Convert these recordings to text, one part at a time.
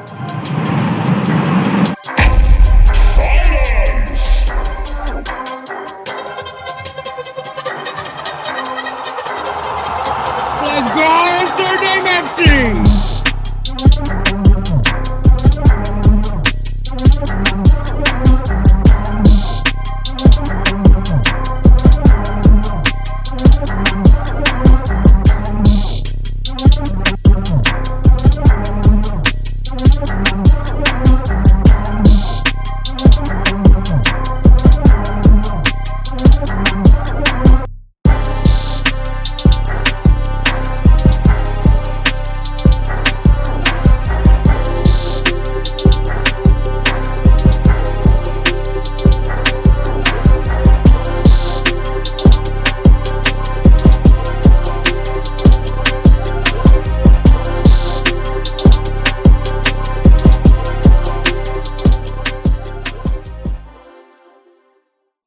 Let's go, insert name FC!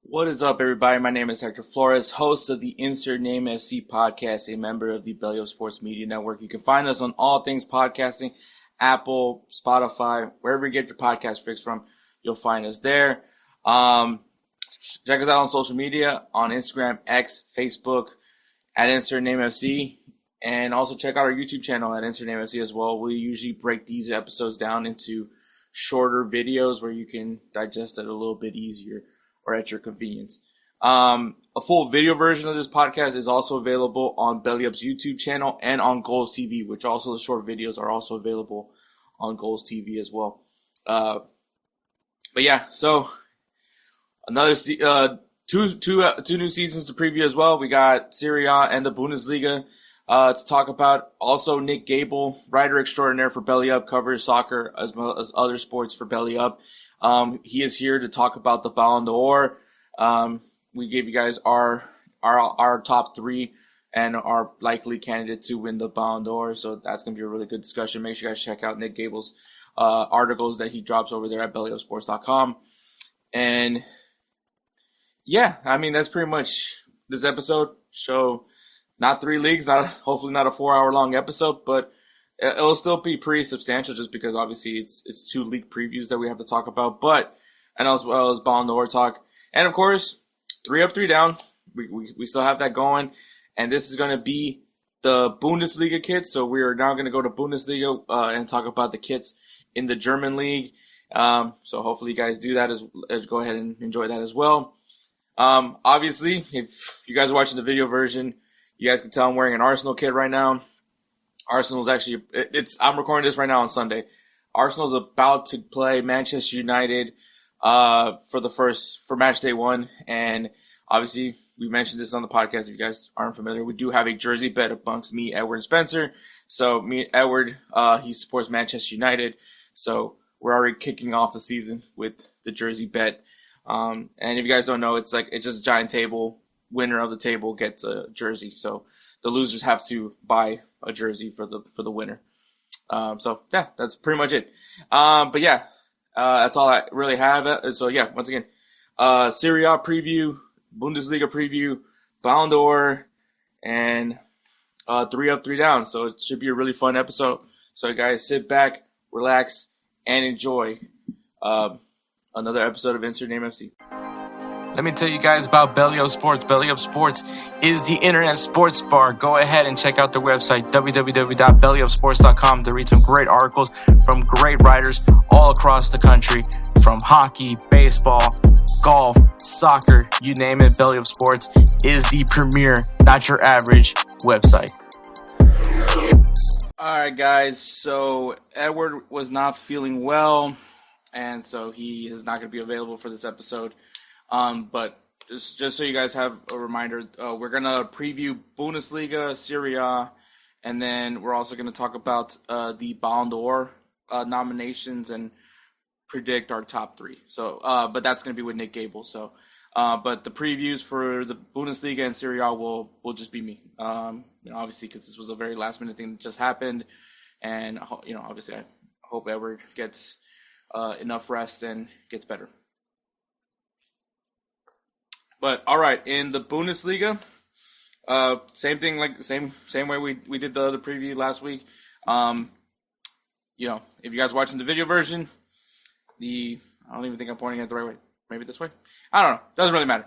What is up, everybody? My name is Hector Flores, host of the Insert Name FC podcast, a member of the BellyUpSports Media Network. You can find us on all things podcasting, Apple, Spotify, wherever you get your podcast fix from, you'll find us there. Check us out on social media, on Instagram, X, Facebook, at Insert Name FC, and also check out our YouTube channel at Insert Name FC as well. We usually break these episodes down into shorter videos where you can digest it a little bit easier or at your convenience. A full video version of this podcast is also available on BellyUp's YouTube channel and on GolzTV, which also the short videos are also available on GolzTV as well. But yeah, so another two new seasons to preview as well. We got Serie A and the Bundesliga to talk about. Also, Nick Gable, writer extraordinaire for BellyUp, covers soccer as well as other sports for BellyUp. He is here to talk about the Ballon d'Or. We gave you guys our top three and our likely candidate to win the Ballon d'Or. So that's going to be a really good discussion. Make sure you guys check out Nick Gable's articles that he drops over there at BellyUpSports.com. And yeah, I mean, that's pretty much this episode. So not 3 leagues, hopefully not a 4-hour long episode, but it'll still be pretty substantial just because obviously it's 2 league previews that we have to talk about, and as well as Ballon d'Or talk. And of course, 3 up, 3 down. We still have that going. And this is going to be the Bundesliga kits. So we are now going to go to Bundesliga and talk about the kits in the German league. So hopefully you guys do that go ahead and enjoy that as well. Obviously, if you guys are watching the video version, you guys can tell I'm wearing an Arsenal kit right now. Arsenal's actually, I'm recording this right now on Sunday. Arsenal's about to play Manchester United for match day 1. And obviously, we mentioned this on the podcast. If you guys aren't familiar, we do have a jersey bet amongst me, Edward, and Spencer. So me, Edward, he supports Manchester United. So we're already kicking off the season with the jersey bet. And if you guys don't know, it's just a giant table. Winner of the table gets a jersey. So the losers have to buy a jersey for the winner. So yeah, that's pretty much it. But yeah, that's all I really have. So yeah, once again, Serie A preview, Bundesliga preview, Ballon d'Or, and 3 up, 3 down. So it should be a really fun episode. So guys, sit back, relax, and enjoy another episode of Insert Name FC. Let me tell you guys about BellyUpSports. BellyUpSports is the internet sports bar. Go ahead and check out their website, www.bellyupsports.com, to read some great articles from great writers all across the country, from hockey, baseball, golf, soccer, you name it. BellyUpSports is the premier, not your average website. All right, guys. So Edward was not feeling well, and so he is not going to be available for this episode. But just so you guys have a reminder, we're going to preview Bundesliga, Serie A, and then we're also going to talk about the Ballon d'Or nominations and predict our top 3. So, but that's going to be with Nick Gable. So, but the previews for the Bundesliga and Serie A will just be me. Obviously, because this was a very last minute thing that just happened, and obviously I hope Edward gets enough rest and gets better. But all right, in the Bundesliga, same thing, like same way we did the other preview last week. if you guys are watching the video version, I don't even think I'm pointing it the right way. Maybe this way. I don't know. Doesn't really matter.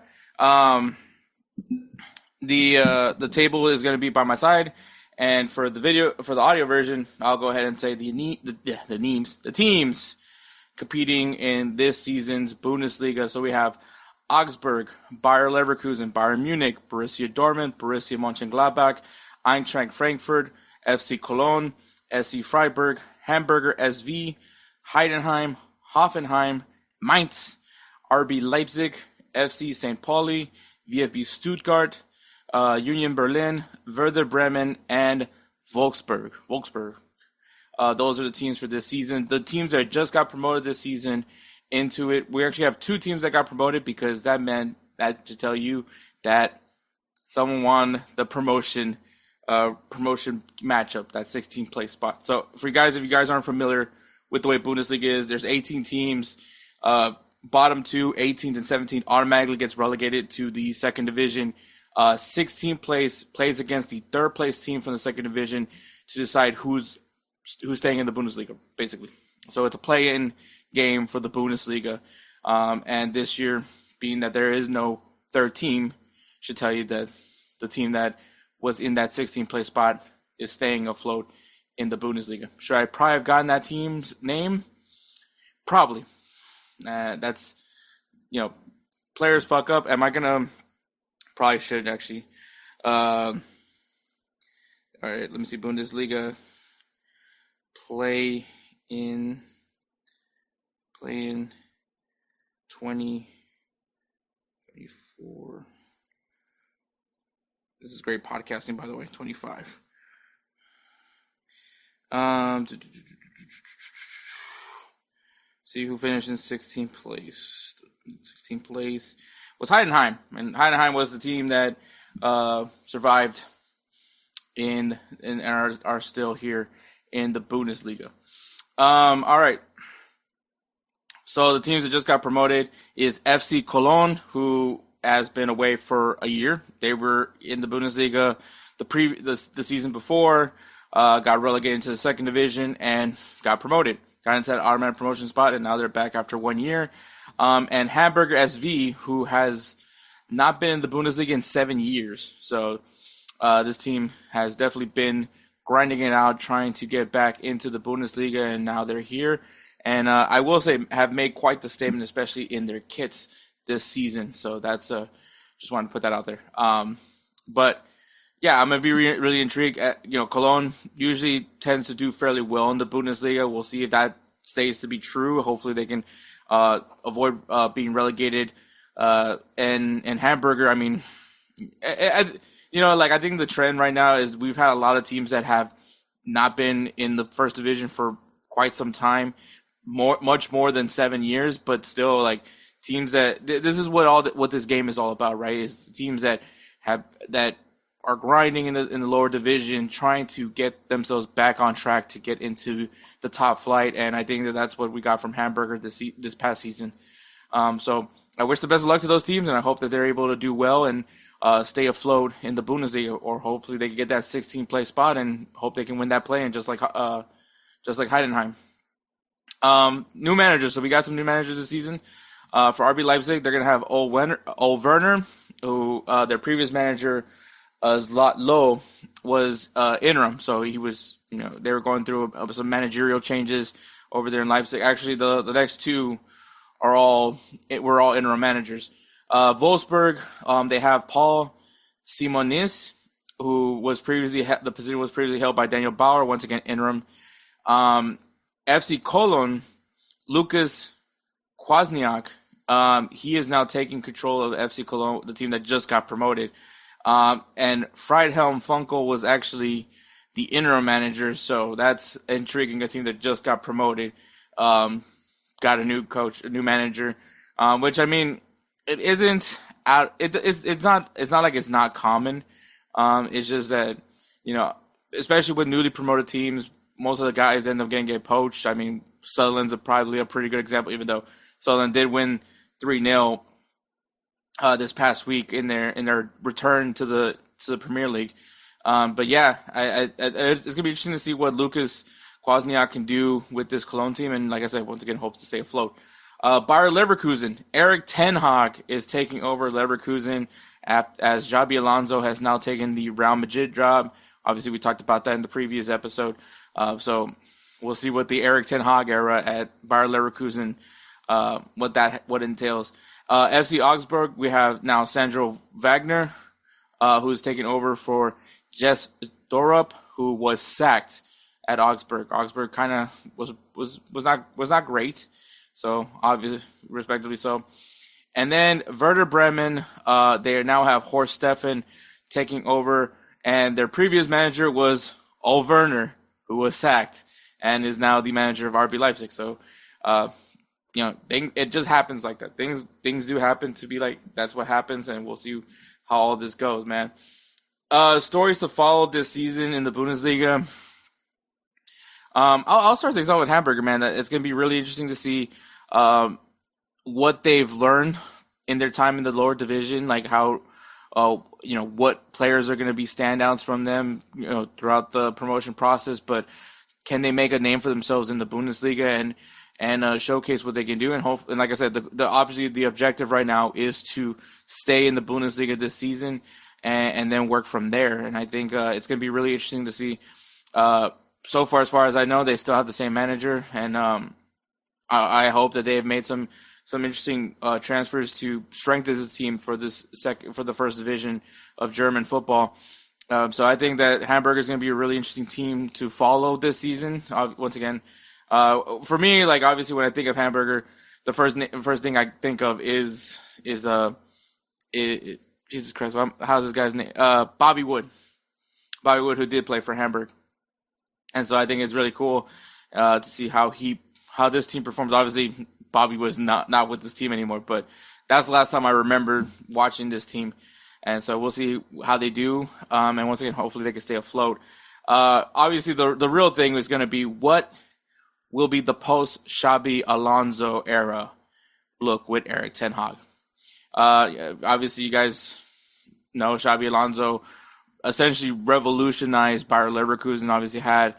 The table is going to be by my side, and for the audio version, I'll go ahead and say the teams competing in this season's Bundesliga. So we have Augsburg, Bayer Leverkusen, Bayern Munich, Borussia Dortmund, Borussia Mönchengladbach, Eintracht Frankfurt, FC Cologne, SC Freiburg, Hamburger SV, Heidenheim, Hoffenheim, Mainz, RB Leipzig, FC St. Pauli, VfB Stuttgart, Union Berlin, Werder Bremen, and Wolfsburg. Those are the teams for this season. The teams that just got promoted this season into it. We actually have 2 teams that got promoted because that meant that to tell you that someone won the promotion matchup, that 16th place spot. So for you guys, if you guys aren't familiar with the way Bundesliga is, there's 18 teams. Bottom 2, 18th and 17th, automatically gets relegated to the second division. 16th place plays against the third place team from the second division to decide who's staying in the Bundesliga, basically. So it's a play-in game for the Bundesliga. And this year, being that there is no third team, should tell you that the team that was in that 16th place spot is staying afloat in the Bundesliga. Should I probably have gotten that team's name? Probably. That's, players fuck up. Am I going to? Probably should, actually. All right, let me see. Bundesliga. Play in 2024. This is great podcasting, by the way. 25. See who finished in 16th place. 16th place was Heidenheim, and Heidenheim was the team that survived and are still here in the Bundesliga. All right. So the teams that just got promoted is FC Cologne, who has been away for a year. They were in the Bundesliga the season before, got relegated to the second division, and got promoted. Got into that automatic promotion spot, and now they're back after 1 year. And Hamburger SV, who has not been in the Bundesliga in 7 years. So this team has definitely been grinding it out, trying to get back into the Bundesliga, and now they're here. And I will say have made quite the statement, especially in their kits this season. So that's just wanted to put that out there. But yeah, I'm gonna be really intrigued. Cologne usually tends to do fairly well in the Bundesliga. We'll see if that stays to be true. Hopefully, they can avoid being relegated. And Hamburger, I mean, I think the trend right now is we've had a lot of teams that have not been in the first division for quite some time, much more than 7 years, but still like teams that this is what this game is all about, right? Is teams that are grinding in the lower division, trying to get themselves back on track to get into the top flight, and I think that's what we got from Hamburger this past season. So I wish the best of luck to those teams, and I hope that they're able to do well and stay afloat in the Bundesliga, or hopefully they can get that 16th place spot and hope they can win that play, and just like Heidenheim. New managers. So we got some new managers this season. For RB Leipzig, they're going to have Ole Werner, who their previous manager, Zlat Low, was interim. So he was, they were going through some managerial changes over there in Leipzig. Actually, the next two were all interim managers. Wolfsburg, they have Paul Simonis, who was the position was previously held by Daniel Bauer, once again interim. FC Cologne, Lucas Kwasniak, he is now taking control of FC Cologne, the team that just got promoted. And Friedhelm Funkel was actually the interim manager, so that's intriguing. A team that just got promoted, got a new coach, a new manager, which I mean, it isn't out. It's not like it's not common. It's just that especially with newly promoted teams, most of the guys end up getting poached. I mean, Sutherland's probably a pretty good example, even though Sutherland did win 3-0 this past week in their return to the Premier League. But yeah, it's gonna be interesting to see what Lucas Kwasniak can do with this Cologne team, and like I said, once again, hopes to stay afloat. Bayer Leverkusen, Erik ten Hag is taking over Leverkusen as Xabi Alonso has now taken the Real Madrid job. Obviously, we talked about that in the previous episode. So we'll see what the Erik ten Hag era at Bayer Leverkusen, what entails. FC Augsburg, we have now Sandro Wagner, who's taken over for Jess Dorup, who was sacked at Augsburg. Augsburg kind of was not great, so obviously, respectively so. And then Werder Bremen, they now have Horst Steffen taking over, and their previous manager was Ole Werner, who was sacked and is now the manager of RB Leipzig. So, it just happens like that. Things do happen to be like that's what happens, and we'll see how all this goes, man. Stories to follow this season in the Bundesliga. I'll start things out with Hamburger, man. It's going to be really interesting to see what they've learned in their time in the lower division, like how, what players are going to be standouts from them, throughout the promotion process. But can they make a name for themselves in the Bundesliga and showcase what they can do? And hope, and like I said, obviously the objective right now is to stay in the Bundesliga this season and then work from there. And I think it's going to be really interesting to see. So far as I know, they still have the same manager, and I hope that they have made some interesting transfers to strengthen this team for the first division of German football. So I think that Hamburg is going to be a really interesting team to follow this season. Once again, for me, like obviously when I think of Hamburger, the first thing I think of is Jesus Christ, how's this guy's name? Bobby Wood, who did play for Hamburg. And so I think it's really cool to see how this team performs. Obviously, Bobby was not with this team anymore, but that's the last time I remember watching this team. And so we'll see how they do. And once again, hopefully they can stay afloat. Obviously, the real thing is going to be what will be the post-Xabi Alonso era look with Erik ten Hag. Obviously, you guys know Xabi Alonso essentially revolutionized Bayer Leverkusen. Obviously had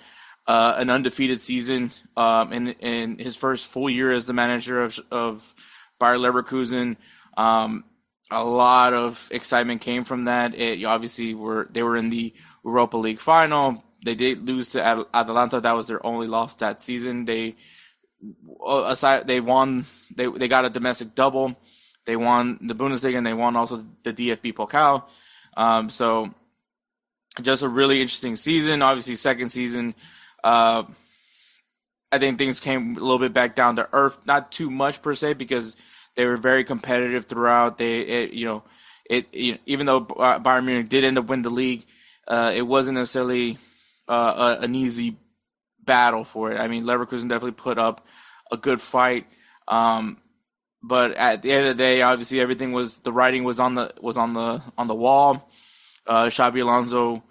an undefeated season in his first full year as the manager of Bayer Leverkusen. A lot of excitement came from that. They were in the Europa League final. They did lose to Atalanta. That was their only loss that season. They won. They got a domestic double. They won the Bundesliga and they won also the DFB Pokal. So just a really interesting season. Obviously, second season, I think things came a little bit back down to earth. Not too much per se because they were very competitive throughout. Even though Bayern Munich did end up winning the league, it wasn't necessarily an easy battle for it. I mean, Leverkusen definitely put up a good fight. But at the end of the day, obviously the writing was on the wall. Xabi Alonso,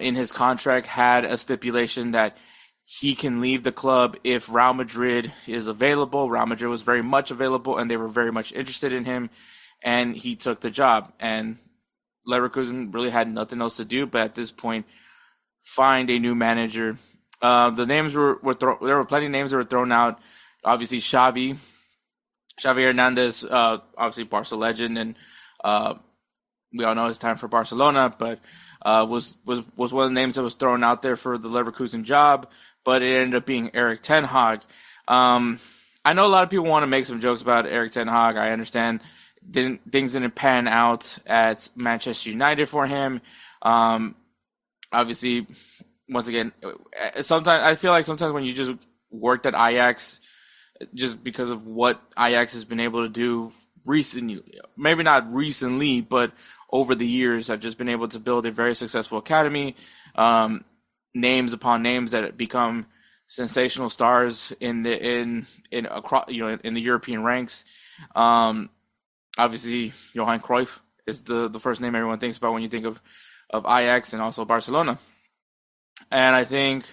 in his contract, had a stipulation that he can leave the club if Real Madrid is available. Real Madrid was very much available, and they were very much interested in him, and he took the job. And Leverkusen really had nothing else to do, but at this point, find a new manager. The names there were plenty of names that were thrown out. Obviously, Xavi Hernandez, obviously Barca legend, and we all know it's time for Barcelona, but was one of the names that was thrown out there for the Leverkusen job, but it ended up being Erik ten Hag. I know a lot of people want to make some jokes about Erik ten Hag. I understand things didn't pan out at Manchester United for him. Obviously, once again, sometimes I feel like sometimes when you just worked at Ajax, just because of what Ajax has been able to do recently, maybe not recently, but over the years, have just been able to build a very successful academy, names upon names that become sensational stars in the European ranks. Obviously, Johan Cruyff is the first name everyone thinks about when you think of Ajax and also Barcelona. And I think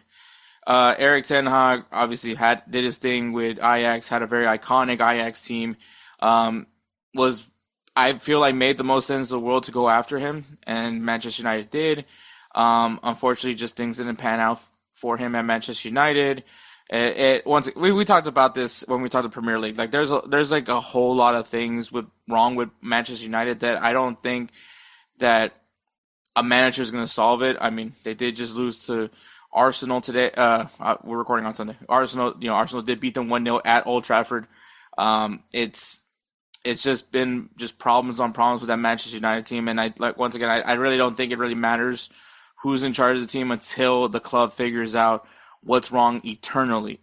Erik ten Hag obviously did his thing with Ajax, had a very iconic Ajax team. I feel like made the most sense in the world to go after him, and Manchester United did. Unfortunately, just things didn't pan out for him at Manchester United. We talked about this when we talked the Premier League. Like there's like a whole lot of things wrong with Manchester United that I don't think that a manager is going to solve it. I mean, they did just lose to Arsenal today. We're recording on Sunday. Arsenal did beat them 1-0 at Old Trafford. It's just been just problems on problems with that Manchester United team, and I really don't think it really matters who's in charge of the team until the club figures out what's wrong internally,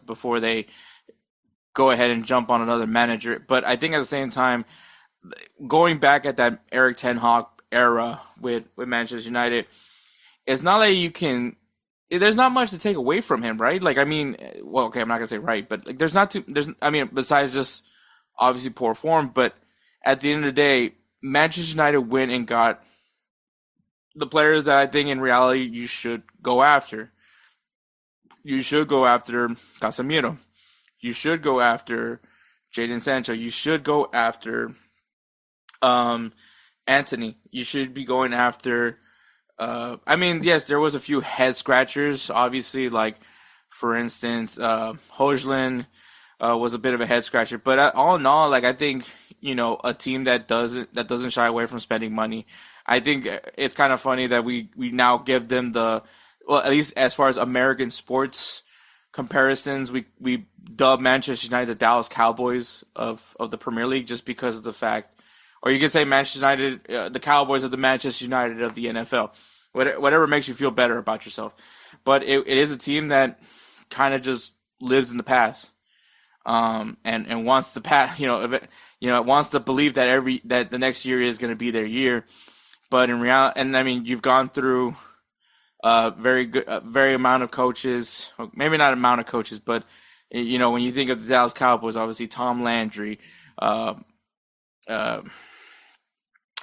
before they go ahead and jump on another manager. But I think at the same time, going back at that Erik Ten Hag era with Manchester United, it's not like there's not much to take away from him, right? Like, I mean, well, okay, I'm not gonna say right, but like, besides just obviously poor form, but at the end of the day, Manchester United went and got the players that I think in reality you should go after. You should go after Casemiro. You should go after Jadon Sancho. You should go after Anthony. You should be going after yes, there was a few head scratchers, obviously, like for instance, Højlund was a bit of a head scratcher, but all in all, like I think, a team that doesn't shy away from spending money. I think it's kind of funny that we now give them at least as far as American sports comparisons, we dub Manchester United the Dallas Cowboys of the Premier League just because of the fact, or you could say Manchester United, the Cowboys of the Manchester United of the NFL. Whatever makes you feel better about yourself. But it is a team that kind of just lives in the past, and wants to wants to believe that the next year is going to be their year. But in reality, and I mean, you've gone through very amount of coaches, maybe not amount of coaches, but when you think of the Dallas Cowboys, obviously Tom Landry. I'm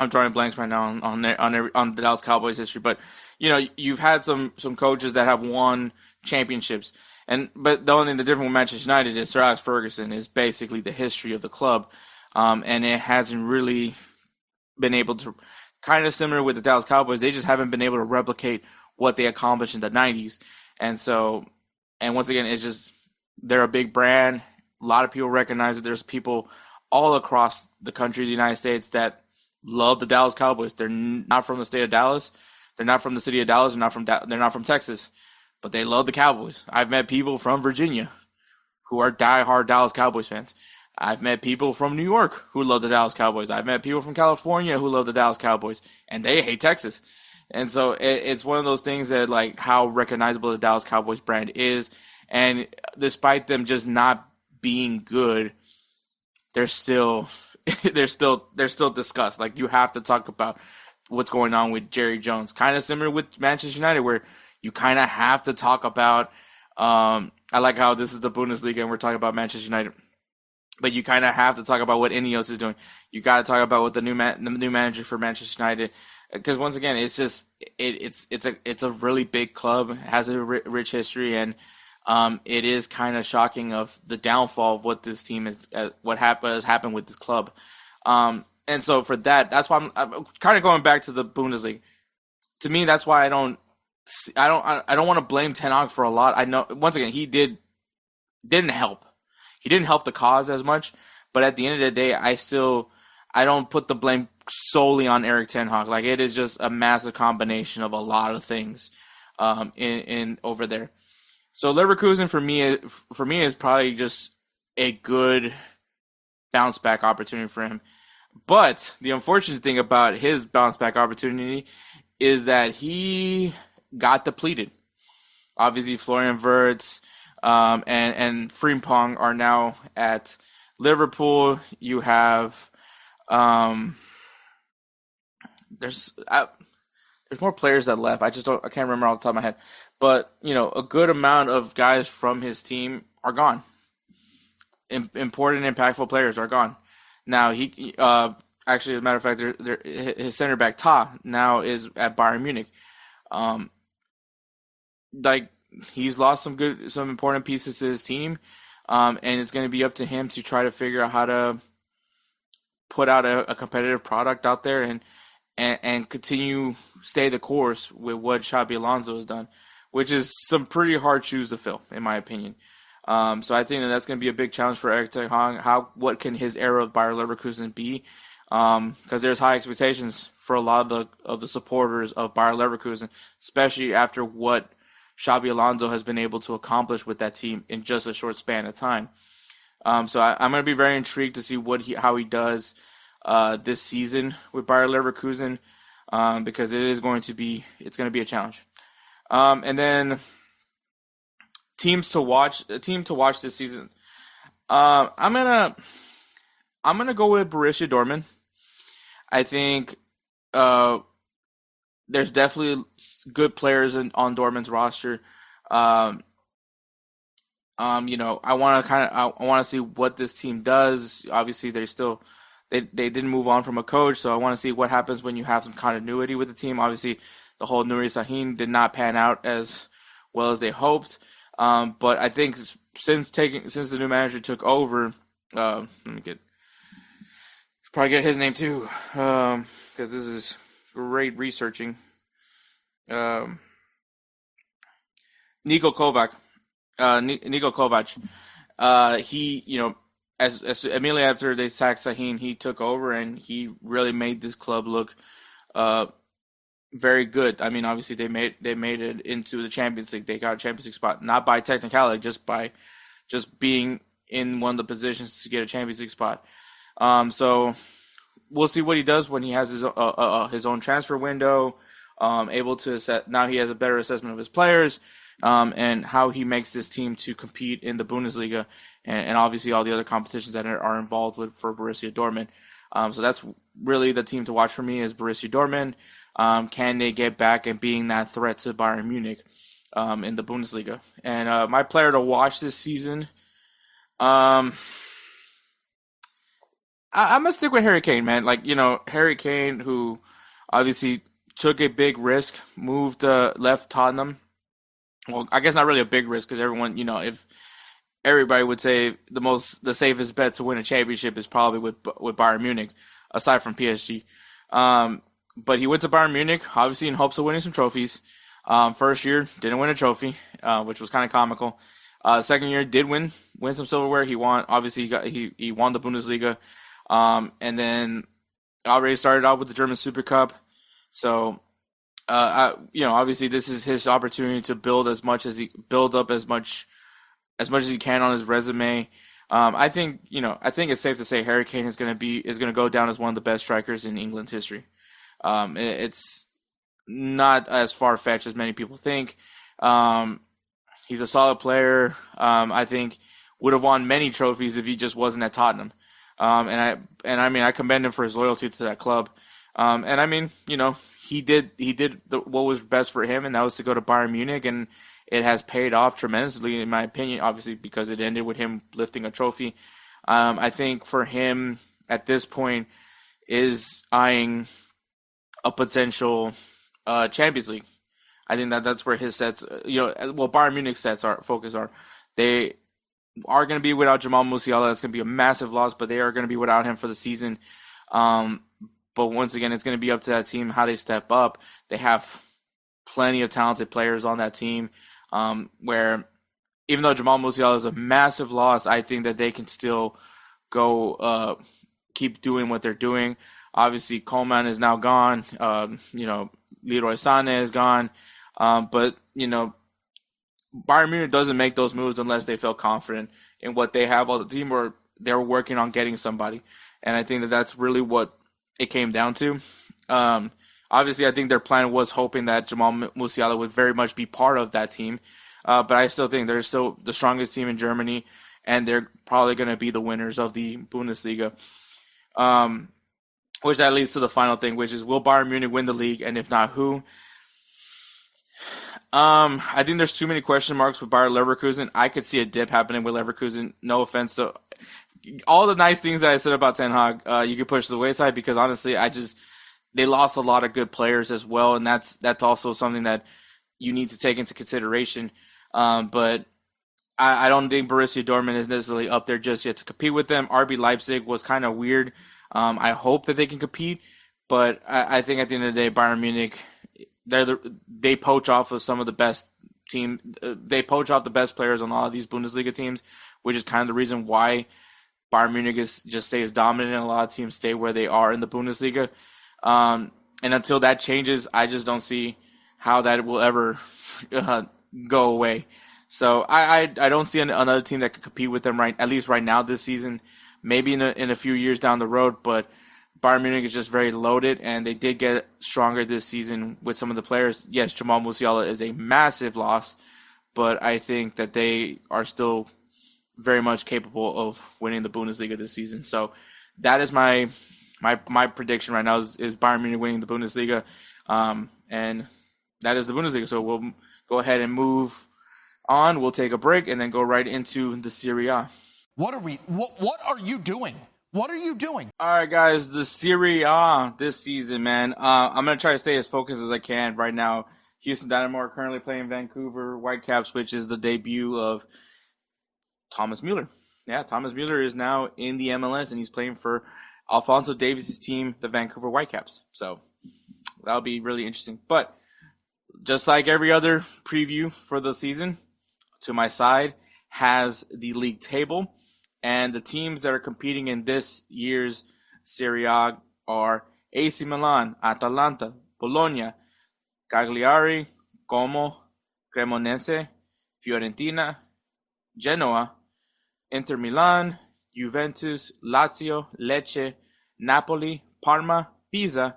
drawing blanks right now on the Dallas Cowboys history, but you've had some coaches that have won championships, but the only thing the difference with Manchester United is Sir Alex Ferguson is basically the history of the club, and it hasn't really been able to. Kind of similar with the Dallas Cowboys, they just haven't been able to replicate what they accomplished in the 90s. And once again, it's just, they're a big brand. A lot of people recognize it. There's people all across the country, the United States, that love the Dallas Cowboys. They're not from the state of Dallas. They're not from the city of Dallas. They're not from Texas, but they love the Cowboys. I've met people from Virginia who are diehard Dallas Cowboys fans. I've met people from New York who love the Dallas Cowboys. I've met people from California who love the Dallas Cowboys, and they hate Texas. And so it's one of those things that, like, how recognizable the Dallas Cowboys brand is. And despite them just not being good, they're still discussed. Like, you have to talk about what's going on with Jerry Jones. Kind of similar with Manchester United, where you kind of have to talk about. I like how this is the Bundesliga and we're talking about Manchester United. But you kind of have to talk about what Ineos is doing. You got to talk about what the new manager for Manchester United, because once again, it's just it's a really big club, it has a rich history, and it is kind of shocking of the downfall of what this team is, what has happened with this club, and so for that's why I'm kind of going back to the Bundesliga. To me, that's why I don't want to blame Ten Hag for a lot. I know once again he didn't help. He didn't help the cause as much, but at the end of the day, I don't put the blame solely on Erik Ten Hag. Like, it is just a massive combination of a lot of things in over there. So Leverkusen for me is probably just a good bounce back opportunity for him. But the unfortunate thing about his bounce back opportunity is that he got depleted. Obviously, Florian Wirtz and Frimpong are now at Liverpool. You have there's more players that left. I can't remember off the top of my head. But a good amount of guys from his team are gone. Important, impactful players are gone. Now he actually, as a matter of fact, his center back Ta now is at Bayern Munich. He's lost some important pieces to his team, and it's going to be up to him to try to figure out how to put out a competitive product out there and continue stay the course with what Xabi Alonso has done. which is some pretty hard shoes to fill, in my opinion. So I think that's going to be a big challenge for Erik ten Hag. What can his era of Bayer Leverkusen be? Because there's high expectations for a lot of the supporters of Bayer Leverkusen, especially after what Xabi Alonso has been able to accomplish with that team in just a short span of time. So I'm going to be very intrigued to see how he does this season with Bayer Leverkusen, because it's going to be a challenge. And then a team to watch this season. I'm gonna go with Borussia Dortmund. I think there's definitely good players on Dortmund's roster. I want to see what this team does. Obviously, they didn't move on from a coach, so I want to see what happens when you have some continuity with the team. Obviously, the whole Nuri Sahin did not pan out as well as they hoped. But I think since the new manager took over, let me probably get his name too, because this is great researching. Niko Kovac. Niko Kovac. He, as immediately after they sacked Sahin, he took over and he really made this club look very good. I mean, obviously they made it into the Champions League. They got a Champions League spot, not by technicality, just by being in one of the positions to get a Champions League spot. So we'll see what he does when he has his own transfer window. Able to assess, now he has a better assessment of his players, and how he makes this team to compete in the Bundesliga and obviously all the other competitions that are involved for Borussia Dortmund. So that's really the team to watch for me is Borussia Dortmund. Can they get back and being that threat to Bayern Munich in the Bundesliga? And my player to watch this season, I'm going to stick with Harry Kane, man. Harry Kane, who obviously took a big risk, left Tottenham. Well, I guess not really a big risk because everyone, if everybody would say the safest bet to win a championship is probably with Bayern Munich, aside from PSG. But he went to Bayern Munich, obviously in hopes of winning some trophies. First year, didn't win a trophy, which was kind of comical. Second year, did win some silverware. He won, obviously he won the Bundesliga. And then already started out with the German Super Cup. So, obviously this is his opportunity to build up as much as he can on his resume. I think it's safe to say Harry Kane is going to go down as one of the best strikers in England's history. It's not as far-fetched as many people think. He's a solid player. I think would have won many trophies if he just wasn't at Tottenham. I commend him for his loyalty to that club. He did what was best for him, and that was to go to Bayern Munich, and it has paid off tremendously, in my opinion, obviously because it ended with him lifting a trophy. I think for him at this point is eyeing a potential Champions League. I think that's where his sets, Bayern Munich's focus are. They are going to be without Jamal Musiala. That's going to be a massive loss, but they are going to be without him for the season. But once again, it's going to be up to that team how they step up. They have plenty of talented players on that team, where even though Jamal Musiala is a massive loss, I think that they can still go keep doing what they're doing. Obviously, Coleman is now gone. Leroy Sané is gone. But Bayern Munich doesn't make those moves unless they feel confident in what they have on the team or they're working on getting somebody. And I think that that's really what it came down to. Obviously, I think their plan was hoping that Jamal Musiala would very much be part of that team. But I still think they're still the strongest team in Germany, and they're probably going to be the winners of the Bundesliga. Which that leads to the final thing, which is will Bayern Munich win the league, and if not, who? I think there's too many question marks with Bayer Leverkusen. I could see a dip happening with Leverkusen. No offense to all the nice things that I said about Ten Hag, you could push to the wayside because honestly, they lost a lot of good players as well, and that's also something that you need to take into consideration. But I don't think Borussia Dortmund is necessarily up there just yet to compete with them. RB Leipzig was kind of weird. I hope that they can compete, but I think at the end of the day, Bayern Munich, they poach off of some of the best team. They poach off the best players on all of these Bundesliga teams, which is kind of the reason why Bayern Munich just stays dominant and a lot of teams stay where they are in the Bundesliga. And until that changes, I just don't see how that will ever go away. So I don't see another team that could compete with them at least right now this season. Maybe in a few years down the road, but Bayern Munich is just very loaded, and they did get stronger this season with some of the players. Yes, Jamal Musiala is a massive loss, but I think that they are still very much capable of winning the Bundesliga this season. So that is my prediction right now is Bayern Munich winning the Bundesliga, and that is the Bundesliga. So we'll go ahead and move on. We'll take a break and then go right into the Serie A. What are you doing? What are you doing? All right, guys, the Serie A this season, man. I'm going to try to stay as focused as I can right now. Houston Dynamo are currently playing Vancouver Whitecaps, which is the debut of Thomas Müller. Yeah, Thomas Müller is now in the MLS, and he's playing for Alphonso Davies' team, the Vancouver Whitecaps. So that'll be really interesting. But just like every other preview for the season, to my side has the league table. And the teams that are competing in this year's Serie A are AC Milan, Atalanta, Bologna, Cagliari, Como, Cremonese, Fiorentina, Genoa, Inter Milan, Juventus, Lazio, Lecce, Napoli, Parma, Pisa,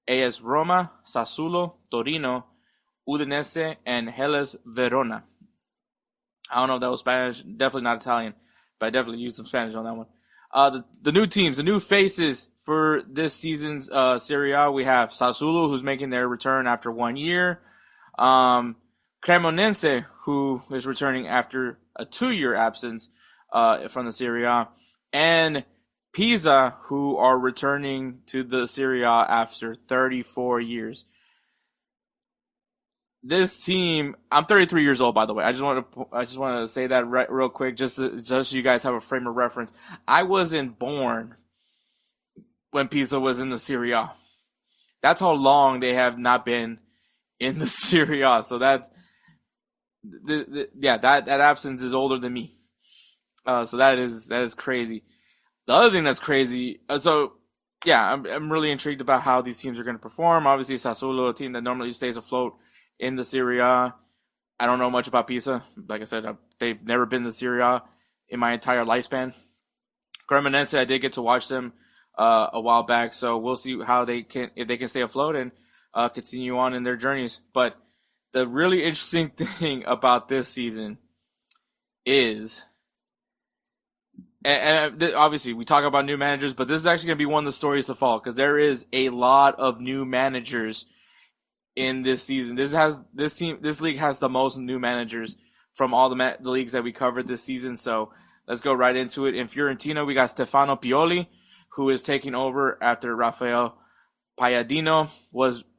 AS Roma, Sassuolo, Torino, Udinese, and Hellas Verona. I don't know if that was Spanish. Definitely not Italian. But I definitely used some Spanish on that one. The new teams, the new faces for this season's Serie A, we have Sassuolo, who's making their return after 1 year. Cremonese, who is returning after a 2-year absence from the Serie A. And Pisa, who are returning to the Serie A after 34 years. This team, I'm 33 years old, by the way. I just want to say that real quick, just so you guys have a frame of reference. I wasn't born when Pisa was in the Serie A. That's how long they have not been in the Serie A. So that absence is older than me. So that is crazy. The other thing that's crazy, I'm really intrigued about how these teams are going to perform. Obviously, Sassuolo, a team that normally stays afloat in the Serie A. I don't know much about Pisa. Like I said, they've never been in the Serie A in my entire lifespan. Cremonese, I did get to watch them a while back, so we'll see how if they can stay afloat and continue on in their journeys. But the really interesting thing about this season is, and obviously we talk about new managers, but this is actually going to be one of the stories to follow because there is a lot of new managers in this season. This league has the most new managers from all the leagues that we covered this season. So let's go right into it. In Fiorentina, we got Stefano Pioli, who is taking over after Rafael Palladino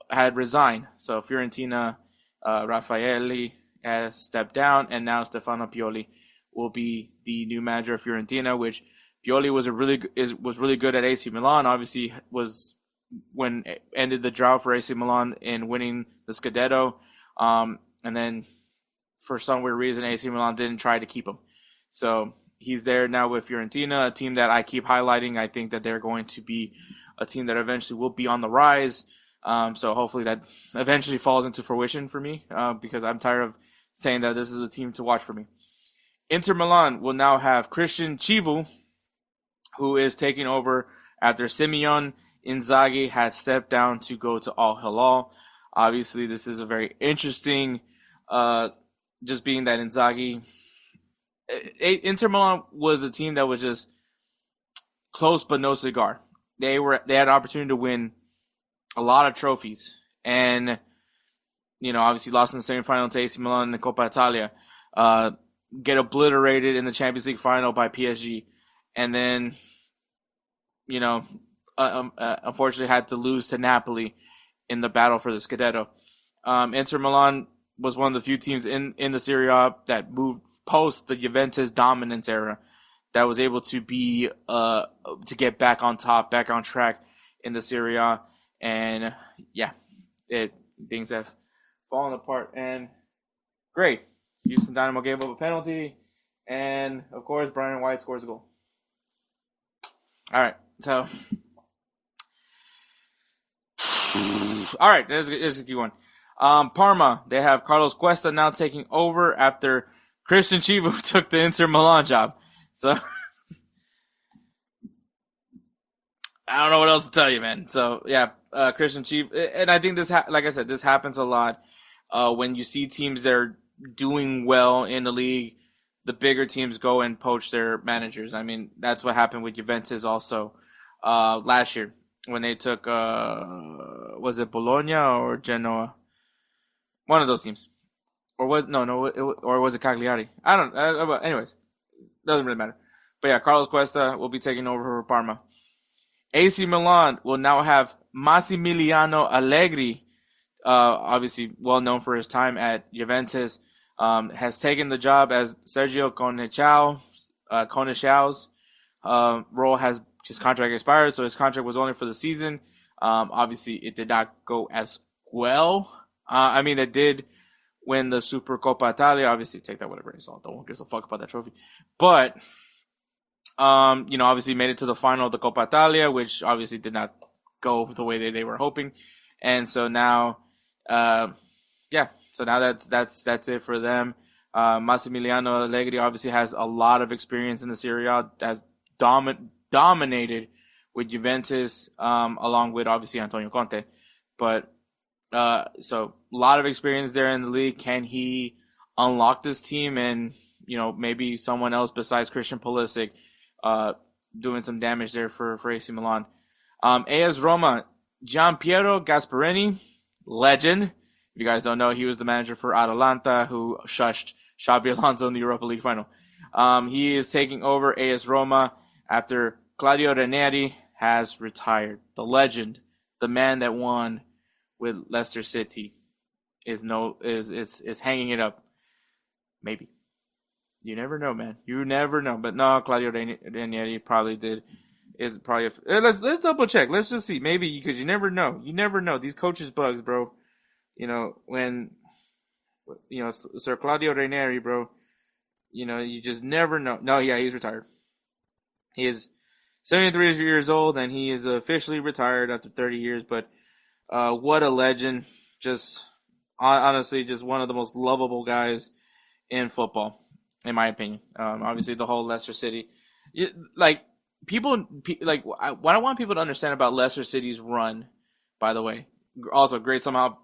had resigned. So Fiorentina, Raffaele has stepped down, and now Stefano Pioli will be the new manager of Fiorentina. Which Pioli was really good at AC Milan. Obviously, was when it ended the drought for AC Milan in winning the Scudetto. And then for some weird reason, AC Milan didn't try to keep him. So he's there now with Fiorentina, a team that I keep highlighting. I think that they're going to be a team that eventually will be on the rise. So hopefully that eventually falls into fruition for me, because I'm tired of saying that this is a team to watch for me. Inter Milan will now have Christian Chivu, who is taking over after Simeone Inzaghi has stepped down to go to Al Hilal. Obviously, this is a very interesting, just being that Inzaghi. Inter Milan was a team that was just close but no cigar. They had an opportunity to win a lot of trophies, and obviously lost in the semifinal to AC Milan in the Coppa Italia. Get obliterated in the Champions League final by PSG, and then unfortunately had to lose to Napoli in the battle for the Scudetto. Inter Milan was one of the few teams in the Serie A that moved post the Juventus dominance era that was able to be to get back on top, back on track in the Serie A. And things have fallen apart. And Great. Houston Dynamo gave up a penalty, and of course, Brian White scores a goal. All right, so. All right, there's a good one. Parma, they have Carlos Cuesta now taking over after Christian Chivu took the Inter Milan job. So, I don't know what else to tell you, man. So, yeah, Christian Chivu. And I think this, like I said, this happens a lot when you see teams that are doing well in the league. The bigger teams go and poach their managers. I mean, that's what happened with Juventus also last year when they took, was it Bologna or Genoa? One of those teams. Or was it Cagliari? I don't know. Anyways, doesn't really matter. But yeah, Carlos Cuesta will be taking over for Parma. AC Milan will now have Massimiliano Allegri, obviously well known for his time at Juventus, has taken the job as Sergio Coneicao's role has his contract expired, so his contract was only for the season. Obviously, it did not go as well. I mean, it did win the Supercoppa Italia. Obviously, take that whatever it's all. Don't give a fuck about that trophy. But, obviously made it to the final of the Coppa Italia, which obviously did not go the way they were hoping. And so now, so now that's it for them. Massimiliano Allegri obviously has a lot of experience in the Serie A, has dominated with Juventus, along with obviously Antonio Conte. But so a lot of experience there in the league. Can he unlock this team and maybe someone else besides Christian Pulisic doing some damage there for AC Milan? AS Roma, Gianpiero Gasperini, legend. If you guys don't know, he was the manager for Atalanta who shushed Xabi Alonso in the Europa League final. He is taking over AS Roma after Claudio Ranieri has retired. The legend, the man that won with Leicester City, is hanging it up. Maybe. You never know, man. You never know. But no, Claudio Ranieri probably did. Let's double check. Let's just see. Maybe, because you never know. You never know. These coaches bugs, bro. When Sir Claudio Ranieri, bro, you just never know. No, yeah, he's retired. He is 73 years old, and he is officially retired after 30 years. But what a legend. Just, honestly, just one of the most lovable guys in football, in my opinion. Obviously, the whole Leicester City. What I want people to understand about Leicester City's run, by the way, also great somehow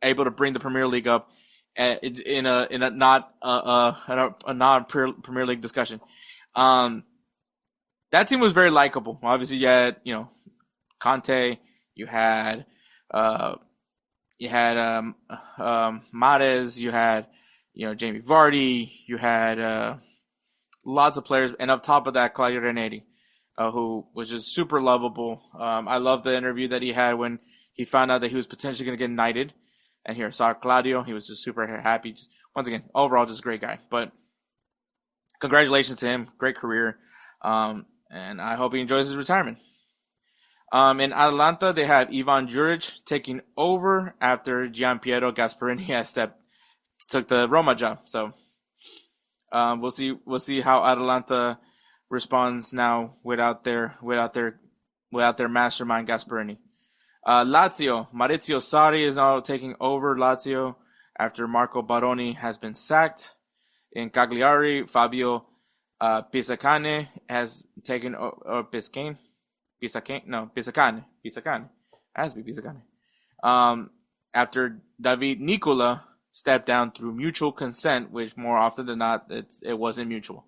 able to bring the Premier League up in a non-Premier League discussion. That team was very likable. Obviously, you had Conte, you had Mahrez, you had Jamie Vardy, you had lots of players, and up top of that, Claudio Ranieri, who was just super lovable. I love the interview that he had when he found out that he was potentially going to get knighted, and here saw Claudio. He was just super happy. Just, once again, overall, just a great guy. But congratulations to him, great career, and I hope he enjoys his retirement. In Atalanta, they have Ivan Juric taking over after Gianpiero Gasperini took the Roma job. So we'll see how Atalanta responds now without their mastermind Gasperini. Lazio, Maurizio Sarri is now taking over Lazio after Marco Baroni has been sacked. In Cagliari, Fabio Pisacane has taken Pisacane. It has to be Pisacane. After David Nicola stepped down through mutual consent, which more often than not, it wasn't mutual.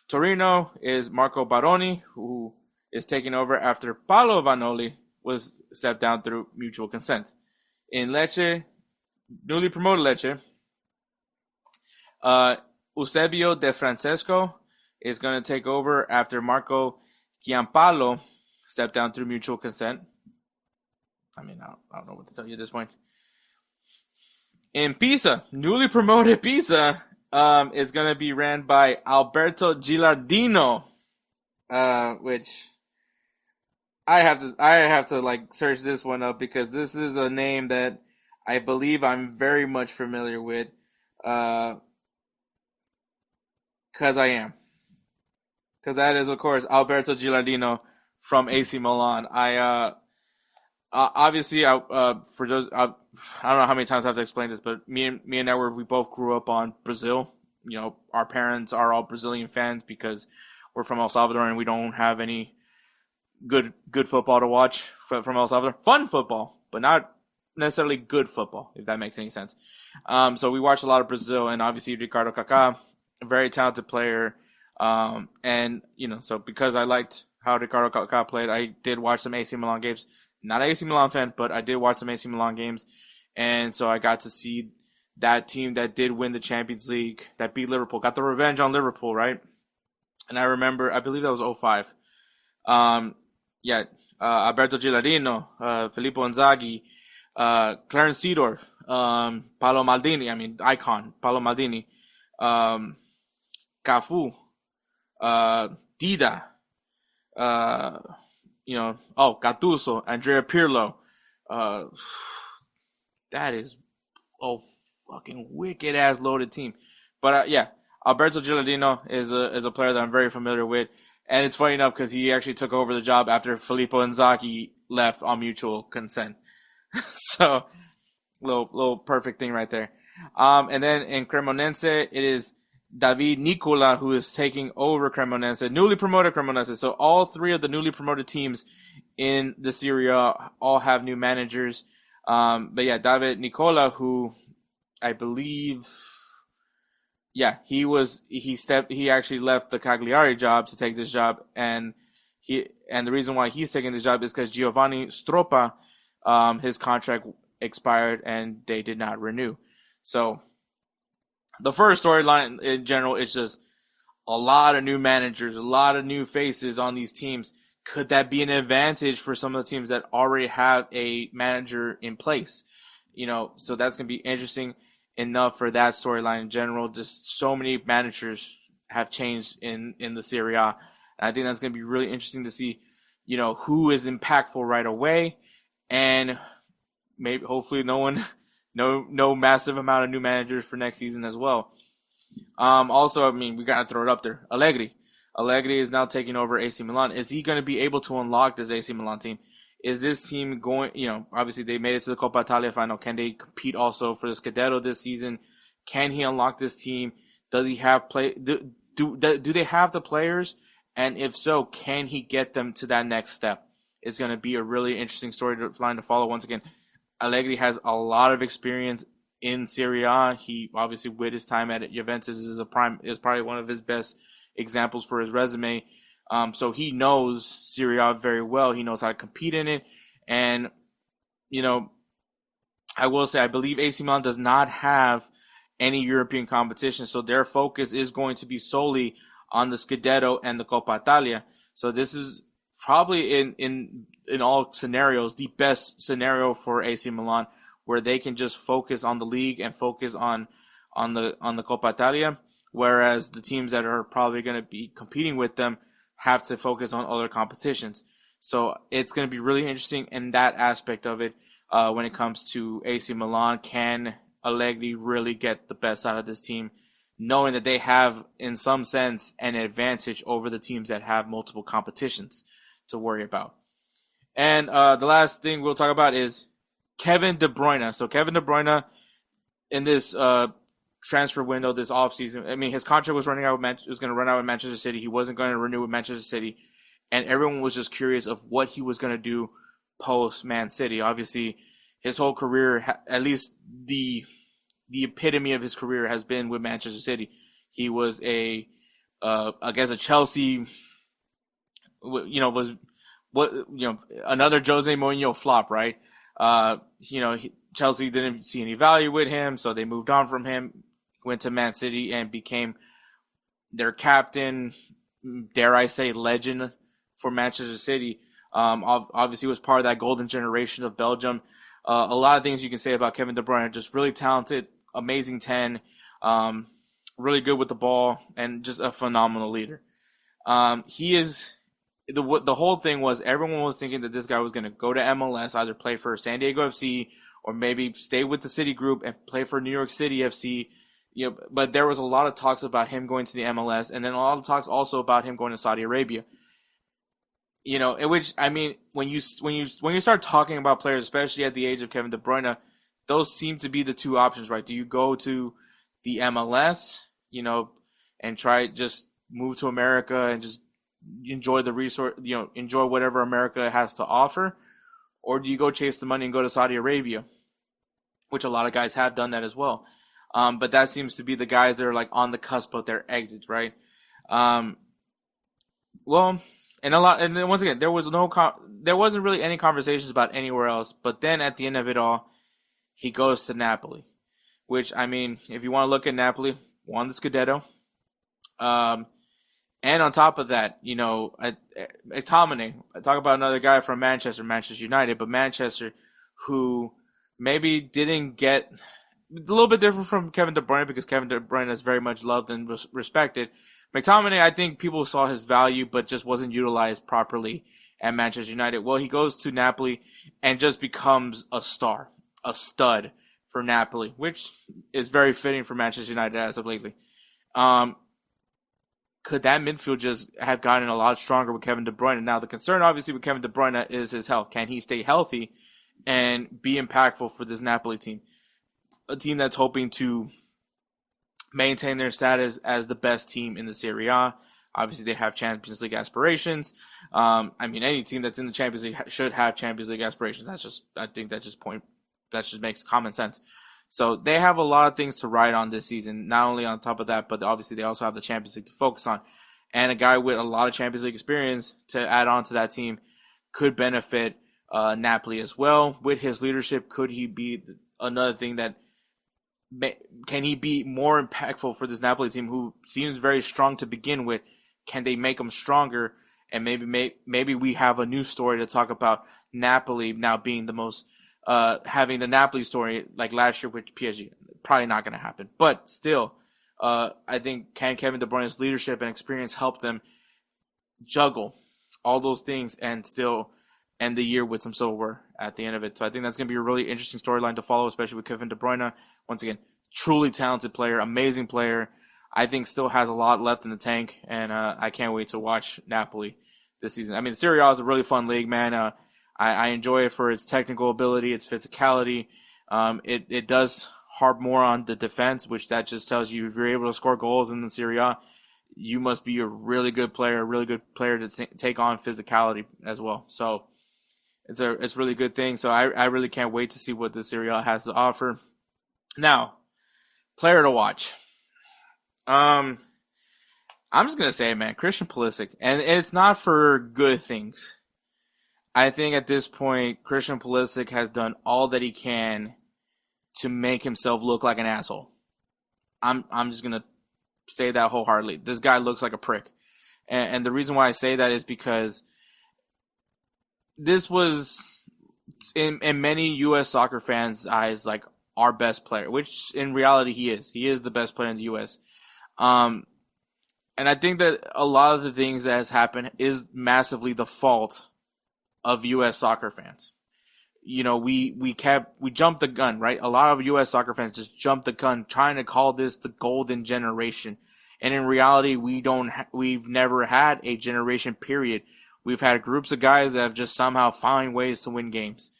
Torino is Marco Baroni, who is taking over after Paolo Vanoli was stepped down through mutual consent. In Lecce, newly promoted Lecce, Eusebio De Francesco is going to take over after Marco Giampaolo stepped down through mutual consent. I mean, I don't know what to tell you at this point. In Pisa, newly promoted Pisa is going to be ran by Alberto Gilardino, which I have to search this one up because this is a name that I believe I'm very much familiar with, because I am. Because that is, of course, Alberto Gilardino from AC Milan. Obviously, for those, I don't know how many times I have to explain this, but me and Edward, we both grew up on Brazil. You know, our parents are all Brazilian fans because we're from El Salvador and we don't have any good football to watch from El Salvador. Fun football, but not necessarily good football, if that makes any sense. So we watched a lot of Brazil, and obviously Ricardo Kaká, a very talented player. And you know, so because I liked how Ricardo Kaká played, I did watch some AC Milan games. Not an AC Milan fan, but I did watch some AC Milan games, and so I got to see that team that did win the Champions League, that beat Liverpool, got the revenge on Liverpool, right? And I remember, I believe that was 2005. Alberto Gilardino, Filippo Inzaghi, Clarence Seedorf, Paolo Maldini, icon, Paolo Maldini, Cafu, Dida, Gattuso, Andrea Pirlo. That is a fucking wicked ass loaded team. But Alberto Gilardino is a player that I'm very familiar with, and it's funny enough because he actually took over the job after Filippo Inzaghi left on mutual consent. So, little perfect thing right there. And then in Cremonense, it is David Nicola who is taking over Cremonense, newly promoted Cremonense. So all three of the newly promoted teams in the Serie A all have new managers. David Nicola, who I believe, he actually left the Cagliari job to take this job, and the reason why he's taking this job is because Giovanni Stroppa, his contract expired and they did not renew. So the first storyline in general is just a lot of new managers, a lot of new faces on these teams. Could that be an advantage for some of the teams that already have a manager in place? You know, so that's going to be interesting enough for that storyline in general. Just so many managers have changed in the Serie A. And I think that's going to be really interesting to see, you know, who is impactful right away, and maybe hopefully no massive amount of new managers for next season as well. Also, we got to throw it up there. Allegri is now taking over AC Milan. Is he going to be able to unlock this AC Milan team? Is this team going, you know, obviously they made it to the Coppa Italia final. Can they compete also for the Scudetto this season? Can he unlock this team? Does he have do they have the players? And if so, can he get them to that next step? It's going to be a really interesting storyline to follow. Once again, Allegri has a lot of experience in Serie A. He obviously, with his time at Juventus, is probably one of his best examples for his resume. So he knows Serie A very well. He knows how to compete in it. And, you know, I will say, I believe AC Milan does not have any European competition. So their focus is going to be solely on the Scudetto and the Coppa Italia. So this is probably in all scenarios, the best scenario for AC Milan, where they can just focus on the league and focus on the Coppa Italia, whereas the teams that are probably going to be competing with them have to focus on other competitions. So it's going to be really interesting in that aspect of it when it comes to AC Milan. Can Allegri really get the best out of this team, knowing that they have, in some sense, an advantage over the teams that have multiple competitions to worry about? And the last thing we'll talk about is Kevin De Bruyne. So Kevin De Bruyne, in this transfer window this offseason, his contract was running out. Was going to run out with Manchester City. He wasn't going to renew with Manchester City, and everyone was just curious of what he was going to do post Man City. Obviously, his whole career, at least the epitome of his career, has been with Manchester City. He was a Chelsea, another Jose Mourinho flop, right? Chelsea didn't see any value with him, so they moved on from him, went to Man City, and became their captain, dare I say, legend for Manchester City. Obviously was part of that golden generation of Belgium. A lot of things you can say about Kevin De Bruyne. Just really talented, amazing 10, really good with the ball, and just a phenomenal leader. He is... The whole thing was everyone was thinking that this guy was going to go to MLS, either play for San Diego FC or maybe stay with the City Group and play for New York City FC. But there was a lot of talks about him going to the MLS, and then a lot of talks also about him going to Saudi Arabia. Which, I mean, when you start talking about players, especially at the age of Kevin De Bruyne, those seem to be the two options, right? Do you go to the MLS, and try just move to America and just enjoy the resource, enjoy whatever America has to offer, or do you go chase the money and go to Saudi Arabia, which a lot of guys have done that as well. But that seems to be the guys that are like on the cusp of their exits, right? And then once again, there wasn't really any conversations about anywhere else. But then at the end of it all, he goes to Napoli, which, I mean, if you want to look at Napoli, won the Scudetto. And on top of that, McTominay, I talk about another guy from Manchester United, but Manchester, who maybe didn't get a little bit different from Kevin De Bruyne, because Kevin De Bruyne is very much loved and respected. McTominay, I think people saw his value, but just wasn't utilized properly at Manchester United. Well, he goes to Napoli and just becomes a star, a stud for Napoli, which is very fitting for Manchester United as of lately. Could that midfield just have gotten a lot stronger with Kevin De Bruyne? Now, the concern, obviously, with Kevin De Bruyne is his health. Can he stay healthy and be impactful for this Napoli team? A team that's hoping to maintain their status as the best team in the Serie A. Obviously, they have Champions League aspirations. I mean, any team that's in the Champions League should have Champions League aspirations. I think that just makes common sense. So they have a lot of things to ride on this season. Not only on top of that, but obviously they also have the Champions League to focus on. And a guy with a lot of Champions League experience to add on to that team could benefit Napoli as well. With his leadership, could he be another thing that can he be more impactful for this Napoli team, who seems very strong to begin with? Can they make them stronger? And maybe we have a new story to talk about Napoli now being the most having the Napoli story like last year with PSG. Probably not going to happen, but still, I think can Kevin De Bruyne's leadership and experience help them juggle all those things and still end the year with some silverware at the end of it. So I think that's going to be a really interesting storyline to follow, especially with Kevin De Bruyne. Once again, truly talented player, amazing player. I think still has a lot left in the tank, and I can't wait to watch Napoli this season. I mean, the Serie A is a really fun league, man. I enjoy it for its technical ability, its physicality. It does harp more on the defense, which that just tells you if you're able to score goals in the Serie A, you must be a really good player to take on physicality as well. So it's a really good thing. So I really can't wait to see what the Serie A has to offer. Now, player to watch. I'm just gonna say, man, Christian Pulisic, and it's not for good things. I think at this point, Christian Pulisic has done all that he can to make himself look like an asshole. I'm just gonna say that wholeheartedly. This guy looks like a prick, and the reason why I say that is because this was in many U.S. soccer fans' eyes like our best player, which in reality he is. He is the best player in the U.S. And I think that a lot of the things that has happened is massively the fault of U.S. soccer fans. You know, we jumped the gun, right? A lot of U.S. soccer fans just jumped the gun trying to call this the golden generation. And in reality, we've never had a generation period. We've had groups of guys that have just somehow found ways to win games.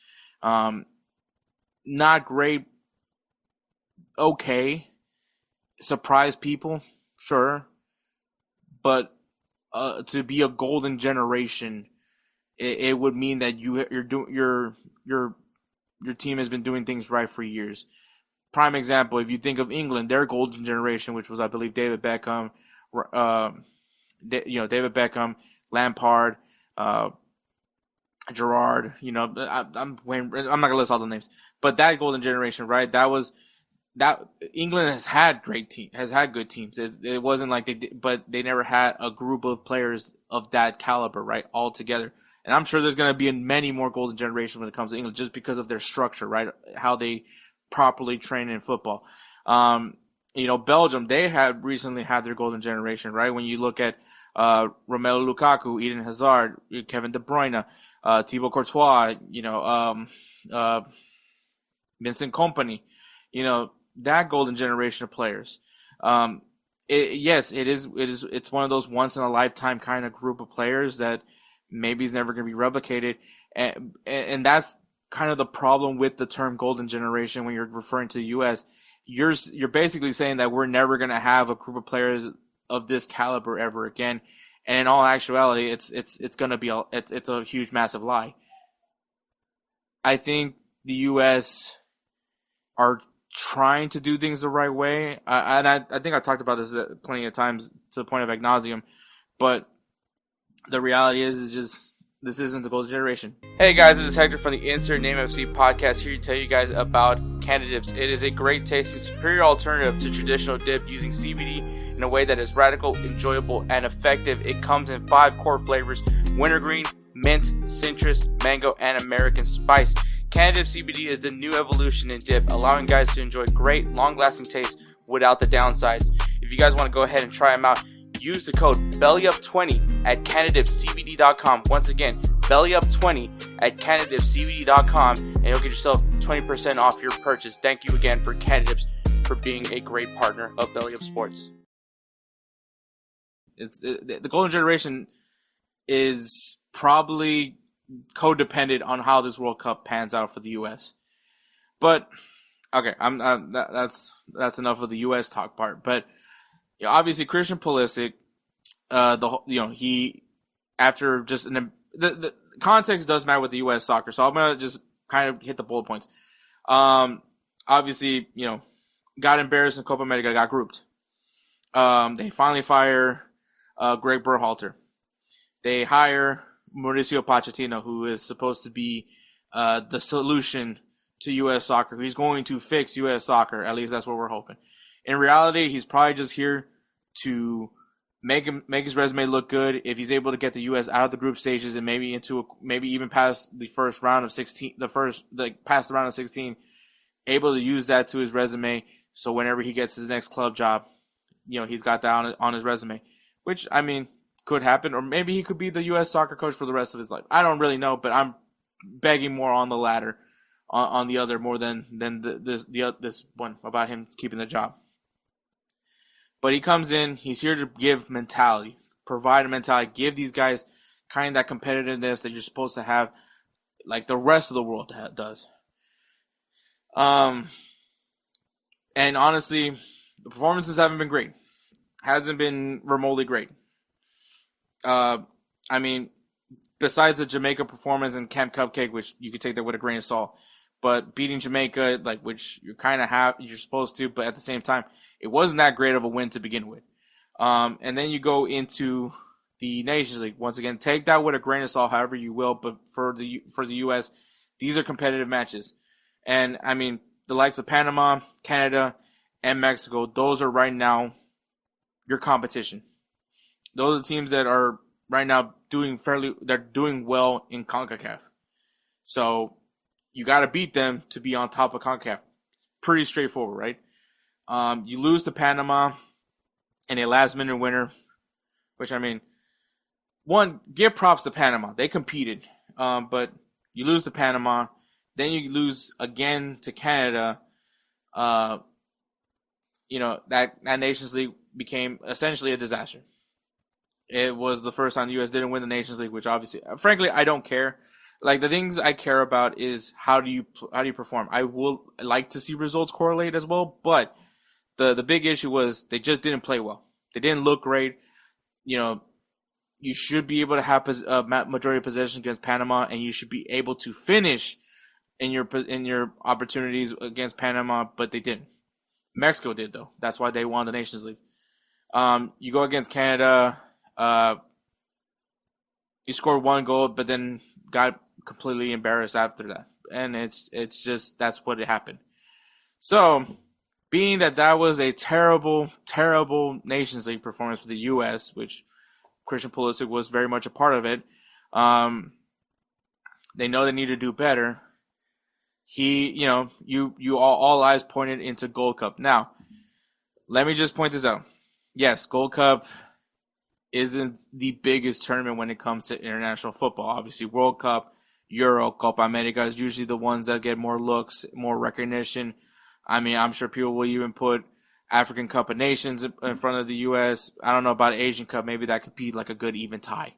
Not great. Okay. Surprise people. Sure. But to be a golden generation, it would mean that your team has been doing things right for years. Prime example, if you think of England, their golden generation, which was, I believe, David Beckham, David Beckham, Lampard, Gerrard. You know, I'm not gonna list all the names, but that golden generation, right? That England has had good teams. It wasn't like but they never had a group of players of that caliber, right, all together. And I'm sure there's going to be many more golden generations when it comes to England, just because of their structure, right, how they properly train in football. Belgium, they had recently had their golden generation, right? When you look at Romelu Lukaku, Eden Hazard, Kevin De Bruyne, Thibaut Courtois, Vincent Kompany, that golden generation of players. It's one of those once in a lifetime kind of group of players that maybe is never going to be replicated. And that's kind of the problem with the term golden generation when you're referring to the U.S. You're basically saying that we're never going to have a group of players of this caliber ever again. And in all actuality, it's going to be it's a huge, massive lie. I think the U.S. are trying to do things the right way. I think I've talked about this plenty of times to the point of ad nauseum. But the reality is just this isn't the golden generation. Hey guys, this is Hector from the Insert Name FC podcast, here to tell you guys about Canada-Dips. It is a great tasting, superior alternative to traditional dip using CBD in a way that is radical, enjoyable, and effective. It comes in 5 core flavors: wintergreen, mint, citrus, mango, and American spice. Canada-Dip CBD is the new evolution in dip, allowing guys to enjoy great, long-lasting taste without the downsides. If you guys want to go ahead and try them out, use the code BellyUp20 at CanadipCBD.com. Once again, BellyUp20 at CanadipCBD.com, and you'll get yourself 20% off your purchase. Thank you again for Canada-Dips for being a great partner of BellyUpSports. The golden generation is probably codependent on how this World Cup pans out for the U.S. But okay, that's enough of the U.S. talk part. But obviously, Christian Pulisic, he after just the context does matter with the U.S. soccer, so I'm gonna just kind of hit the bullet points. Obviously, got embarrassed in Copa America, got grouped. They finally fire Greg Berhalter. They hire Mauricio Pochettino, who is supposed to be the solution to U.S. soccer. He's going to fix U.S. soccer. At least that's what we're hoping. In reality, he's probably just here to make his resume look good. If he's able to get the U.S. out of the group stages and maybe even past the first round of 16, past the round of 16, able to use that to his resume. So whenever he gets his next club job, he's got that on his resume, which could happen, or maybe he could be the U.S. soccer coach for the rest of his life. I don't really know, but I'm begging more on the latter, on the other more than this one about him keeping the job. But he comes in, he's here to give mentality, provide a mentality, give these guys kind of that competitiveness that you're supposed to have, like the rest of the world does. And honestly, the performances haven't been great. Hasn't been remotely great. Besides the Jamaica performance and Camp Cupcake, which you could take that with a grain of salt, but beating Jamaica, which you're supposed to, but at the same time, it wasn't that great of a win to begin with. And then you go into the Nations League. Once again, take that with a grain of salt, however you will, but for the U.S., these are competitive matches. And, the likes of Panama, Canada, and Mexico, those are right now your competition. Those are the teams that are right now doing well in CONCACAF. So you got to beat them to be on top of CONCACAF. Pretty straightforward, right? You lose to Panama in a last-minute winner, which, give props to Panama. They competed, but you lose to Panama. Then you lose again to Canada. That Nations League became essentially a disaster. It was the first time the U.S. didn't win the Nations League, which obviously, frankly, I don't care. Like, the things I care about is how do you perform. I will like to see results correlate as well, but the big issue was they just didn't play well. They didn't look great. You should be able to have a majority of possession against Panama, and you should be able to finish in your opportunities against Panama, but they didn't. Mexico did, though. That's why they won the Nations League. You go against Canada. You scored 1 goal, but then got completely embarrassed after that. And it's just, that's what happened. So, being that was a terrible, terrible Nations League performance for the U.S., which Christian Pulisic was very much a part of it, they know they need to do better. All eyes pointed into Gold Cup. Now, let me just point this out. Yes, Gold Cup isn't the biggest tournament when it comes to international football. Obviously, World Cup Euro, Copa America is usually the ones that get more looks, more recognition. I mean, I'm sure people will even put African Cup of Nations in front of the U.S. I don't know about Asian Cup. Maybe that could be like a good even tie.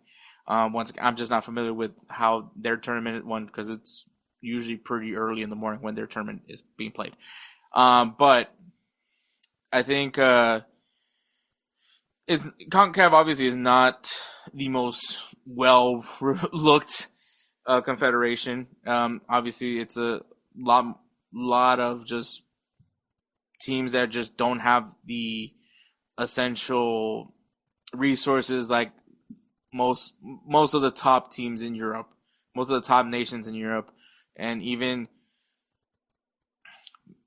Once again, I'm just not familiar with how their tournament won because it's usually pretty early in the morning when their tournament is being played. But I think CONCACAF obviously is not the most well-looked confederation. Obviously, it's a lot of just teams that just don't have the essential resources like most of the top teams in Europe, most of the top nations in Europe, and even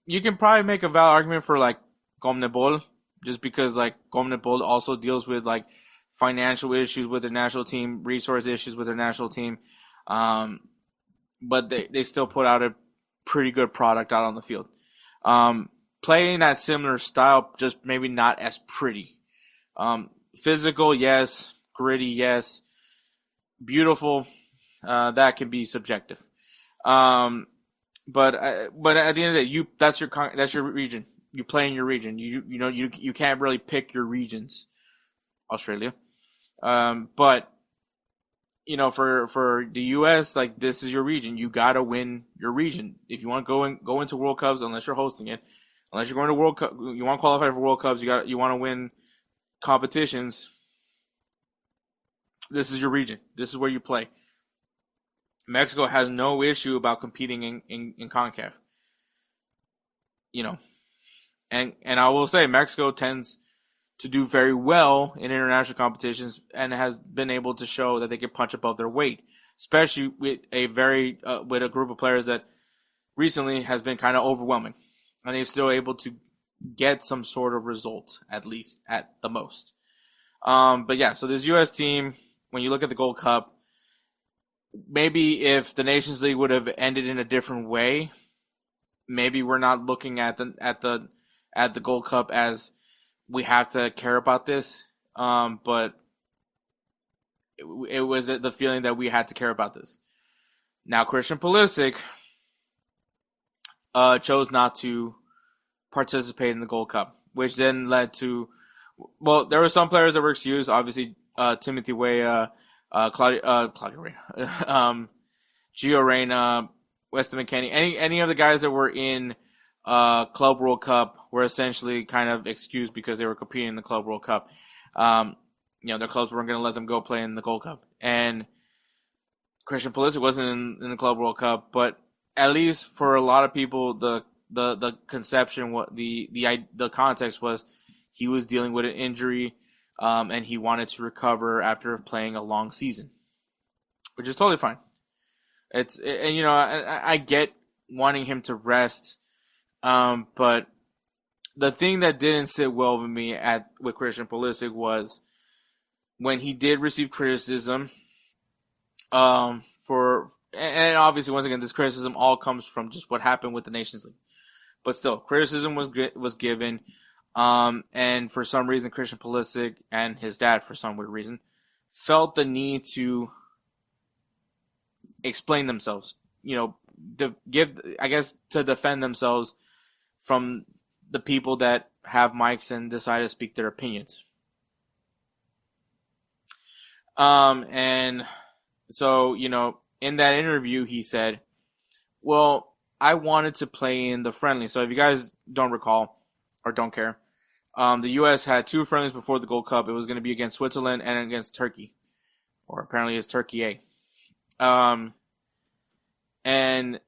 you can probably make a valid argument for like CONMEBOL, just because like CONMEBOL also deals with like financial issues with their national team, resource issues with their national team, but they still put out a pretty good product out on the field. Playing that similar style, just maybe not as pretty. Physical, yes. Gritty, yes. Beautiful, that can be subjective. But at the end of the day, that's your region. You play in your region. You can't really pick your regions. Australia, but for the U.S., like this is your region. You gotta win your region if you want to go into World Cups. Unless you're hosting it, unless you're going to World Cup, you want to qualify for World Cups. You want to win competitions. This is your region. This is where you play. Mexico has no issue about competing in CONCACAF. And I will say Mexico tends to do very well in international competitions and has been able to show that they can punch above their weight, especially with a group of players that recently has been kind of overwhelming, and they're still able to get some sort of result, at least at the most. But yeah, so this U.S. team, when you look at the Gold Cup, maybe if the Nations League would have ended in a different way, maybe we're not looking at the Gold Cup as we have to care about this. But it was the feeling that we had to care about this. Now, Christian Pulisic chose not to participate in the Gold Cup, which then led to, well, there were some players that were excused. Obviously, Timothy Weah, Claudio Reyna, Gio Reyna, Weston McKennie, any of the guys that were in Club World Cup were essentially kind of excused because they were competing in the Club World Cup. Their clubs weren't going to let them go play in the Gold Cup. And Christian Pulisic wasn't in the Club World Cup, but at least for a lot of people, the conception, the context was he was dealing with an injury, and he wanted to recover after playing a long season, which is totally fine. I get wanting him to rest, but the thing that didn't sit well with me with Christian Pulisic was when he did receive criticism, and obviously once again this criticism all comes from just what happened with the Nations League, but still criticism was given, and for some reason Christian Pulisic and his dad, for some weird reason, felt the need to explain themselves, to defend themselves from the people that have mics and decide to speak their opinions. And so, in that interview, he said, well, I wanted to play in the friendly. So if you guys don't recall or don't care, the U.S. had 2 friendlies before the Gold Cup. It was going to be against Switzerland and against Turkey, or apparently it's Turkey A. And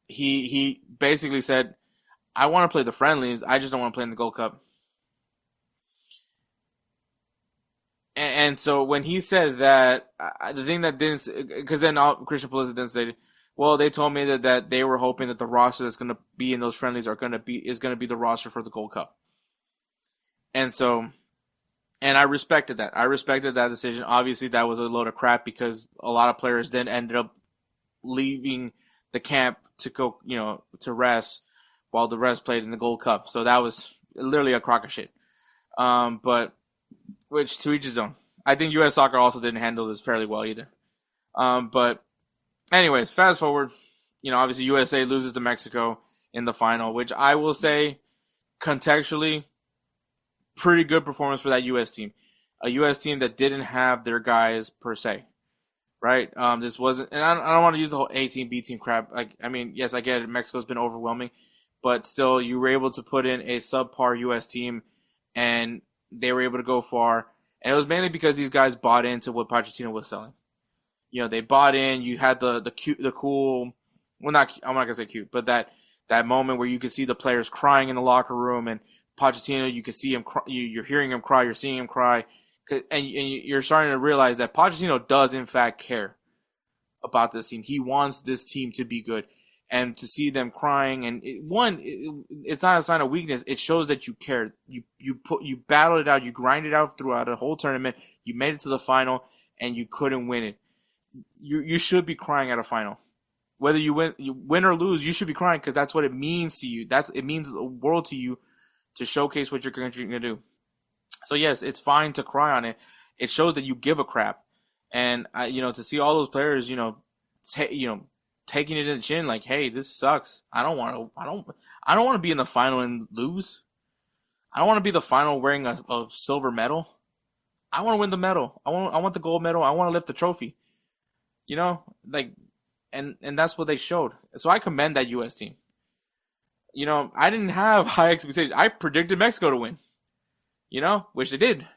he basically said, I want to play the friendlies. I just don't want to play in the Gold Cup. And so when he said that, the thing that didn't, because then Christian Pulisic then said, well, they told me that they were hoping that the roster that's going to be in those friendlies is going to be the roster for the Gold Cup. And I respected that. I respected that decision. Obviously, that was a load of crap because a lot of players then ended up leaving the camp to go, to rest while the rest played in the Gold Cup. So that was literally a crock of shit. But which to each his own. I think U.S. Soccer also didn't handle this fairly well either. But anyways, fast forward. Obviously USA loses to Mexico in the final, which I will say, contextually, pretty good performance for that U.S. team. A U.S. team that didn't have their guys per se, right? This wasn't, and I don't want to use the whole A team, B team crap. Yes, I get it. Mexico's been overwhelming, but still, you were able to put in a subpar U.S. team, and they were able to go far. And it was mainly because these guys bought into what Pochettino was selling. They bought in. You had the cute, the cool. Well, I'm not gonna say cute, but that moment where you could see the players crying in the locker room, and Pochettino, you could see him. You're hearing him cry. You're seeing him cry, and you're starting to realize that Pochettino does in fact care about this team. He wants this team to be good, and to see them crying, and it's not a sign of weakness. It shows that you care. You battled it out. You grinded it out throughout a whole tournament. You made it to the final, and you couldn't win it. You should be crying at a final. Whether you win or lose, you should be crying because that's what it means to you. It means the world to you to showcase what your country can do. So yes, it's fine to cry on it. It shows that you give a crap, and to see all those players, taking it in the chin, like, hey, this sucks. I don't want to be in the final and lose. I don't want to be the final wearing a silver medal. I want to win the medal. I want the gold medal. I want to lift the trophy. And that's what they showed. So I commend that U.S. team. I didn't have high expectations. I predicted Mexico to win, which they did.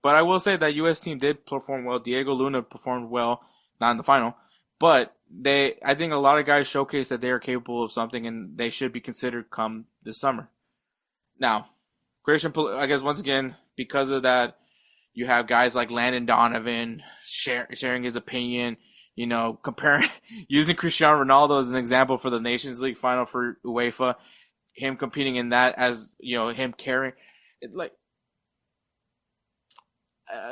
But I will say that U.S. team did perform well. Diego Luna performed well, not in the final. But I think a lot of guys showcased that they are capable of something, and they should be considered come this summer. Now, I guess once again, because of that, you have guys like Landon Donovan sharing his opinion, comparing, using Cristiano Ronaldo as an example for the Nations League final for UEFA, him competing in that as, him carrying. It's like,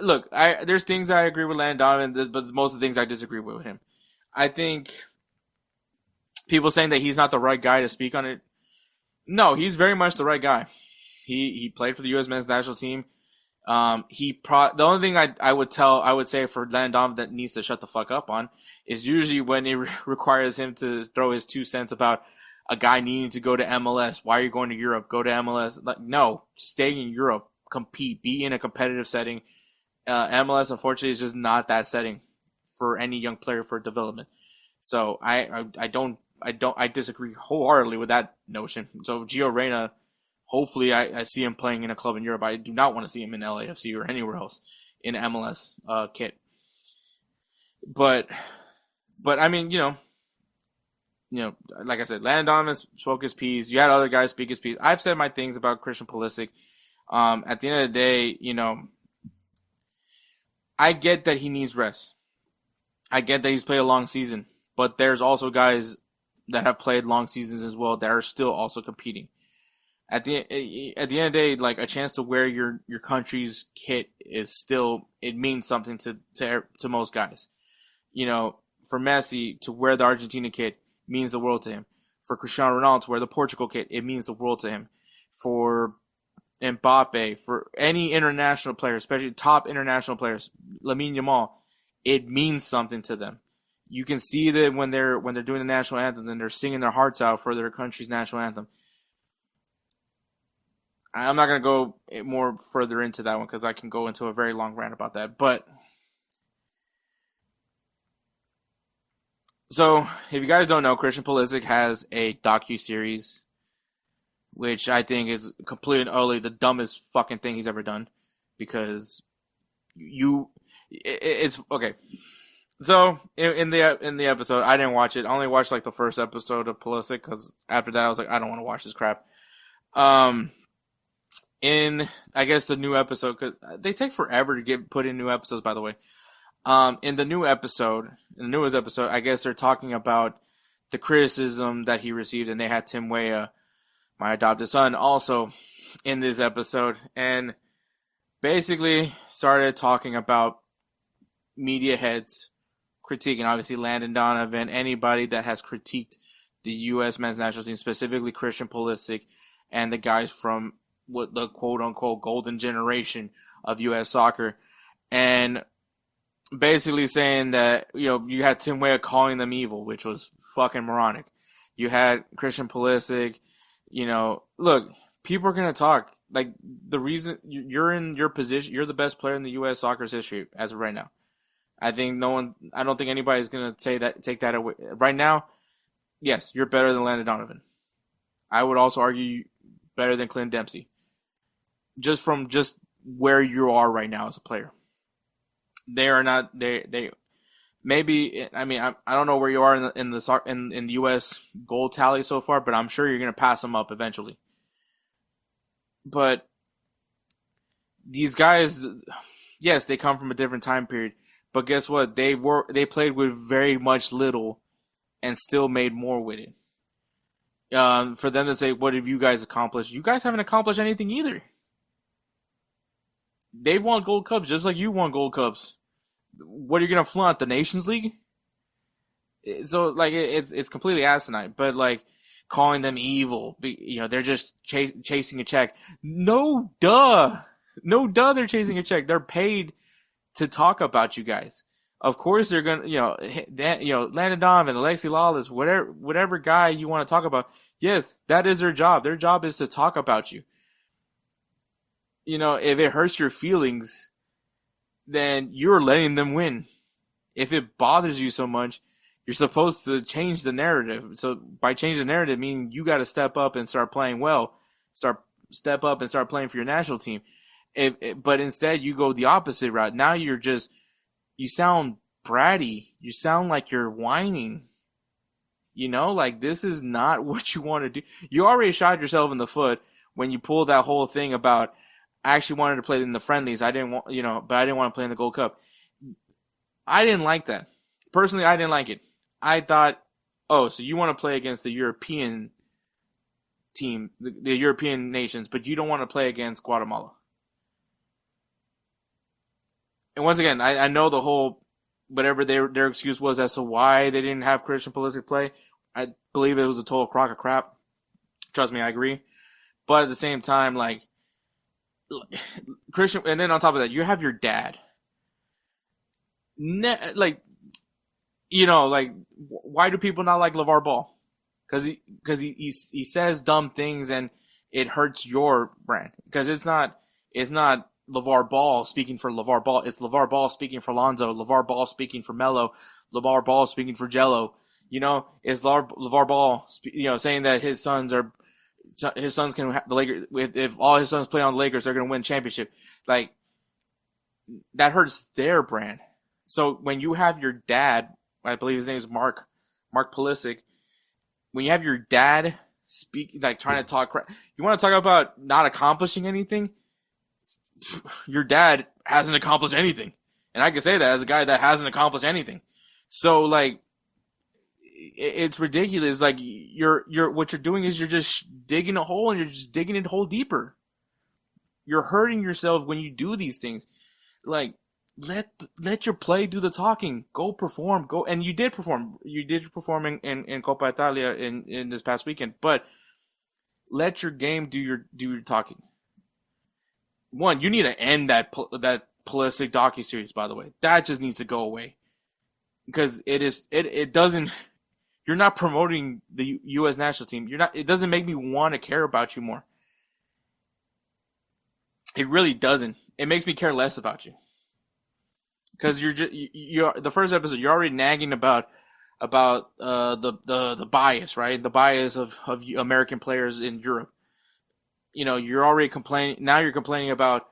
look, there's things I agree with Landon Donovan, but most of the things I disagree with him. I think people saying that he's not the right guy to speak on it. No, he's very much the right guy. He played for the U.S. men's national team. The only thing I would say for Landon Donovan that needs to shut the fuck up on is usually when it requires him to throw his 2 cents about a guy needing to go to MLS. Why are you going to Europe? Go to MLS. No, stay in Europe, compete, be in a competitive setting. MLS, unfortunately, is just not that setting for any young player for development. So I disagree wholeheartedly with that notion. So Gio Reyna, hopefully I see him playing in a club in Europe. I do not want to see him in LAFC or anywhere else in MLS kit. But I mean, like I said, Landon Donovan spoke his piece. You had other guys speak his piece. I've said my things about Christian Pulisic. At the end of the day, I get that he needs rest. I get that he's played a long season, but there's also guys that have played long seasons as well that are still also competing. At the end of the day, like, a chance to wear your country's kit is still, it means something to most guys. For Messi to wear the Argentina kit means the world to him. For Cristiano Ronaldo to wear the Portugal kit, it means the world to him. For Mbappe, for any international player, especially top international players, Lamine Yamal, it means something to them. You can see that when they're doing the national anthem and they're singing their hearts out for their country's national anthem. I'm not going to go more further into that one because I can go into a very long rant about that. But so, if you guys don't know, Christian Pulisic has a docu-series, which I think is completely and utterly the dumbest fucking thing he's ever done. Because it's okay. So in the episode, I didn't watch it. I only watched like the first episode of Pulisic because after that I was like, I don't want to watch this crap. In, I guess, the new episode, because they take forever to get put in new episodes, by the way. In the newest episode, I guess they're talking about the criticism that he received, and they had Tim Weah, my adopted son, also in this episode, and basically started talking about media heads critiquing, obviously, Landon Donovan, anybody that has critiqued the U.S. men's national team, specifically Christian Pulisic, and the guys from what the quote-unquote golden generation of U.S. soccer. And basically saying that, you had Tim Weah calling them evil, which was fucking moronic. You had Christian Pulisic, look, people are going to talk. Like, the reason you're in your position, you're the best player in the U.S. soccer's history as of right now. I don't think anybody's going to take that away. Right now, yes, you're better than Landon Donovan. I would also argue better than Clint Dempsey. Just from where you are right now as a player. They are not, they maybe, I mean, I don't know where you are in the U.S. goal tally so far, but I'm sure you're going to pass them up eventually. But these guys, yes, they come from a different time period, but guess what? They played with very much little and still made more with it. For them to say, what have you guys accomplished? You guys haven't accomplished anything either. They've won Gold Cups just like you won Gold Cups. What are you going to flaunt? The Nations League? So, like, it's completely asinine. But, like, calling them evil, they're just chasing a check. No, duh. No, duh, they're chasing a check. They're paid to talk about you guys. Of course they're going to, Landon Donovan, Alexi Lawless, whatever guy you want to talk about. Yes, that is their job. Their job is to talk about you. If it hurts your feelings, then you're letting them win. If it bothers you so much, you're supposed to change the narrative. So by changing the narrative, meaning you got to step up and start playing well. Step up and start playing for your national team. But instead, you go the opposite route. Now you sound bratty. You sound like you're whining. Like, this is not what you want to do. You already shot yourself in the foot when you pulled that whole thing about, I actually wanted to play in the friendlies. I didn't want, but I didn't want to play in the Gold Cup. I didn't like that. Personally, I didn't like it. I thought, so you want to play against the European team, the European nations, but you don't want to play against Guatemala. And once again, I know the whole, whatever their excuse was as to why they didn't have Christian Pulisic play. I believe it was a total crock of crap. Trust me, I agree. But at the same time, like, Christian, and then on top of that, you have your dad. Why do people not like LeVar Ball? Because he says dumb things and it hurts your brand. Because it's not LeVar Ball speaking for LeVar Ball. It's LeVar Ball speaking for Lonzo. LeVar Ball speaking for Melo. LeVar Ball speaking for Jello. It's LeVar Ball saying that his sons can have the Lakers. If all his sons play on the Lakers, they're going to win championship. Like, that hurts their brand. So when you have your dad, I believe his name is Mark Pulisic, when you have your dad trying to talk crap, you want to talk about not accomplishing anything? Your dad hasn't accomplished anything. And I can say that as a guy that hasn't accomplished anything. So, like, it's ridiculous. Like, what you're doing is you're just digging a hole and you're just digging it a hole deeper. You're hurting yourself when you do these things. Like, let your play do the talking. Go perform. Go, and you did perform. You did perform in Coppa Italia in this past weekend. But let your game do your talking. One, you need to end that Pulisic docuseries. By the way, that just needs to go away because it doesn't. You're not promoting the U.S. national team. It doesn't make me want to care about you more. It really doesn't. It makes me care less about you. Because you're the first episode, you're already nagging about the bias, right? The bias of American players in Europe. You're already complaining. Now you're complaining about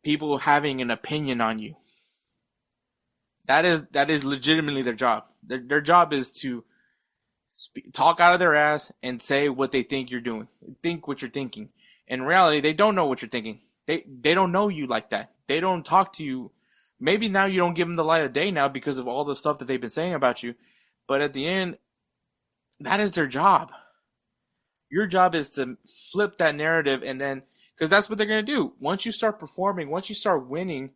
people having an opinion on you. That is legitimately their job. Their job is to talk out of their ass and say what they think you're doing. Think what you're thinking. In reality, they don't know what you're thinking. They don't know you like that. They don't talk to you. Maybe now you don't give them the light of day now because of all the stuff that they've been saying about you. But at the end, that is their job. Your job is to flip that narrative and then, because that's what they're going to do. Once you start performing, once you start winning,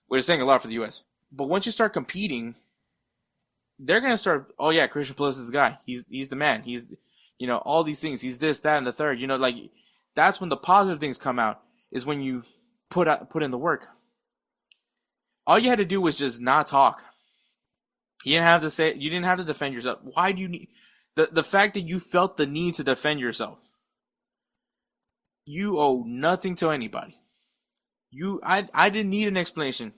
we're saying a lot for the U.S., but once you start competing, they're going to start, oh yeah, Christian Pulisic is the guy. He's the man. He's, all these things. He's this, that, and the third. That's when the positive things come out, is when you put in the work. All you had to do was just not talk. You didn't have to defend yourself. Why do you need the fact that you felt the need to defend yourself? You owe nothing to anybody. I didn't need an explanation.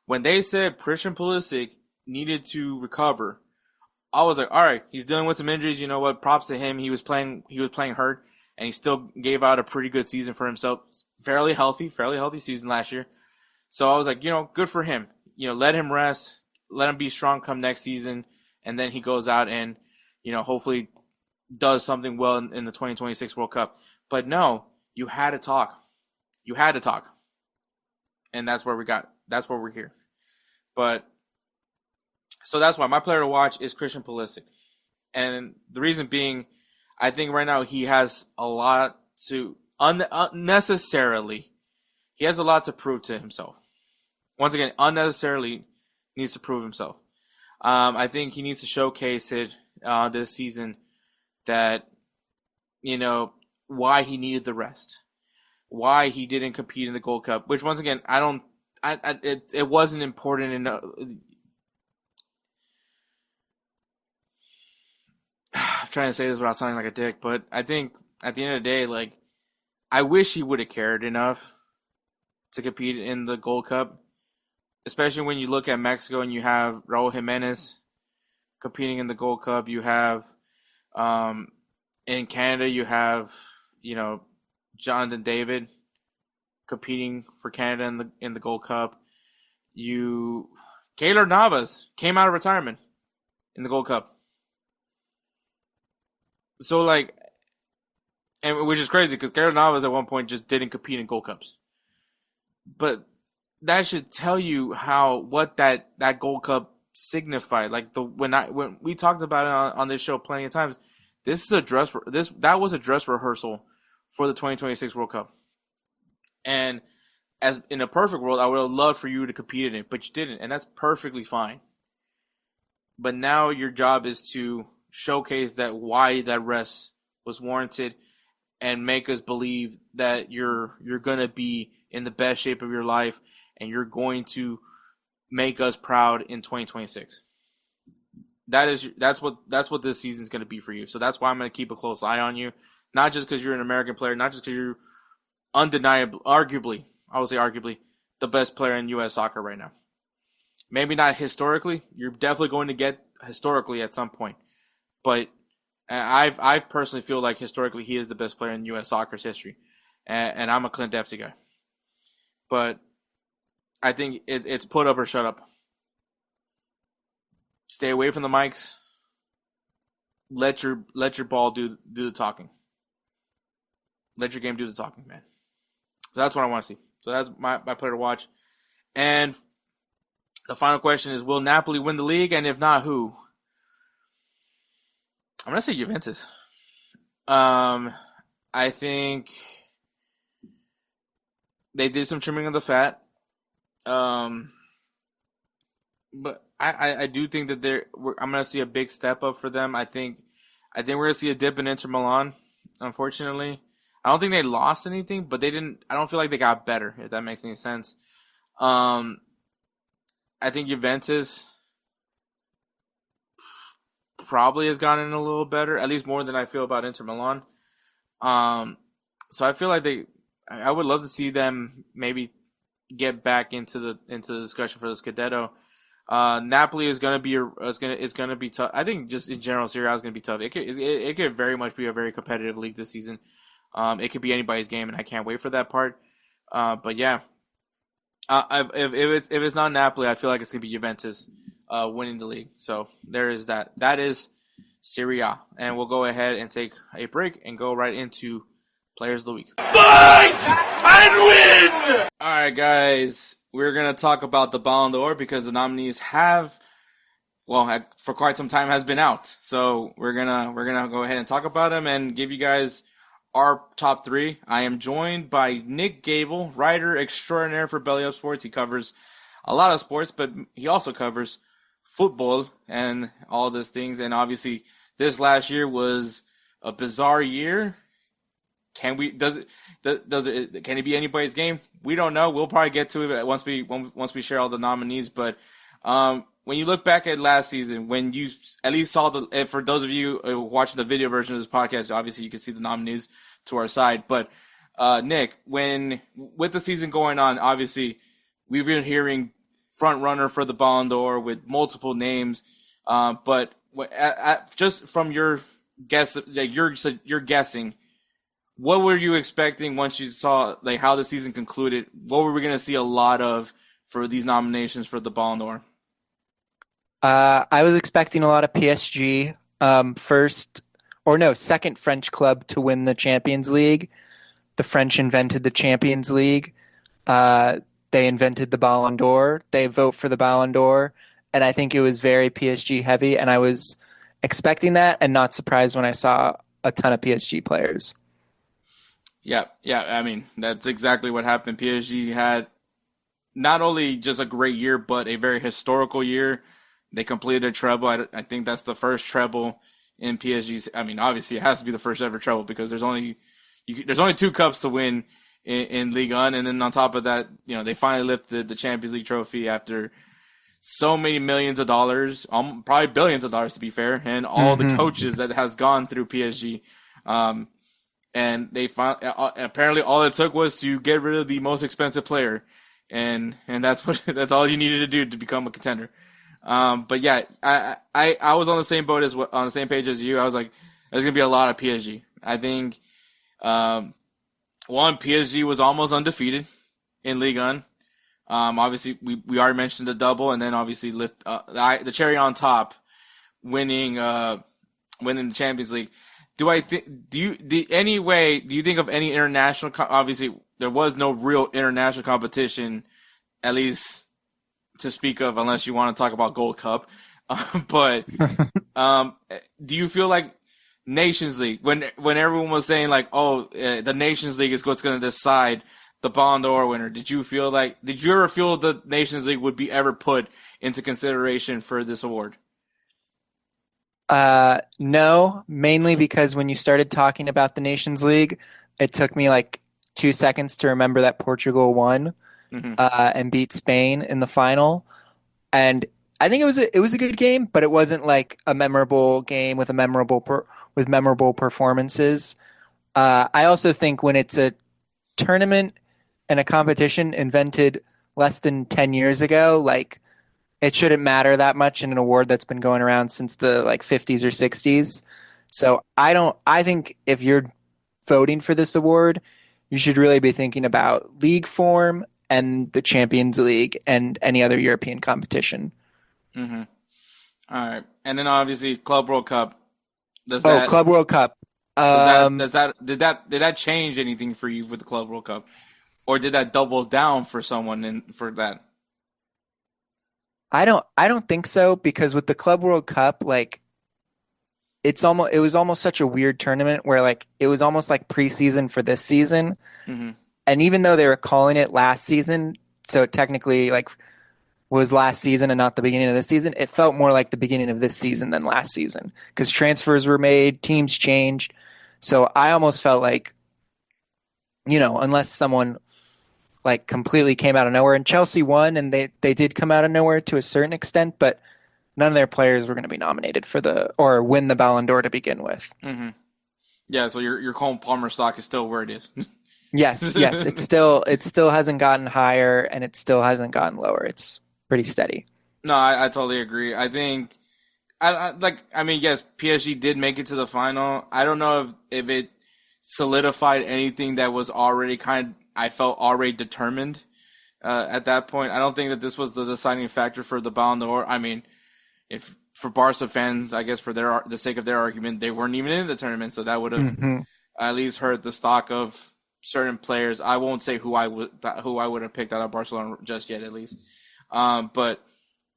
When they said Christian Pulisic needed to recover, I was like, all right, he's dealing with some injuries. You know what? Props to him. He was playing hurt, and he still gave out a pretty good season for himself. Fairly healthy season last year. So I was like, good for him. Let him rest, let him be strong come next season, and then he goes out and, hopefully does something well in the 2026 World Cup. But no, you had to talk. You had to talk. And that's where we're here. But so that's why my player to watch is Christian Pulisic. And the reason being, I think right now he has a lot to unnecessarily. He has a lot to prove to himself. Once again, unnecessarily needs to prove himself. I think he needs to showcase it this season that, why he needed the rest. Why he didn't compete in the Gold Cup. Which, once again, it wasn't important enough. I'm trying to say this without sounding like a dick, but I think at the end of the day, I wish he would have cared enough to compete in the Gold Cup, especially when you look at Mexico and you have Raul Jimenez competing in the Gold Cup. You have in Canada, you have Jonathan David competing for Canada in the Gold Cup. Keylor Navas came out of retirement in the Gold Cup. So, and which is crazy because Keylor Navas at one point just didn't compete in Gold Cups. But that should tell you what that Gold Cup signified. When we talked about it on this show plenty of times, that was a dress rehearsal for the 2026 World Cup. And as in a perfect world, I would have loved for you to compete in it, but you didn't, and that's perfectly fine. But now your job is to showcase why that rest was warranted and make us believe that you're going to be in the best shape of your life and you're going to make us proud in 2026. That's what this season's going to be for you. So that's why I'm going to keep a close eye on you, not just because you're an American player, not just because you're arguably the best player in U.S. soccer right now. Maybe not historically. You're definitely going to get historically at some point. But I personally feel like historically he is the best player in U.S. soccer's history. And I'm a Clint Dempsey guy. But I think it's put up or shut up. Stay away from the mics. Let your ball do the talking. Let your game do the talking, man. So that's what I want to see. So that's my player to watch. And the final question is, will Napoli win the league? And if not, who? I'm going to say Juventus. I think they did some trimming of the fat. But I do think that I'm going to see a big step up for them. I think we're going to see a dip in Inter Milan, unfortunately. I don't think they lost anything, but I don't feel like they got better, if that makes any sense. I think Juventus probably has gotten a little better, at least more than I feel about Inter Milan. So I feel like I would love to see them maybe get back into the discussion for the Scudetto. Napoli is going to be tough. I think just in general, Serie A is going to be tough. It could very much be a very competitive league this season. It could be anybody's game, and I can't wait for that part. But yeah, if it's not Napoli, I feel like it's going to be Juventus winning the league. So there is that. That is Serie A, and we'll go ahead and take a break and go right into Players of the Week. Fight and win! All right, guys. We're going to talk about the Ballon d'Or because the nominees for quite some time has been out. So we're going to go ahead and talk about them and give you guys our top three. I am joined by Nick Gable, writer extraordinaire for BellyUpSports. He covers a lot of sports, but he also covers football and all these things. And obviously, this last year was a bizarre year can it be anybody's game? We don't know. We'll probably get to it once we share all the nominees. But when you look back at last season, when you at least saw for those of you watching the video version of this podcast, obviously you can see the nominees to our side. But Nick, with the season going on, obviously we've been hearing front runner for the Ballon d'Or with multiple names. But just from your guess, like you're guessing, what were you expecting once you saw like how the season concluded? What were we going to see a lot of for these nominations for the Ballon d'Or? I was expecting a lot of PSG, second French club to win the Champions League. The French invented the Champions League. They invented the Ballon d'Or. They vote for the Ballon d'Or. And I think it was very PSG heavy. And I was expecting that and not surprised when I saw a ton of PSG players. Yeah. I mean, that's exactly what happened. PSG had not only just a great year, but a very historical year. They completed a treble. I think that's the first treble in PSG's. I mean, obviously, it has to be the first ever treble because there's only 2 cups to win in Ligue 1, and then on top of that, they finally lifted the Champions League trophy after so many millions of dollars, probably billions of dollars to be fair, and all the coaches that has gone through PSG. And they apparently all it took was to get rid of the most expensive player, and that's all you needed to do to become a contender. But yeah, I was on the same boat on the same page as you. I was like, there's gonna be a lot of PSG. I think PSG was almost undefeated in Ligue 1. Obviously we already mentioned the double, and then obviously the cherry on top, winning the Champions League. Do you think of any international? Obviously, there was no real international competition, at least to speak of, unless you want to talk about Gold Cup. But do you feel like Nations League, when everyone was saying like, the Nations League is what's going to decide the Ballon d'Or winner, did you ever feel the Nations League would be ever put into consideration for this award? No, mainly because when you started talking about the Nations League, it took me like 2 seconds to remember that Portugal won and beat Spain in the final. And I think it was a good game, but it wasn't like a memorable game with memorable performances. I also think when it's a tournament and a competition invented less than 10 years ago, like it shouldn't matter that much in an award that's been going around since the 50s or 60s. So I think if you're voting for this award, you should really be thinking about league form and the Champions League and any other European competition. Mm-hmm. All right. And then obviously Club World Cup. Club World Cup. Did that change anything for you with the Club World Cup? Or did that double down for someone for that? I don't think so, because with the Club World Cup, it was almost such a weird tournament where it was almost like preseason for this season. Mm-hmm. And even though they were calling it last season, so it technically was last season and not the beginning of this season, it felt more like the beginning of this season than last season because transfers were made, teams changed. So I almost felt like, unless someone completely came out of nowhere, and Chelsea won, and they did come out of nowhere to a certain extent, but none of their players were going to be nominated or win the Ballon d'Or to begin with. Mm-hmm. Yeah, so your Cole Palmer stock is still where it is. Yes, it still hasn't gotten higher, and it still hasn't gotten lower. It's pretty steady. No, I totally agree. I think, yes, PSG did make it to the final. I don't know if it solidified anything that was already I felt already determined at that point. I don't think that this was the deciding factor for the Ballon d'Or. I mean, if for Barca fans, I guess for the sake of their argument, they weren't even in the tournament, so that would have at least hurt the stock of certain players. I won't say who I would have picked out of Barcelona just yet, at least. But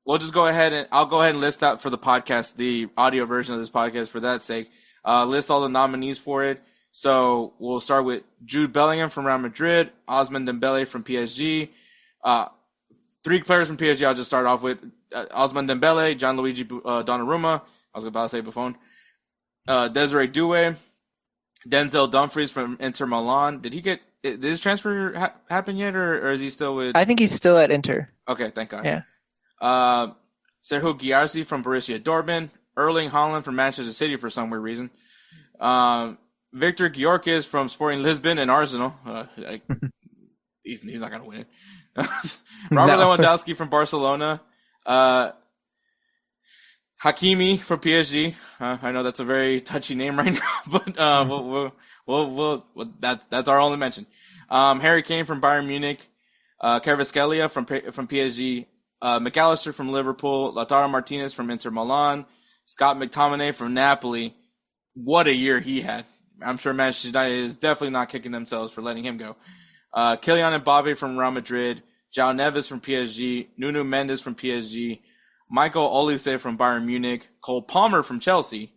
we'll just go ahead and I'll go ahead and list out for the podcast, the audio version of this podcast for that sake. List all the nominees for it. So we'll start with Jude Bellingham from Real Madrid, Ousmane Dembele from PSG. 3 players from PSG I'll just start off with. Ousmane Dembele, Gianluigi Donnarumma, I was about to say Buffon, Desiree Doué, Denzel Dumfries from Inter Milan. Did his transfer happen yet, or is he still with? I think he's still at Inter. Okay, thank God. Yeah. Serhou Guirassy from Borussia Dortmund. Erling Haaland from Manchester City for some weird reason. Victor Gyökeres from Sporting Lisbon and Arsenal. He's not going to win it. Robert Lewandowski from Barcelona. Hakimi from PSG. I know that's a very touchy name right now, but that's our only mention. Harry Kane from Bayern Munich. Kvaratskhelia from PSG. McAllister from Liverpool. Lautaro Martinez from Inter Milan. Scott McTominay from Napoli. What a year he had. I'm sure Manchester United is definitely not kicking themselves for letting him go. Kylian Mbappe from Real Madrid. João Neves from PSG. Nuno Mendes from PSG. Michael Olise from Bayern Munich. Cole Palmer from Chelsea.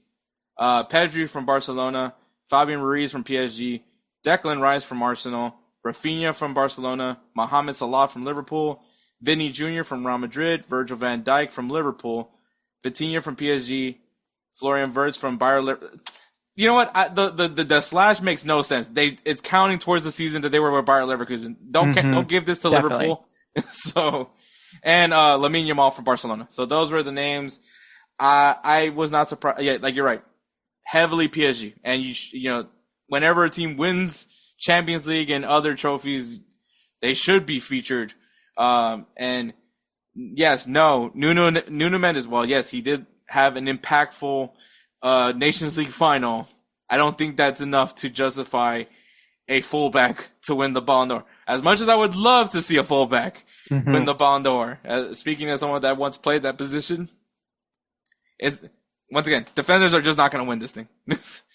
Pedri from Barcelona. Fabian Ruiz from PSG. Declan Rice from Arsenal. Rafinha from Barcelona. Mohamed Salah from Liverpool. Vinny Jr. from Real Madrid. Virgil van Dijk from Liverpool. Vitinha from PSG. Florian Wirtz from Bayer Leverkusen. You know what? The slash makes no sense. It's counting towards the season that they were with Bayer Leverkusen. Don't give this to Definitely. Liverpool. And Lamine Yamal from Barcelona. So those were the names. I was not surprised. Yeah, like you're right. Heavily PSG, and you know whenever a team wins Champions League and other trophies, they should be featured. And yes, Nuno Mendes. Well, yes, he did have an impactful Nations League final. I don't think that's enough to justify a fullback to win the Ballon d'Or. As much as I would love to see a fullback win the Ballon d'Or, speaking as someone that once played that position, once again, defenders are just not going to win this thing.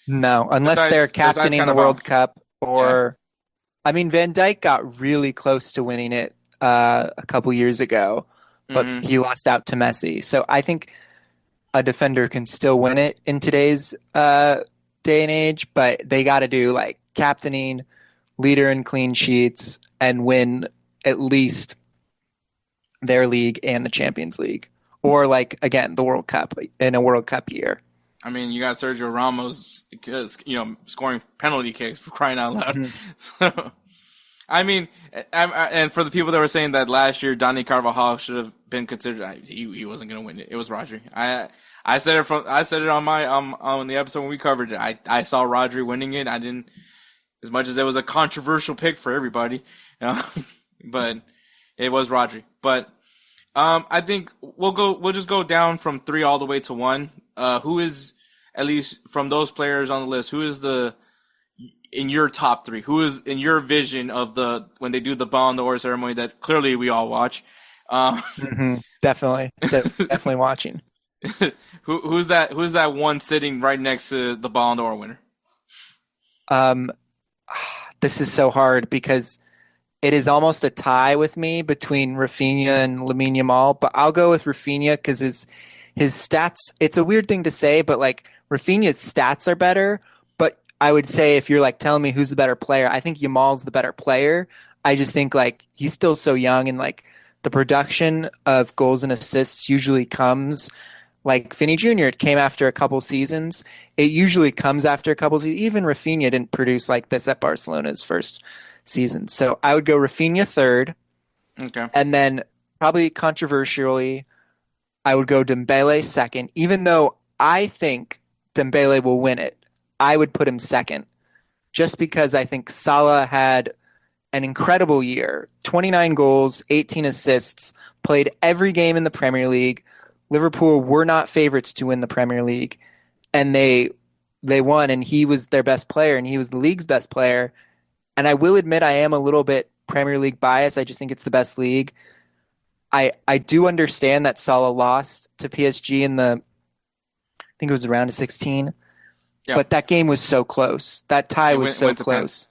No, unless they're captaining the World Cup or, I mean, Van Dijk got really close to winning it a couple years ago, but he lost out to Messi. So I think a defender can still win it in today's day and age, but they got to do like captaining, leader in clean sheets, and win at least their league and the Champions League. Or, like, again, the World Cup in a World Cup year. I mean, you got Sergio Ramos, scoring penalty kicks for crying out loud. So, I mean, and for the people that were saying that last year Dani Carvajal should have been considered, he wasn't going to win it. It was Rodri. I said it on the episode when we covered it. I saw Rodri winning it. I didn't, as much as it was a controversial pick for everybody, but it was Rodri. But I think we'll just go down from 3 all the way to 1. Who is, at least from those players on the list, who is in your top 3? Who is in your vision of when they do the Ballon d'Or ceremony that clearly we all watch? Definitely watching. Who's that one sitting right next to the Ballon d'Or winner? This is so hard because it is almost a tie with me between Rafinha and Lamine Yamal, but I'll go with Rafinha because his stats, it's a weird thing to say, but like Rafinha's stats are better, but I would say if you're like telling me who's the better player, I think Yamal's the better player. I just think like he's still so young and like the production of goals and assists usually comes like Vinny Jr. It came after a couple seasons. It usually comes after a couple seasons. Even Rafinha didn't produce like this at Barcelona's first season. So I would go Rafinha third. Okay. And then probably controversially, I would go Dembele second. Even though I think Dembele will win it, I would put him second. Just because I think Salah had an incredible year. 29 goals, 18 assists, played every game in the Premier League. Liverpool were not favorites to win the Premier League. And they won, and he was their best player, and he was the league's best player. And I will admit I am a little bit Premier League biased. I just think it's the best league. I do understand that Salah lost to PSG in I think it was the round of 16. Yeah. But that game was so close. That tie was so close.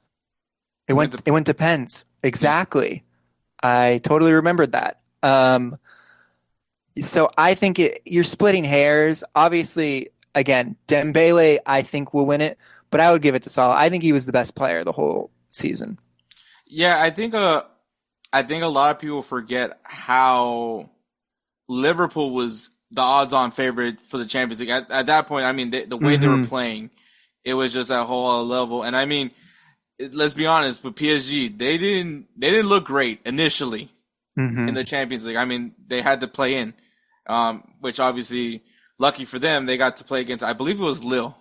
It went to pens. Exactly. I totally remembered that. So I think you're splitting hairs. Obviously, again, Dembele I think will win it, but I would give it to Salah. I think he was the best player the whole season. Yeah, I think a lot of people forget how Liverpool was the odds-on favorite for the Champions League. At that point, I mean, the way they were playing, it was just a whole other level. And I mean, let's be honest, with PSG, they didn't look great initially in the Champions League. I mean, they had to play in, which obviously, lucky for them, they got to play against, I believe it was Lille.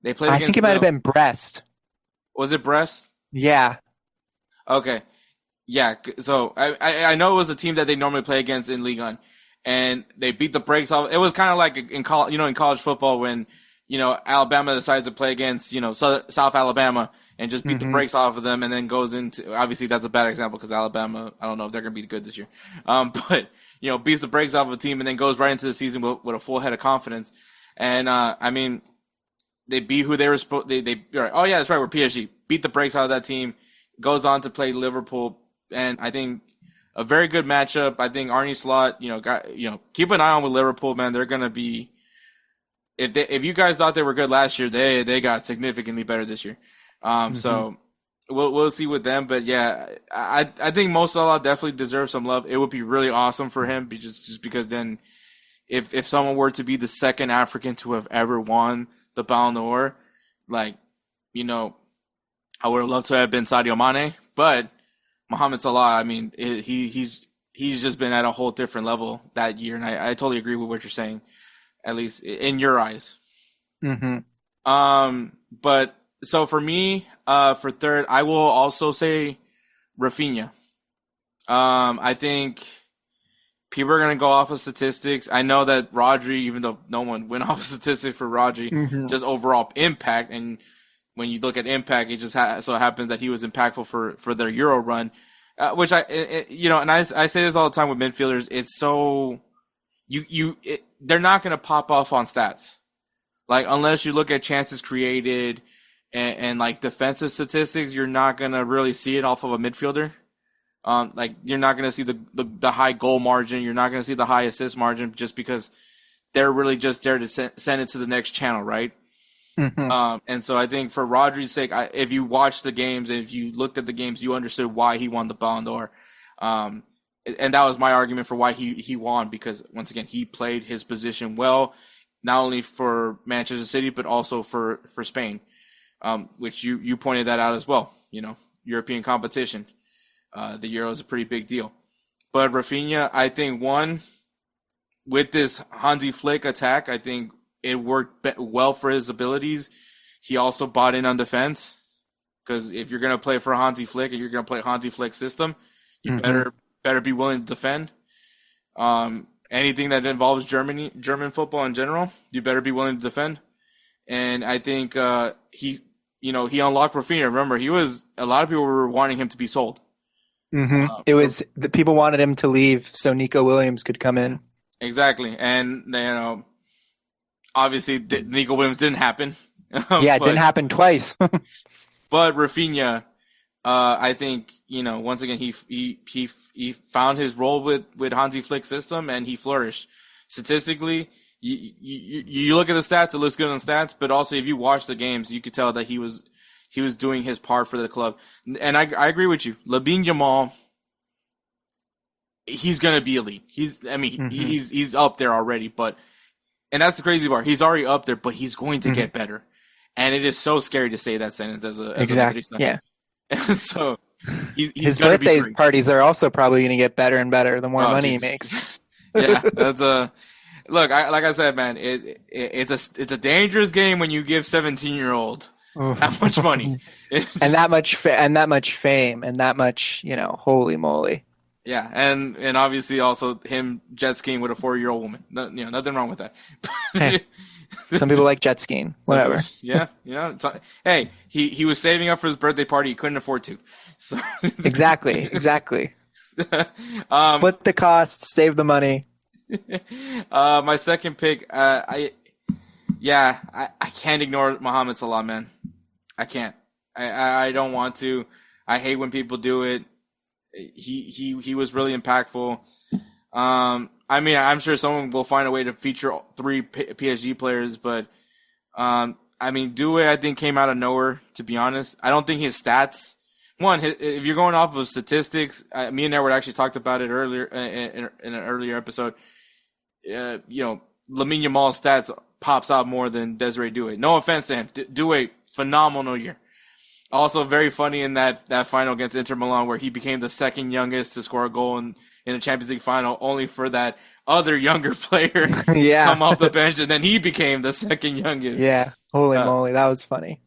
They played against I think it might have been Brest. Was it Brest? Yeah. Okay. Yeah, so I know it was a team that they normally play against in Ligue 1, and they beat the brakes off. It was kind of like in college football when, Alabama decides to play against, South Alabama and just beat the brakes off of them and then goes into, obviously that's a bad example because Alabama, I don't know if they're going to be good this year. But, beats the brakes off of a team and then goes right into the season with a full head of confidence. And, I mean, they beat who they were supposed, oh yeah, that's right, we're PSG. Beat the brakes out of that team, goes on to play Liverpool. And I think a very good matchup. I think Arne Slot, keep an eye on with Liverpool, man. They're going to be, if you guys thought they were good last year, they got significantly better this year. So we'll see with them. But yeah, I think Mo Salah definitely deserves some love. It would be really awesome for him just because then if someone were to be the second African to have ever won the Ballon d'Or, I would have loved to have been Sadio Mane, but Mohamed Salah, I mean, he's just been at a whole different level that year, and I totally agree with what you're saying, at least in your eyes. But so for me, for third, I will also say Rafinha. I think people are going to go off of statistics. I know that Rodri, even though no one went off of statistics for Rodri, just overall impact. And when you look at impact, it just so happens that he was impactful for their Euro run, which and I say this all the time with midfielders. It's so they're not going to pop off on stats, unless you look at chances created and defensive statistics. You're not going to really see it off of a midfielder. You're not going to see the high goal margin. You're not going to see the high assist margin just because they're really just there to send it to the next channel, right? And so I think for Rodri's sake, if you watched the games and if you looked at the games, you understood why he won the Ballon d'Or. And that was my argument for why he won, because once again, he played his position well, not only for Manchester City, but also for Spain, which you pointed that out as well. European competition. The Euro is a pretty big deal. But Rafinha, I think, with this Hansi Flick attack, I think it worked well for his abilities. He also bought in on defense, because if you're going to play for Hansi Flick and you're going to play Hansi Flick's system, you better be willing to defend. Anything that involves German football in general, you better be willing to defend. And I think he unlocked Rafinha. Remember, a lot of people were wanting him to be sold. It was the people wanted him to leave so Nico Williams could come in. Exactly, and obviously Nico Williams didn't happen. Yeah, it didn't happen twice. But Rafinha, I think once again he found his role with Hansi Flick's system and he flourished. Statistically, you look at the stats, it looks good on stats, but also if you watch the games, you could tell that he was doing his part for the club. And I agree with you. Lamine Yamal, he's going to be elite. He's up there already, and that's the crazy part. He's already up there, but he's going to get better. And it is so scary to say that sentence as a Madridista. Yeah. So his birthday parties are also probably going to get better and better the more money he makes. Yeah, that's look. Like I said, man, it's a dangerous game when you give 17-year-old that much money and that much fame and that much holy moly. Yeah, and obviously also him jet skiing with a 4-year-old woman. Nothing wrong with that. Hey, some people like jet skiing. Whatever. Yeah, hey, he was saving up for his birthday party. He couldn't afford to. So Exactly. Split the costs, save the money. My second pick, I can't ignore Mohamed Salah, man. I can't. I don't want to. I hate when people do it. He was really impactful. I'm sure someone will find a way to feature 3 PSG players, but Doué, I think, came out of nowhere, to be honest. I don't think his stats. If you're going off of statistics, me and Edward actually talked about it earlier in an earlier episode. Lamine Yamal's stats pops out more than Desiree Doué. No offense to him. Doué, phenomenal year. Also very funny in that final against Inter Milan where he became the second youngest to score a goal in the Champions League final, only for that other younger player to come off the bench, and then he became the second youngest. Yeah, holy moly, that was funny.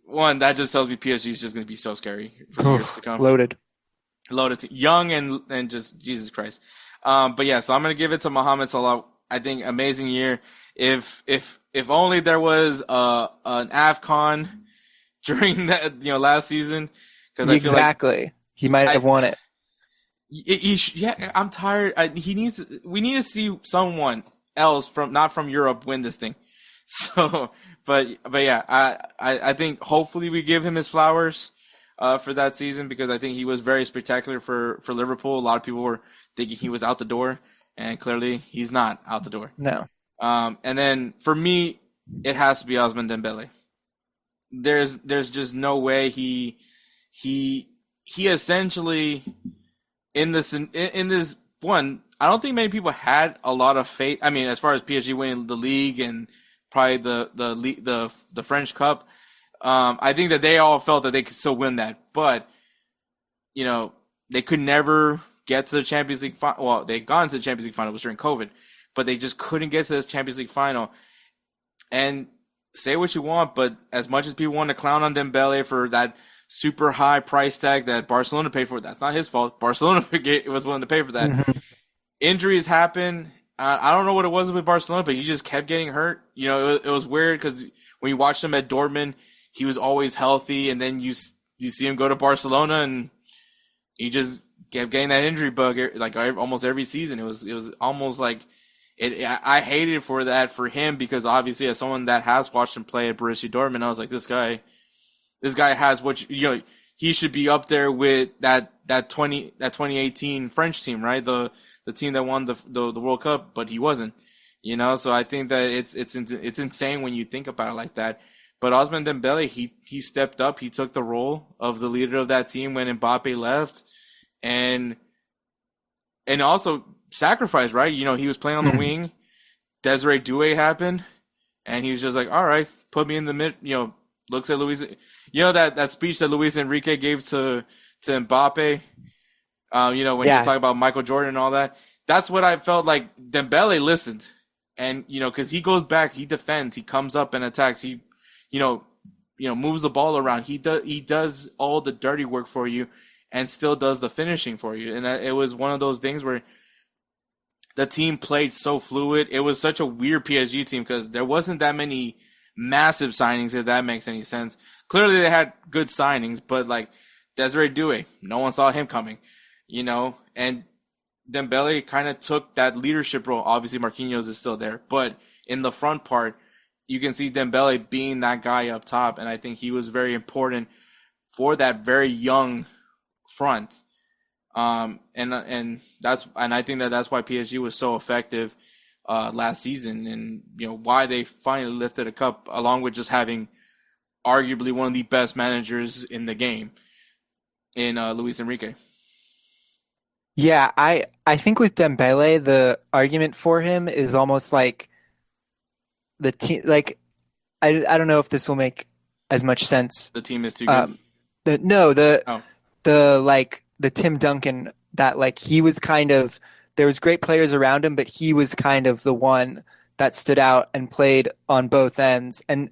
One, that just tells me PSG is just going to be so scary for years to come. Loaded young and just Jesus Christ. But yeah, so I'm going to give it to Mohamed Salah. I think amazing year. If only there was an AFCON during that last season, because I feel like he might have won it. I'm tired. We need to see someone else not from Europe win this thing. So, but yeah, I think hopefully we give him his flowers for that season, because I think he was very spectacular for Liverpool. A lot of people were thinking he was out the door, and clearly he's not out the door. No. And then for me, it has to be Ousmane Dembele. There's just no way he essentially in this one. I don't think many people had a lot of faith. I mean, as far as PSG winning the league and probably the French Cup, I think that they all felt that they could still win that, but they could never get to the Champions League final. Well, they gone to the Champions League final. It was during COVID, but they just couldn't get to the Champions League final. And say what you want, but as much as people want to clown on Dembele for that super high price tag that Barcelona paid for, that's not his fault. Barcelona was willing to pay for that. Mm-hmm. Injuries happen. I don't know what it was with Barcelona, but he just kept getting hurt. It was weird because when you watched him at Dortmund, he was always healthy, and then you see him go to Barcelona, and he just kept getting that injury bug like almost every season. It was almost like I hated for him, because obviously as someone that has watched him play at Borussia Dortmund, I was like, this guy has what he should be up there with that 2018 French team, right? The team that won the World Cup, but he wasn't. So I think that it's insane when you think about it like that. But Ousmane Dembele, he stepped up. He took the role of the leader of that team when Mbappe left, and also sacrificed, right? He was playing on the wing. Desiree Doué happened, and he was just like, all right, put me in the mid. Looks at Luis. That speech that Luis Enrique gave to Mbappe. When he was talking about Michael Jordan and all that. That's what I felt like. Dembele listened, and because he goes back, he defends, he comes up and attacks. He moves the ball around. He does all the dirty work for you, and still does the finishing for you. And it was one of those things where the team played so fluid. It was such a weird PSG team because there wasn't that many massive signings, if that makes any sense. Clearly they had good signings, but like Desiree Doué, no one saw him coming, and Dembele kind of took that leadership role. Obviously Marquinhos is still there, but in the front part, you can see Dembele being that guy up top, and I think he was very important for that very young front. And I think that's why PSG was so effective last season, and why they finally lifted a cup, along with just having arguably one of the best managers in the game in Luis Enrique. Yeah, I think with Dembele, the argument for him is almost like the team. Like, I don't know if this will make as much sense. The team is too good. The Tim Duncan, that like he was kind of, there was great players around him, but he was kind of the one that stood out and played on both ends. And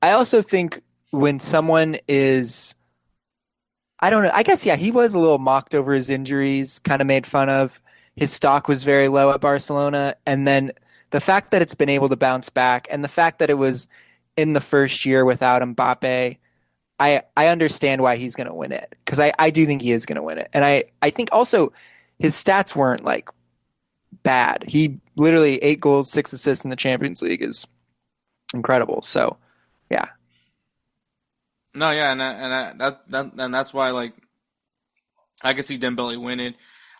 I also think when someone is, I don't know, I guess, he was a little mocked over his injuries, kind of made fun of. His stock was very low at Barcelona. And then the fact that it's been able to bounce back, and the fact that it was in the first year without Mbappe, I understand why he's going to win it, because I do think he is going to win it. And I think also his stats weren't like bad. He literally 8 goals, 6 assists in the Champions League is incredible. So, yeah. No, yeah, and that's why, like, I can see Dembele winning.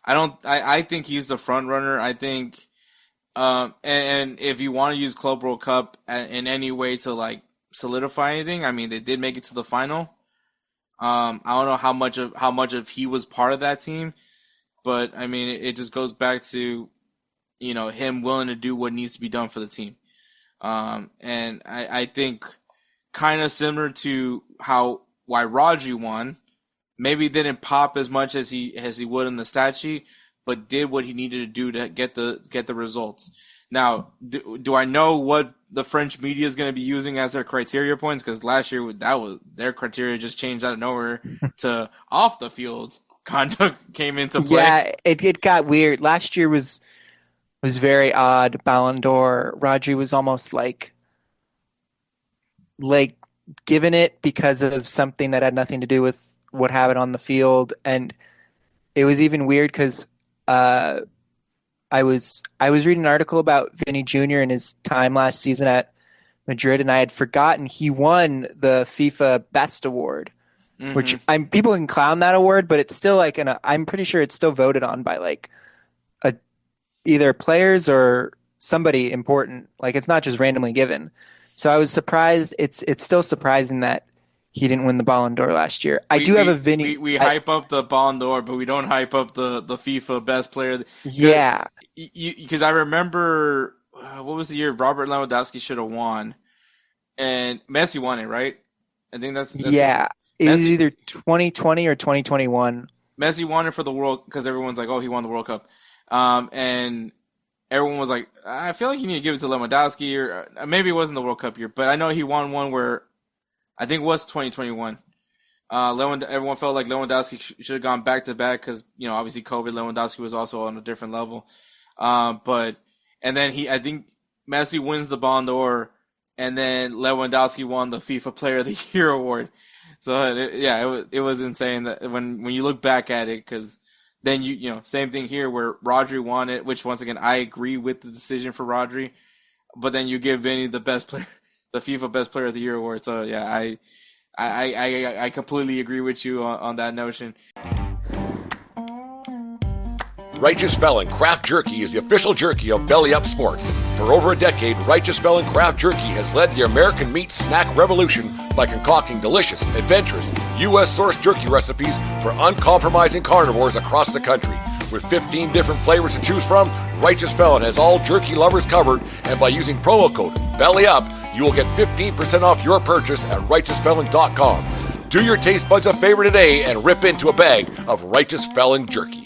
I think he's the front runner. I think, and if you want to use Club World Cup in any way to like solidify anything, I mean, they did make it to the final. I don't know how much of he was part of that team, but I mean, it just goes back to, him willing to do what needs to be done for the team. And I think kind of similar to why Rodri won, maybe didn't pop as much as he would in the stat sheet, but did what he needed to do to get the results. Now, do I know what the French media is going to be using as their criteria points? Because last year their criteria just changed out of nowhere to off the field conduct came into play. Yeah, it got weird. Last year was very odd. Ballon d'Or, Rodri was almost like given it because of something that had nothing to do with what happened on the field, and it was even weird because I was reading an article about Vinny Jr. and his time last season at Madrid, and I had forgotten he won the FIFA Best Award, which people can clown that award, but it's still I'm pretty sure it's still voted on by either players or somebody important. Like, it's not just randomly given. So I was surprised. It's still surprising that he didn't win the Ballon d'Or last year. We hype up the Ballon d'Or, but we don't hype up the FIFA Best Player. Yeah. Because I remember, what was the year Robert Lewandowski should have won? And Messi won it, right? I think that's yeah. It was either 2020 or 2021. Messi won it for the World, because everyone's like, oh, he won the World Cup. And everyone was like, I feel like you need to give it to Lewandowski, or maybe it wasn't the World Cup year, but I know he won one where I think it was 2021. Everyone felt like Lewandowski should have gone back to back because, obviously COVID, Lewandowski was also on a different level. And then I think Messi wins the Ballon d'Or, and then Lewandowski won the FIFA Player of the Year award. So it was insane that when you look back at it, because then same thing here where Rodri won it, which once again I agree with the decision for Rodri, but then you give Vinny the best player, the FIFA Best Player of the Year award. So yeah, I completely agree with you on that notion. Righteous Felon Craft Jerky is the official jerky of BellyUpSports. For over a decade, Righteous Felon Craft Jerky has led the American meat snack revolution by concocting delicious, adventurous, U.S.-sourced jerky recipes for uncompromising carnivores across the country. With 15 different flavors to choose from, Righteous Felon has all jerky lovers covered, and by using promo code BELLYUP, you will get 15% off your purchase at RighteousFelon.com. Do your taste buds a favor today and rip into a bag of Righteous Felon jerky.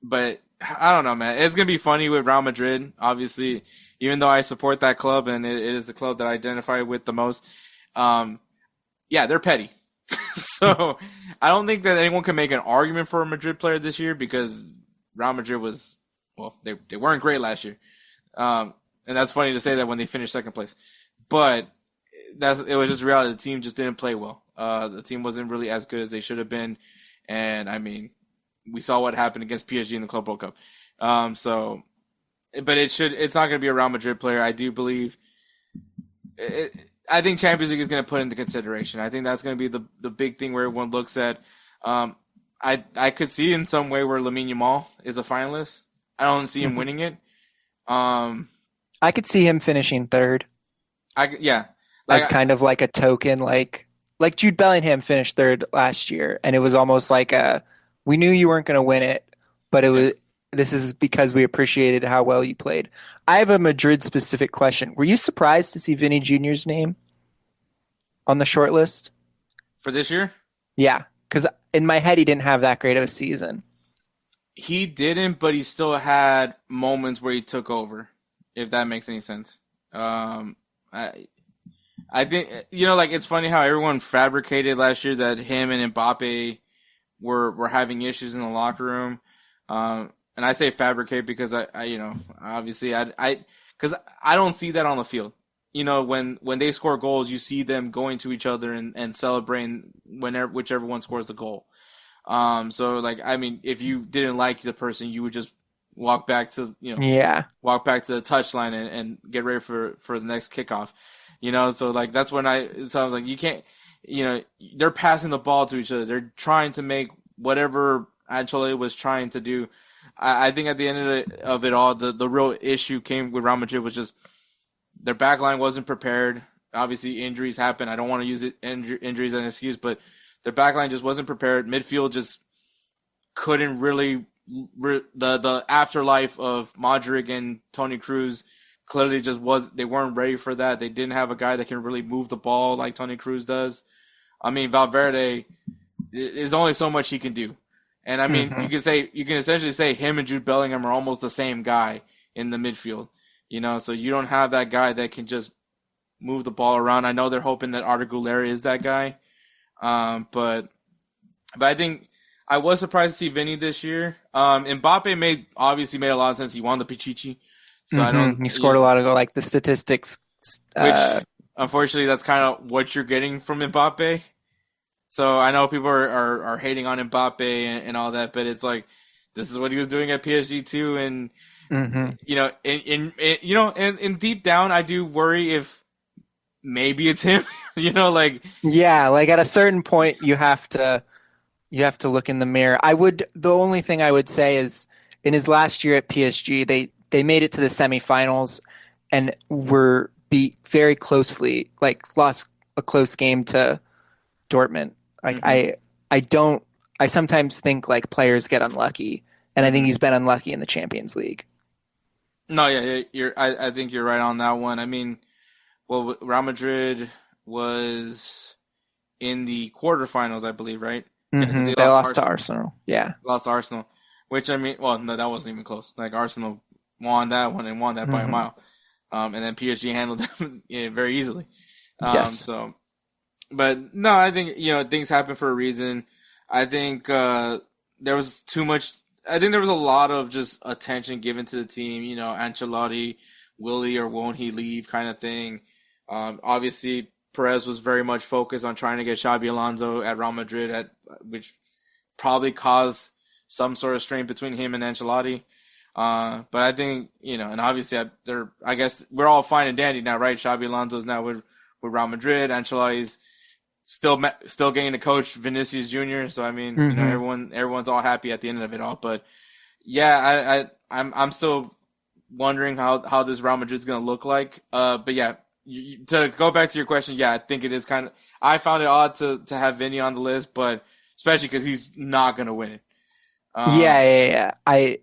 But I don't know, man. It's going to be funny with Real Madrid, obviously, even though I support that club and it is the club that I identify with the most. Yeah, they're petty. So I don't think that anyone can make an argument for a Madrid player this year because Real Madrid they weren't great last year. And that's funny to say that when they finished second place. But it was just reality. The team just didn't play well. The team wasn't really as good as they should have been. And I mean, we saw what happened against PSG in the Club World Cup. But it's not going to be a Real Madrid player. I do believe I think Champions League is going to put into consideration. I think that's going to be the big thing where everyone looks at. I could see in some way where Lamine Yamal is a finalist. I don't see him winning it. I could see him finishing third. As kind of like a token, like Jude Bellingham finished third last year, and it was almost like we knew you weren't going to win it, but this is because we appreciated how well you played. I have a Madrid-specific question. Were you surprised to see Vinny Jr.'s name on the short list? For this year? Yeah, because in my head he didn't have that great of a season. He didn't, but he still had moments where he took over, if that makes any sense. I think, it's funny how everyone fabricated last year that him and Mbappe were having issues in the locker room. And I say fabricate because obviously because I don't see that on the field. When they score goals, you see them going to each other and celebrating whichever one scores the goal. If you didn't like the person, you would just walk back to walk back to the touchline and get ready for the next kickoff. So that's when I was like, you can't, they're passing the ball to each other. They're trying to make whatever Ancelotti was trying to do. I think at the end of it all, the real issue came with Real Madrid was just their backline wasn't prepared. Obviously, injuries happen. I don't want to use injuries as an excuse, but their backline just wasn't prepared. Midfield just couldn't really, the afterlife of Modric and Toni Kroos clearly they weren't ready for that. They didn't have a guy that can really move the ball like Toni Kroos does. I mean, Valverde is only so much he can do. And I mean, you can essentially say him and Jude Bellingham are almost the same guy in the midfield. So you don't have that guy that can just move the ball around. I know they're hoping that Arda Güler is that guy. But I think I was surprised to see Vinny this year. Mbappe obviously made a lot of sense. He won the Pichichi. So he scored a lot of like the statistics. Which, unfortunately, that's kind of what you're getting from Mbappe. So I know people are hating on Mbappe and all that, but it's like, this is what he was doing at PSG too. And, in deep down, I do worry if maybe it's him, Yeah, like at a certain point, you have to look in the mirror. The only thing I would say is in his last year at PSG, they made it to the semifinals and were beat very closely, like lost a close game to Dortmund. Like I sometimes think like players get unlucky, and I think he's been unlucky in the Champions League. No, yeah, I think you're right on that one. I mean, well, Real Madrid was in the quarterfinals, I believe, right? Mm-hmm. They lost to Arsenal. Yeah, lost to Arsenal. Which I mean, well, no, that wasn't even close. Like Arsenal won that one and won that by a mile, and then PSG handled them very easily. Yes. So. But no, I think things happen for a reason. I think there was too much. I think there was a lot of just attention given to the team. Ancelotti, will he or won't he leave, kind of thing. Obviously, Perez was very much focused on trying to get Xabi Alonso at Real Madrid, which probably caused some sort of strain between him and Ancelotti. But I think and obviously, I guess we're all fine and dandy now, right? Xabi Alonso's now with Real Madrid. Ancelotti's still getting to coach Vinicius Jr. So I mean, everyone's all happy at the end of it all. But yeah, I'm still wondering how this Real Madrid's gonna look like. But yeah, to go back to your question, yeah, I think it is kind of. I found it odd to have Vinny on the list, but especially because he's not gonna win it. Yeah. I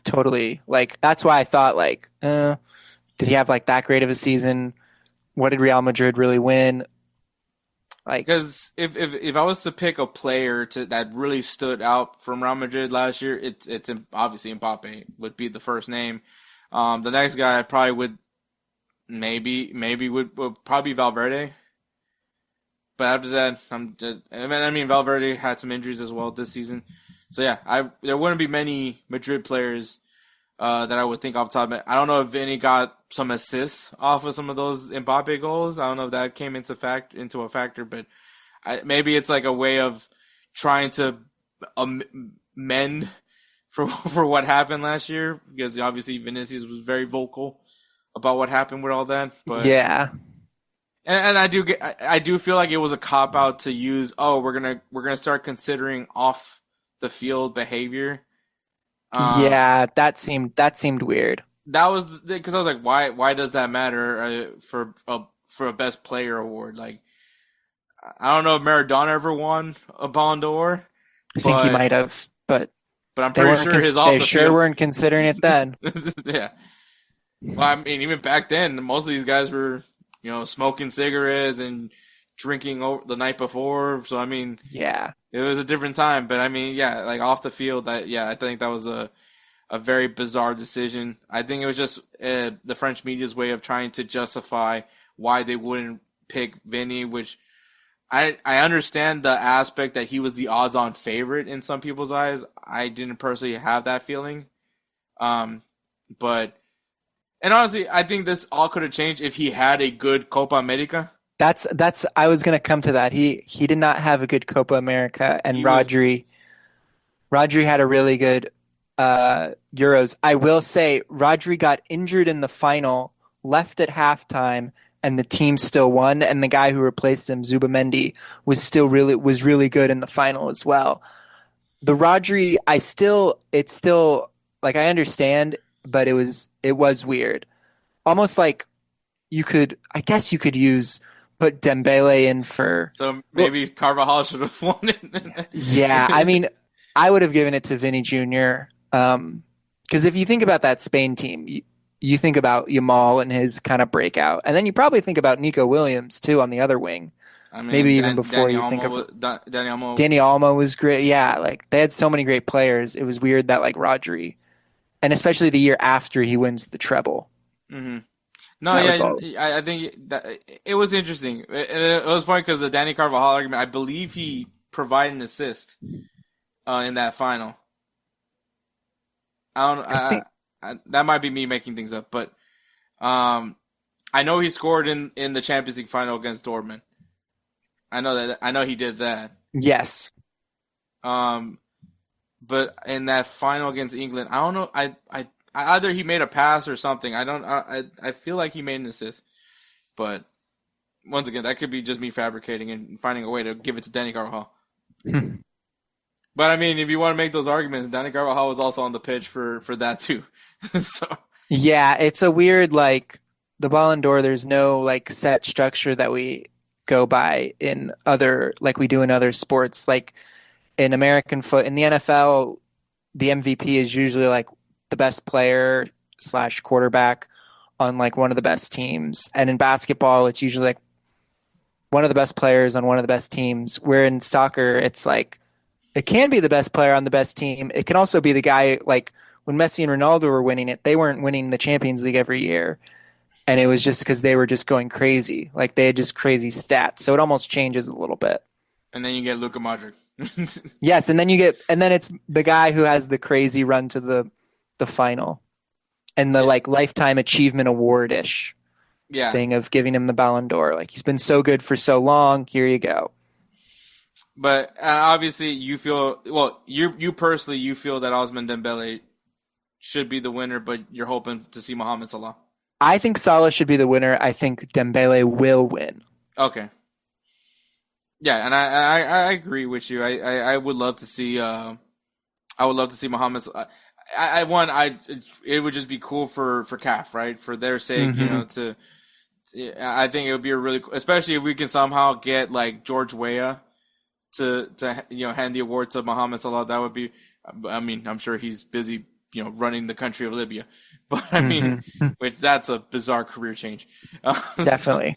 totally that's why I thought did he have that great of a season? What did Real Madrid really win? Because if I was to pick a player that really stood out from Real Madrid last year, it's obviously Mbappe would be the first name. The next guy I probably would would probably Valverde. But after that, Valverde had some injuries as well this season. So yeah, there wouldn't be many Madrid players that I would think off the top of my head. I don't know if Vinny got some assists off of some of those Mbappe goals. I don't know if that came into a factor, but maybe it's like a way of trying to mend for what happened last year, because obviously Vinicius was very vocal about what happened with all that. But yeah, and I do feel like it was a cop out to use. Oh, we're gonna start considering off the field behavior. Yeah, that seemed weird. That was because I was like, why does that matter for a best player award? Like, I don't know if Maradona ever won a Ballon d'Or. I think he might have, but I'm pretty sure they sure weren't considering it then. Yeah. Well, I mean, even back then, most of these guys were, smoking cigarettes and drinking the night before. So I mean, yeah, it was a different time. But I mean, yeah, off the field, I think that was a very bizarre decision. I think it was just the French media's way of trying to justify why they wouldn't pick Vinny, which I understand the aspect that he was the odds-on favorite in some people's eyes. I didn't personally have that feeling. And honestly, I think this all could have changed if he had a good Copa America. That's I was going to come to that. He did not have a good Copa America, and Rodri had a really good Euros. I will say Rodri got injured in the final, left at halftime, and the team still won. And the guy who replaced him, Zubamendi, was really good in the final as well. The Rodri, it's still I understand, but it was weird. Almost like I guess you could put Dembele in for. So maybe Carvajal should have won it. Yeah, I mean, I would have given it to Vinny Jr. Because if you think about that Spain team, you think about Yamal and his kind of breakout, and then you probably think about Nico Williams too on the other wing. I mean, Maybe even before Dani you think of Almo. Dani Almo was great. Yeah, like they had so many great players. It was weird that like Rodri, and especially the year after he wins the treble. Mm-hmm. No, I think that it was interesting. It was funny because the Danny Carvajal argument, I believe he provided an assist in that final. I don't. That might be me making things up, but I know he scored in the Champions League final against Dortmund. I know he did that. Yes. But in that final against England, I don't know. I either he made a pass or something. I feel like he made an assist, but once again, that could be just me fabricating and finding a way to give it to Danny Carvajal. But I mean, if you want to make those arguments, Danny Carvajal was also on the pitch for that too. So yeah, it's a weird like the Ballon d'Or. There's no like set structure that we go by in other like we do in other sports. Like in American in the NFL, the MVP is usually like the best player / quarterback on like one of the best teams, and in basketball, it's usually like one of the best players on one of the best teams. Where in soccer, it's like it can be the best player on the best team. It can also be the guy like when Messi and Ronaldo were winning it, they weren't winning the Champions League every year. And it was just because they were just going crazy. Like they had just crazy stats. So it almost changes a little bit. And then you get Luka Modric. Yes, and then it's the guy who has the crazy run to the final. And the like lifetime achievement award-ish thing of giving him the Ballon d'Or. Like he's been so good for so long, here you go. But obviously, you feel you personally you feel that Ousmane Dembele should be the winner, but you're hoping to see Mohamed Salah. I think Salah should be the winner. I think Dembele will win. Okay. Yeah, and I agree with you. I would love to see Mohamed. It would just be cool for CAF, right? For their sake, I think it would be a really, especially if we can somehow get like George Weah to hand the award to Mohamed Salah. That would be, I mean, I'm sure he's busy, running the country of Libya, but I mean, which that's a bizarre career change. Definitely.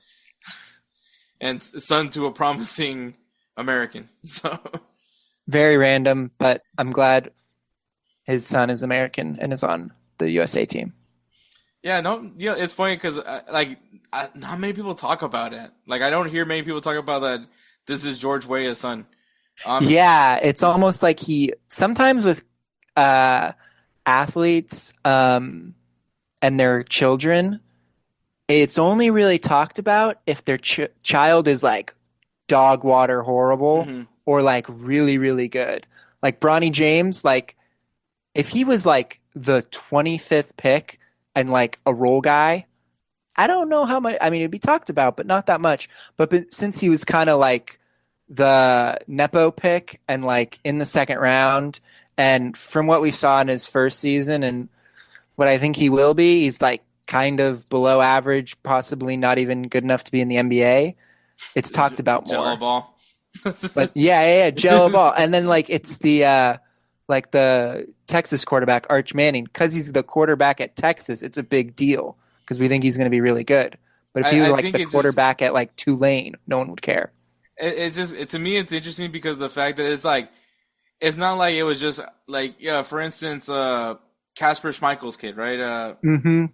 And son to a promising American. So very random, but I'm glad his son is American and is on the USA team. Yeah, no, it's funny because not many people talk about it. Like I don't hear many people talk about that. This is George Weah's son. Yeah, it's almost like he sometimes with athletes and their children. It's only really talked about if their child is like dog water horrible or like really, really good. Like Bronny James, like if he was like the 25th pick and like a role guy, I don't know how much. I mean, it'd be talked about, but not that much. But since he was kind of like the Nepo pick and like in the second round, and from what we saw in his first season and what I think he will be, he's like kind of below average, possibly not even good enough to be in the NBA. It's talked about more. Jello ball. But yeah, Jello ball. And then like it's the Texas quarterback, Arch Manning, because he's the quarterback at Texas. It's a big deal because we think he's going to be really good. But if he was like the quarterback at like Tulane, no one would care. It's just to me, it's interesting because the fact that it's like it's not like it was just like for instance, Kasper Schmeichel's kid, right?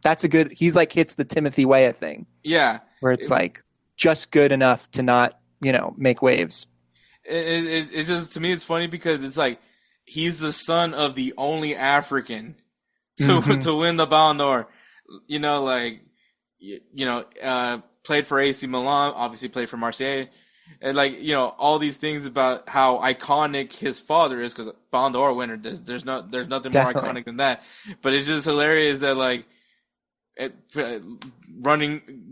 That's a good. He's like hits the Timothy Weah thing. Yeah, where it's like just good enough to not make waves. It's just to me, it's funny because it's like he's the son of the only African to win the Ballon d'Or. Played for AC Milan, obviously played for Marseille. And all these things about how iconic his father is, because Ballon d'Or winner, there's nothing Definitely. more iconic than that. But it's just hilarious that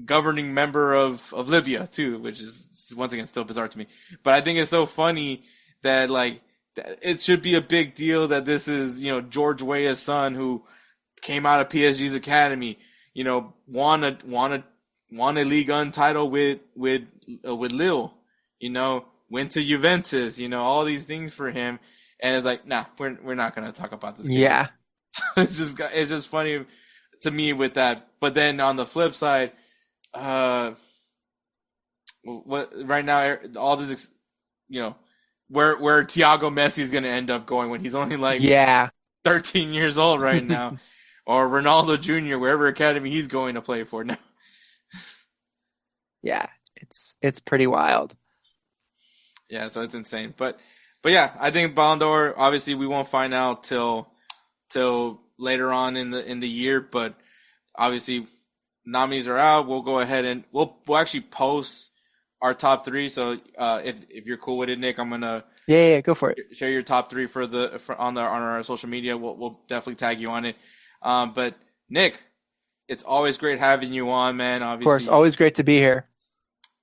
governing member of Libya too, which is once again still bizarre to me. But I think it's so funny that it should be a big deal that this is George Weah's son who came out of PSG's academy, won a Ligue 1 title with Lille. Went to Juventus, all these things for him. And it's like, nah, we're not gonna talk about this game. Yeah. it's just funny to me with that. But then on the flip side, what right now all this, where Thiago Messi is gonna end up going when he's only like 13 years old right now, or Ronaldo Jr. wherever academy he's going to play for now. Yeah, it's pretty wild. Yeah, so it's insane. But yeah, I think Ballon d'Or, obviously we won't find out till later on in the year, but obviously nominees are out. We'll go ahead and we'll actually post our top 3. So if you're cool with it, Nick, I'm gonna go for it. Share your top 3 on our social media. We'll definitely tag you on it. But Nick, it's always great having you on, man. Obviously, of course, always great to be here.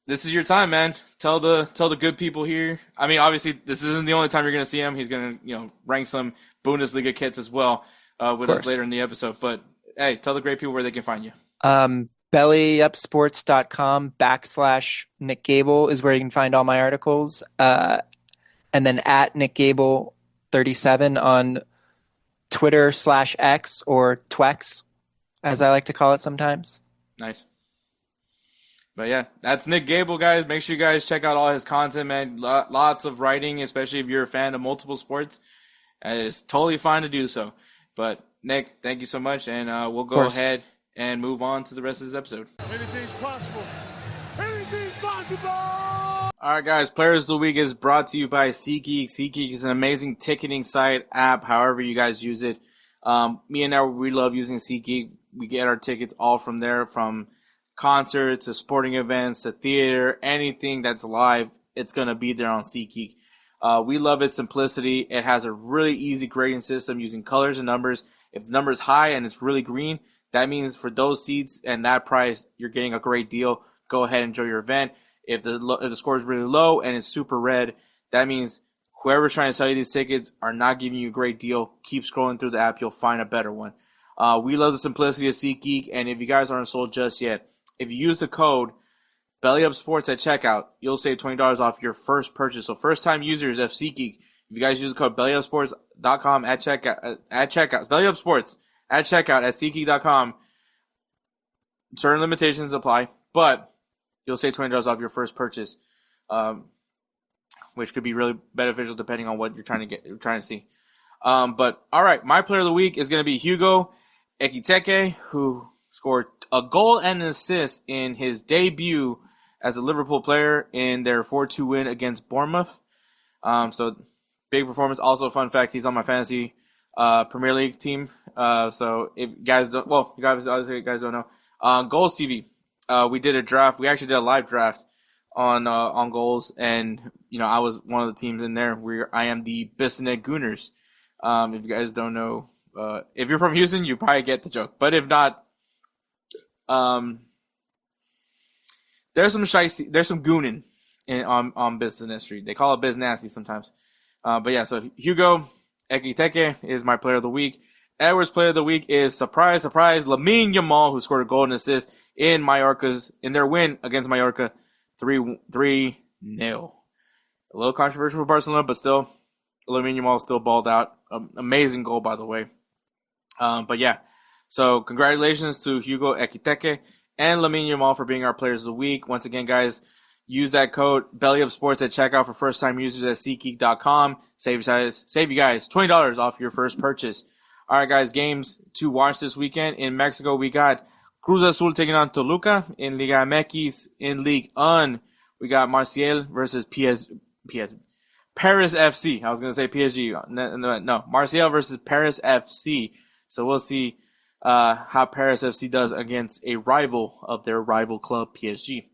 This is your time, man. Tell the good people here. I mean, obviously, this isn't the only time you're going to see him. He's going to, rank some Bundesliga kits as well with us later in the episode. But hey, tell the great people where they can find you. BellyUpSports.com/Nick Gable is where you can find all my articles. And then at Nick Gable 37 on Twitter /X or Twex, as I like to call it sometimes. Nice. But yeah, that's Nick Gable, guys. Make sure you guys check out all his content, man. Lots of writing, especially if you're a fan of multiple sports. It's totally fine to do so. But Nick, thank you so much, and we'll go ahead and move on to the rest of this episode. Anything's possible. Anything's possible. All right, guys. Players of the Week is brought to you by SeatGeek. SeatGeek is an amazing ticketing site, app, however you guys use it. Me and we love using SeatGeek. We get our tickets all from there, from concerts to sporting events to theater, anything that's live, it's going to be there on SeatGeek. We love its simplicity. It has a really easy grading system using colors and numbers. If the number is high and it's really green, that means for those seats and that price, you're getting a great deal. Go ahead and enjoy your event. If the score is really low and it's super red, that means whoever's trying to sell you these tickets are not giving you a great deal. Keep scrolling through the app. You'll find a better one. We love the simplicity of SeatGeek, and if you guys aren't sold just yet, if you use the code BellyUpSports at checkout, you'll save $20 off your first purchase. So first-time users of SeatGeek, if you guys use the code BellyUpSports.com at checkout, BellyUpSports at checkout at SeatGeek.com, certain limitations apply, but you'll save $20 off your first purchase, which could be really beneficial depending on what you're trying to see. But all right, my player of the week is going to be Hugo Ekitike, who scored a goal and an assist in his debut as a Liverpool player in their 4-2 win against Bournemouth. So big performance. Also, fun fact, he's on my fantasy Premier League team. So if you guys don't, you guys don't know, GolzTV, we did a draft. We actually did a live draft on Goals, and I was one of the teams in there. I am the Bissonnette Gooners. If you guys don't know, if you're from Houston, you probably get the joke. But if not, there's some gooning on Bissonnette Street. They call it Biz Nasty sometimes. But yeah, so Hugo Ekitike is my player of the week. Edwards' player of the week is surprise, Lamine Yamal, who scored a goal and assist in their win against Mallorca, 3-0. A little controversial for Barcelona, but still, Lamine Yamal still balled out. Amazing goal, by the way. But yeah, so congratulations to Hugo Ekitike and Lamine Yamal for being our players of the week. Once again, guys, use that code BellyUpSports at checkout for first-time users at SeatGeek.com. Save you guys $20 off your first purchase. All right, guys, games to watch this weekend. In Mexico, we got Cruz Azul taking on Toluca. In Liga MX, in Ligue 1, we got Marseille versus Paris FC. I was going to say PSG. No, Marseille versus Paris FC. So we'll see how Paris FC does against a rival of their rival club, PSG.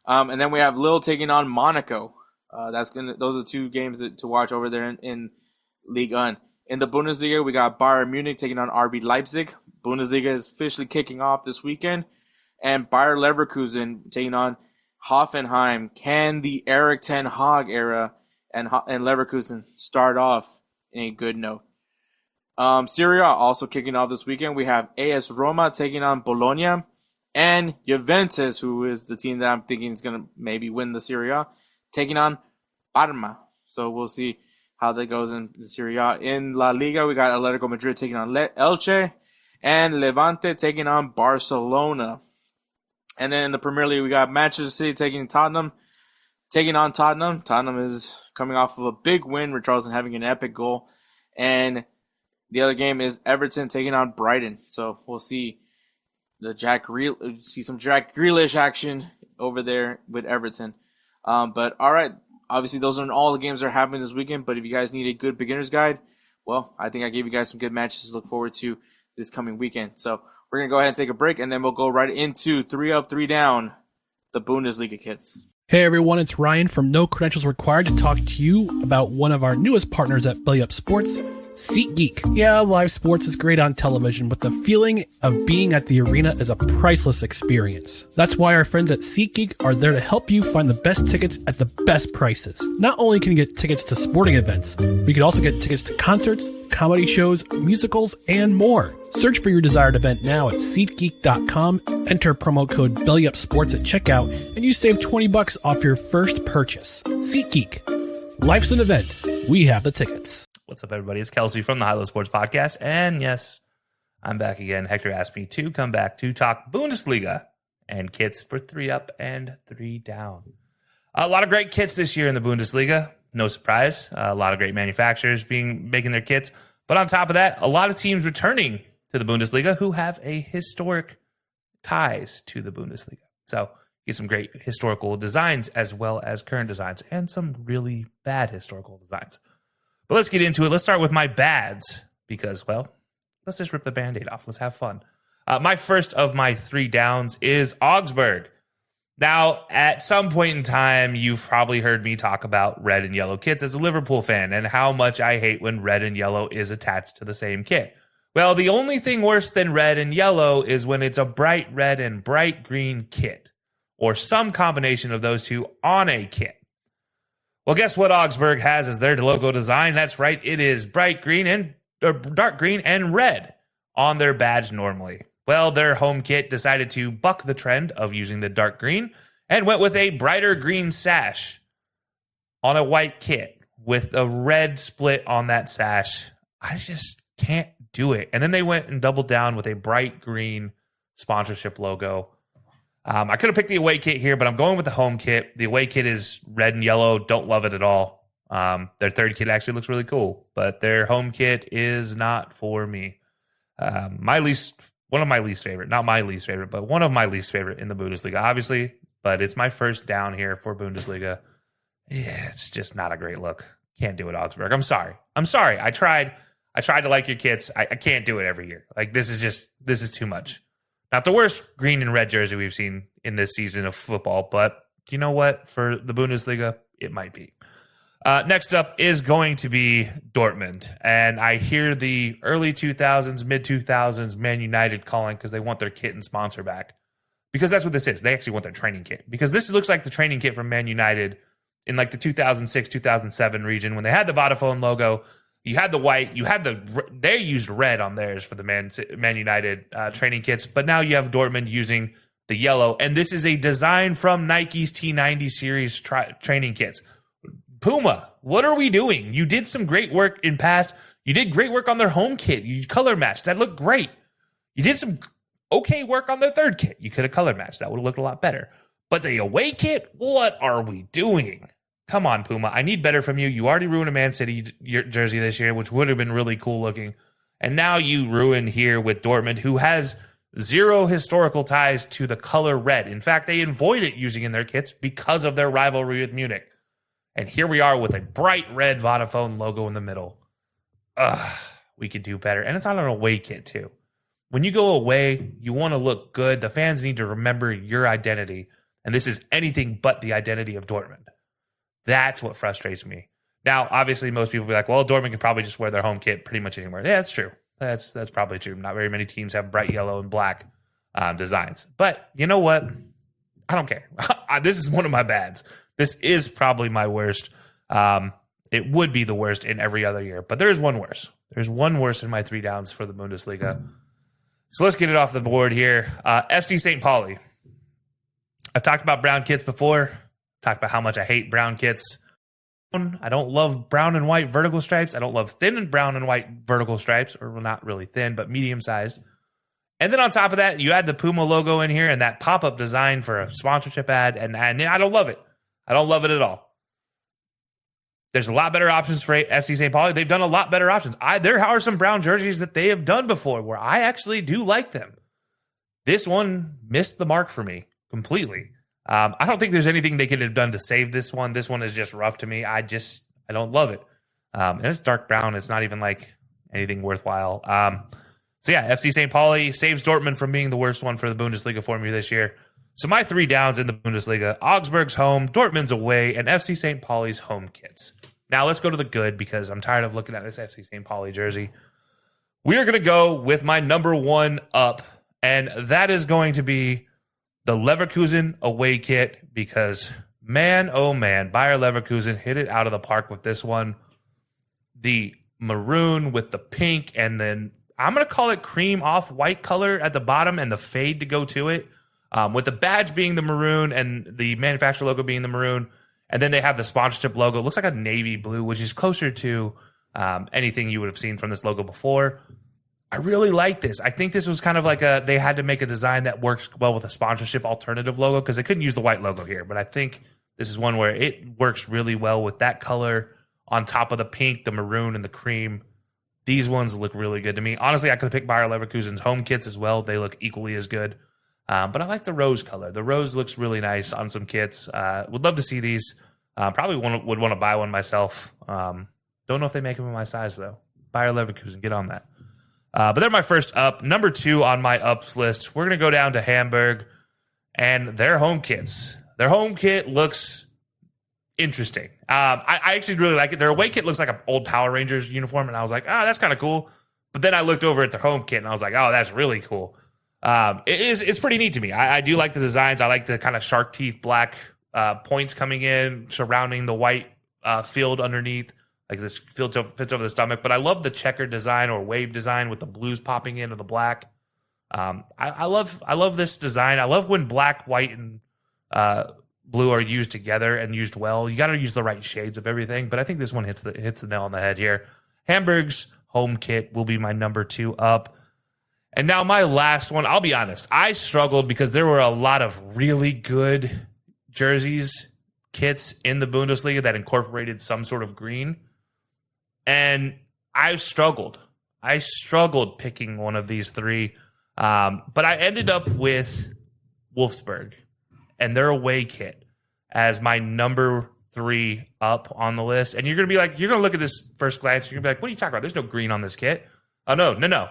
And then we have Lille taking on Monaco. Those are two games to watch over there in Ligue 1. In the Bundesliga, we got Bayern Munich taking on RB Leipzig. Bundesliga is officially kicking off this weekend. And Bayer Leverkusen taking on Hoffenheim. Can the Erik ten Hag era and Leverkusen start off in a good note? Serie A also kicking off this weekend. We have AS Roma taking on Bologna. And Juventus, who is the team that I'm thinking is going to maybe win the Serie A, taking on Parma. So we'll see how that goes in the Serie A. In La Liga, we got Atletico Madrid taking on Elche, and Levante taking on Barcelona. And then in the Premier League, we got Manchester City taking on Tottenham. Tottenham is coming off of a big win, Richarlison having an epic goal. And the other game is Everton taking on Brighton. So we'll see some Jack Grealish action over there with Everton. But all right, obviously those aren't all the games that are happening this weekend. But if you guys need a good beginner's guide, well, I think I gave you guys some good matches to look forward to this coming weekend. So we're going to go ahead and take a break, and then we'll go right into 3 Up, 3 Down, the Bundesliga kits. Hey everyone, it's Ryan from No Credentials Required to talk to you about one of our newest partners at BellyUpSports, SeatGeek. Yeah, live sports is great on television, but the feeling of being at the arena is a priceless experience. That's why our friends at SeatGeek are there to help you find the best tickets at the best prices. Not only can you get tickets to sporting events, but you can also get tickets to concerts, comedy shows, musicals, and more. Search for your desired event now at SeatGeek.com, enter promo code BellyUpSports at checkout, and you save $20 off your first purchase. SeatGeek. Life's an event. We have the tickets. What's up, everybody? It's Kelcey from the High Low Sports Podcast. And yes, I'm back again. Hector asked me to come back to talk Bundesliga and kits for 3 Up and 3 Down. A lot of great kits this year in the Bundesliga. No surprise. A lot of great manufacturers making their kits. But on top of that, a lot of teams returning to the Bundesliga who have a historic ties to the Bundesliga. So get some great historical designs as well as current designs and some really bad historical designs. But let's get into it. Let's start with my bads because, well, let's just rip the Band-Aid off. Let's have fun. My first of my 3 downs is Augsburg. Now, at some point in time, you've probably heard me talk about red and yellow kits as a Liverpool fan and how much I hate when red and yellow is attached to the same kit. Well, the only thing worse than red and yellow is when it's a bright red and bright green kit or some combination of those two on a kit. Well, guess what Augsburg has as their logo design? That's right. It is bright green and dark green and red on their badge normally. Well, their home kit decided to buck the trend of using the dark green and went with a brighter green sash on a white kit with a red split on that sash. I just can't do it. And then they went and doubled down with a bright green sponsorship logo. I could have picked the away kit here, but I'm going with the home kit. The away kit is red and yellow. Don't love it at all. Their third kit actually looks really cool, but their home kit is not for me. One of my least favorite, not my least favorite, but one of my least favorite in the Bundesliga, obviously, but it's my first down here for Bundesliga. Yeah, it's just not a great look. Can't do it, Augsburg. I'm sorry. I tried to like your kits. I can't do it every year. Like, this is too much. Not the worst green and red jersey we've seen in this season of football, but you know what? For the Bundesliga, it might be. Next up is going to be Dortmund. And I hear the early 2000s, mid-2000s Man United calling because they want their kit and sponsor back. Because that's what this is. They actually want their training kit. Because this looks like the training kit from Man United in like the 2006, 2007 region when they had the Vodafone logo. You had the white, they used red on theirs for the Man United training kits, but now you have Dortmund using the yellow, and this is a design from Nike's T90 series training kits. Puma, what are we doing? You did some great work in past. You did great work on their home kit. You color matched. That looked great. You did some okay work on their third kit. You could have color matched. That would have looked a lot better. But the away kit, what are we doing? Come on, Puma. I need better from you. You already ruined a Man City jersey this year, which would have been really cool looking. And now you ruin here with Dortmund, who has zero historical ties to the color red. In fact, they avoid it using in their kits because of their rivalry with Munich. And here we are with a bright red Vodafone logo in the middle. We could do better. And it's on an away kit, too. When you go away, you want to look good. The fans need to remember your identity. And this is anything but the identity of Dortmund. That's what frustrates me. Now, obviously, most people will be like, well, Dortmund can probably just wear their home kit pretty much anywhere. Yeah, that's true. That's probably true. Not very many teams have bright yellow and black designs. But you know what? I don't care. This is one of my bads. This is probably my worst. It would be the worst in every other year. But there is one worse. There's one worse in my 3 downs for the Bundesliga. So let's get it off the board here. FC St. Pauli. I've talked about brown kits before. Talked about how much I hate brown kits. I don't love brown and white vertical stripes. I don't love thin and brown and white vertical stripes, or well, not really thin, but medium sized. And then on top of that, you add the Puma logo in here and that pop-up design for a sponsorship ad, and I don't love it. I don't love it at all. There's a lot better options for FC St. Pauli. They've done a lot better options. There are some brown jerseys that they have done before where I actually do like them. This one missed the mark for me completely. I don't think there's anything they could have done to save this one. This one is just rough to me. I don't love it. And it's dark brown. It's not even like anything worthwhile. So yeah, FC St. Pauli saves Dortmund from being the worst one for the Bundesliga for me this year. So my 3 downs in the Bundesliga: Augsburg's home, Dortmund's away, and FC St. Pauli's home kits. Now let's go to the good, because I'm tired of looking at this FC St. Pauli jersey. We are going to go with my number 1 up, and that is going to be the Leverkusen away kit, because man, oh man, Bayer Leverkusen hit it out of the park with this one. The maroon with the pink, and then I'm going to call it cream off-white color at the bottom and the fade to go to it, with the badge being the maroon and the manufacturer logo being the maroon. And then they have the sponsorship logo. It looks like a navy blue, which is closer to anything you would have seen from this logo before. I really like this. I think this was kind of like they had to make a design that works well with a sponsorship alternative logo, because they couldn't use the white logo here. But I think this is one where it works really well with that color on top of the pink, the maroon, and the cream. These ones look really good to me. Honestly, I could have picked Bayer Leverkusen's home kits as well. They look equally as good. But I like the rose color. The rose looks really nice on some kits. Would love to see these. Probably would want to buy one myself. Don't know if they make them in my size, though. Bayer Leverkusen, get on that. But they're my first up. Number 2 on my ups list, we're going to go down to Hamburg and their home kits. Their home kit looks interesting. I actually really like it. Their away kit looks like an old Power Rangers uniform, and I was like, that's kind of cool. But then I looked over at their home kit, and I was like, that's really cool. It's pretty neat to me. I do like the designs. I like the kind of shark teeth black points coming in, surrounding the white field underneath. Like this fits over the stomach. But I love the checkered design or wave design with the blues popping into the black. I love this design. I love when black, white, and blue are used together and used well. You got to use the right shades of everything. But I think this one hits the nail on the head here. Hamburg's home kit will be my number 2 up. And now my last one, I'll be honest, I struggled because there were a lot of really good jerseys, kits in the Bundesliga that incorporated some sort of green. And I struggled picking one of these 3. But I ended up with Wolfsburg and their away kit as my number 3 up on the list. And you're going to look at this first glance, you're going to be like, what are you talking about? There's no green on this kit. Oh, no.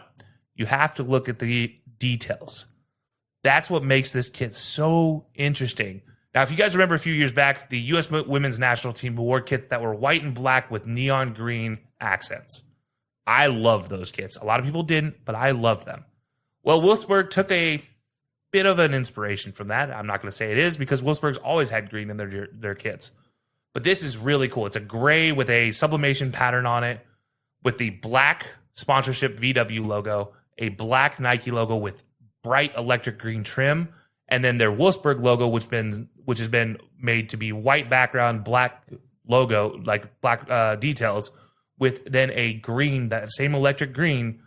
You have to look at the details. That's what makes this kit so interesting. Now, if you guys remember a few years back, the U.S. women's national team wore kits that were white and black with neon green accents. I loved those kits. A lot of people didn't, but I loved them. Well, Wolfsburg took a bit of an inspiration from that. I'm not going to say it is, because Wolfsburg's always had green in their kits. But this is really cool. It's a gray with a sublimation pattern on it, with the black sponsorship VW logo, a black Nike logo with bright electric green trim, and then their Wolfsburg logo, which has been made to be white background, black logo, like black details, with then a green, that same electric green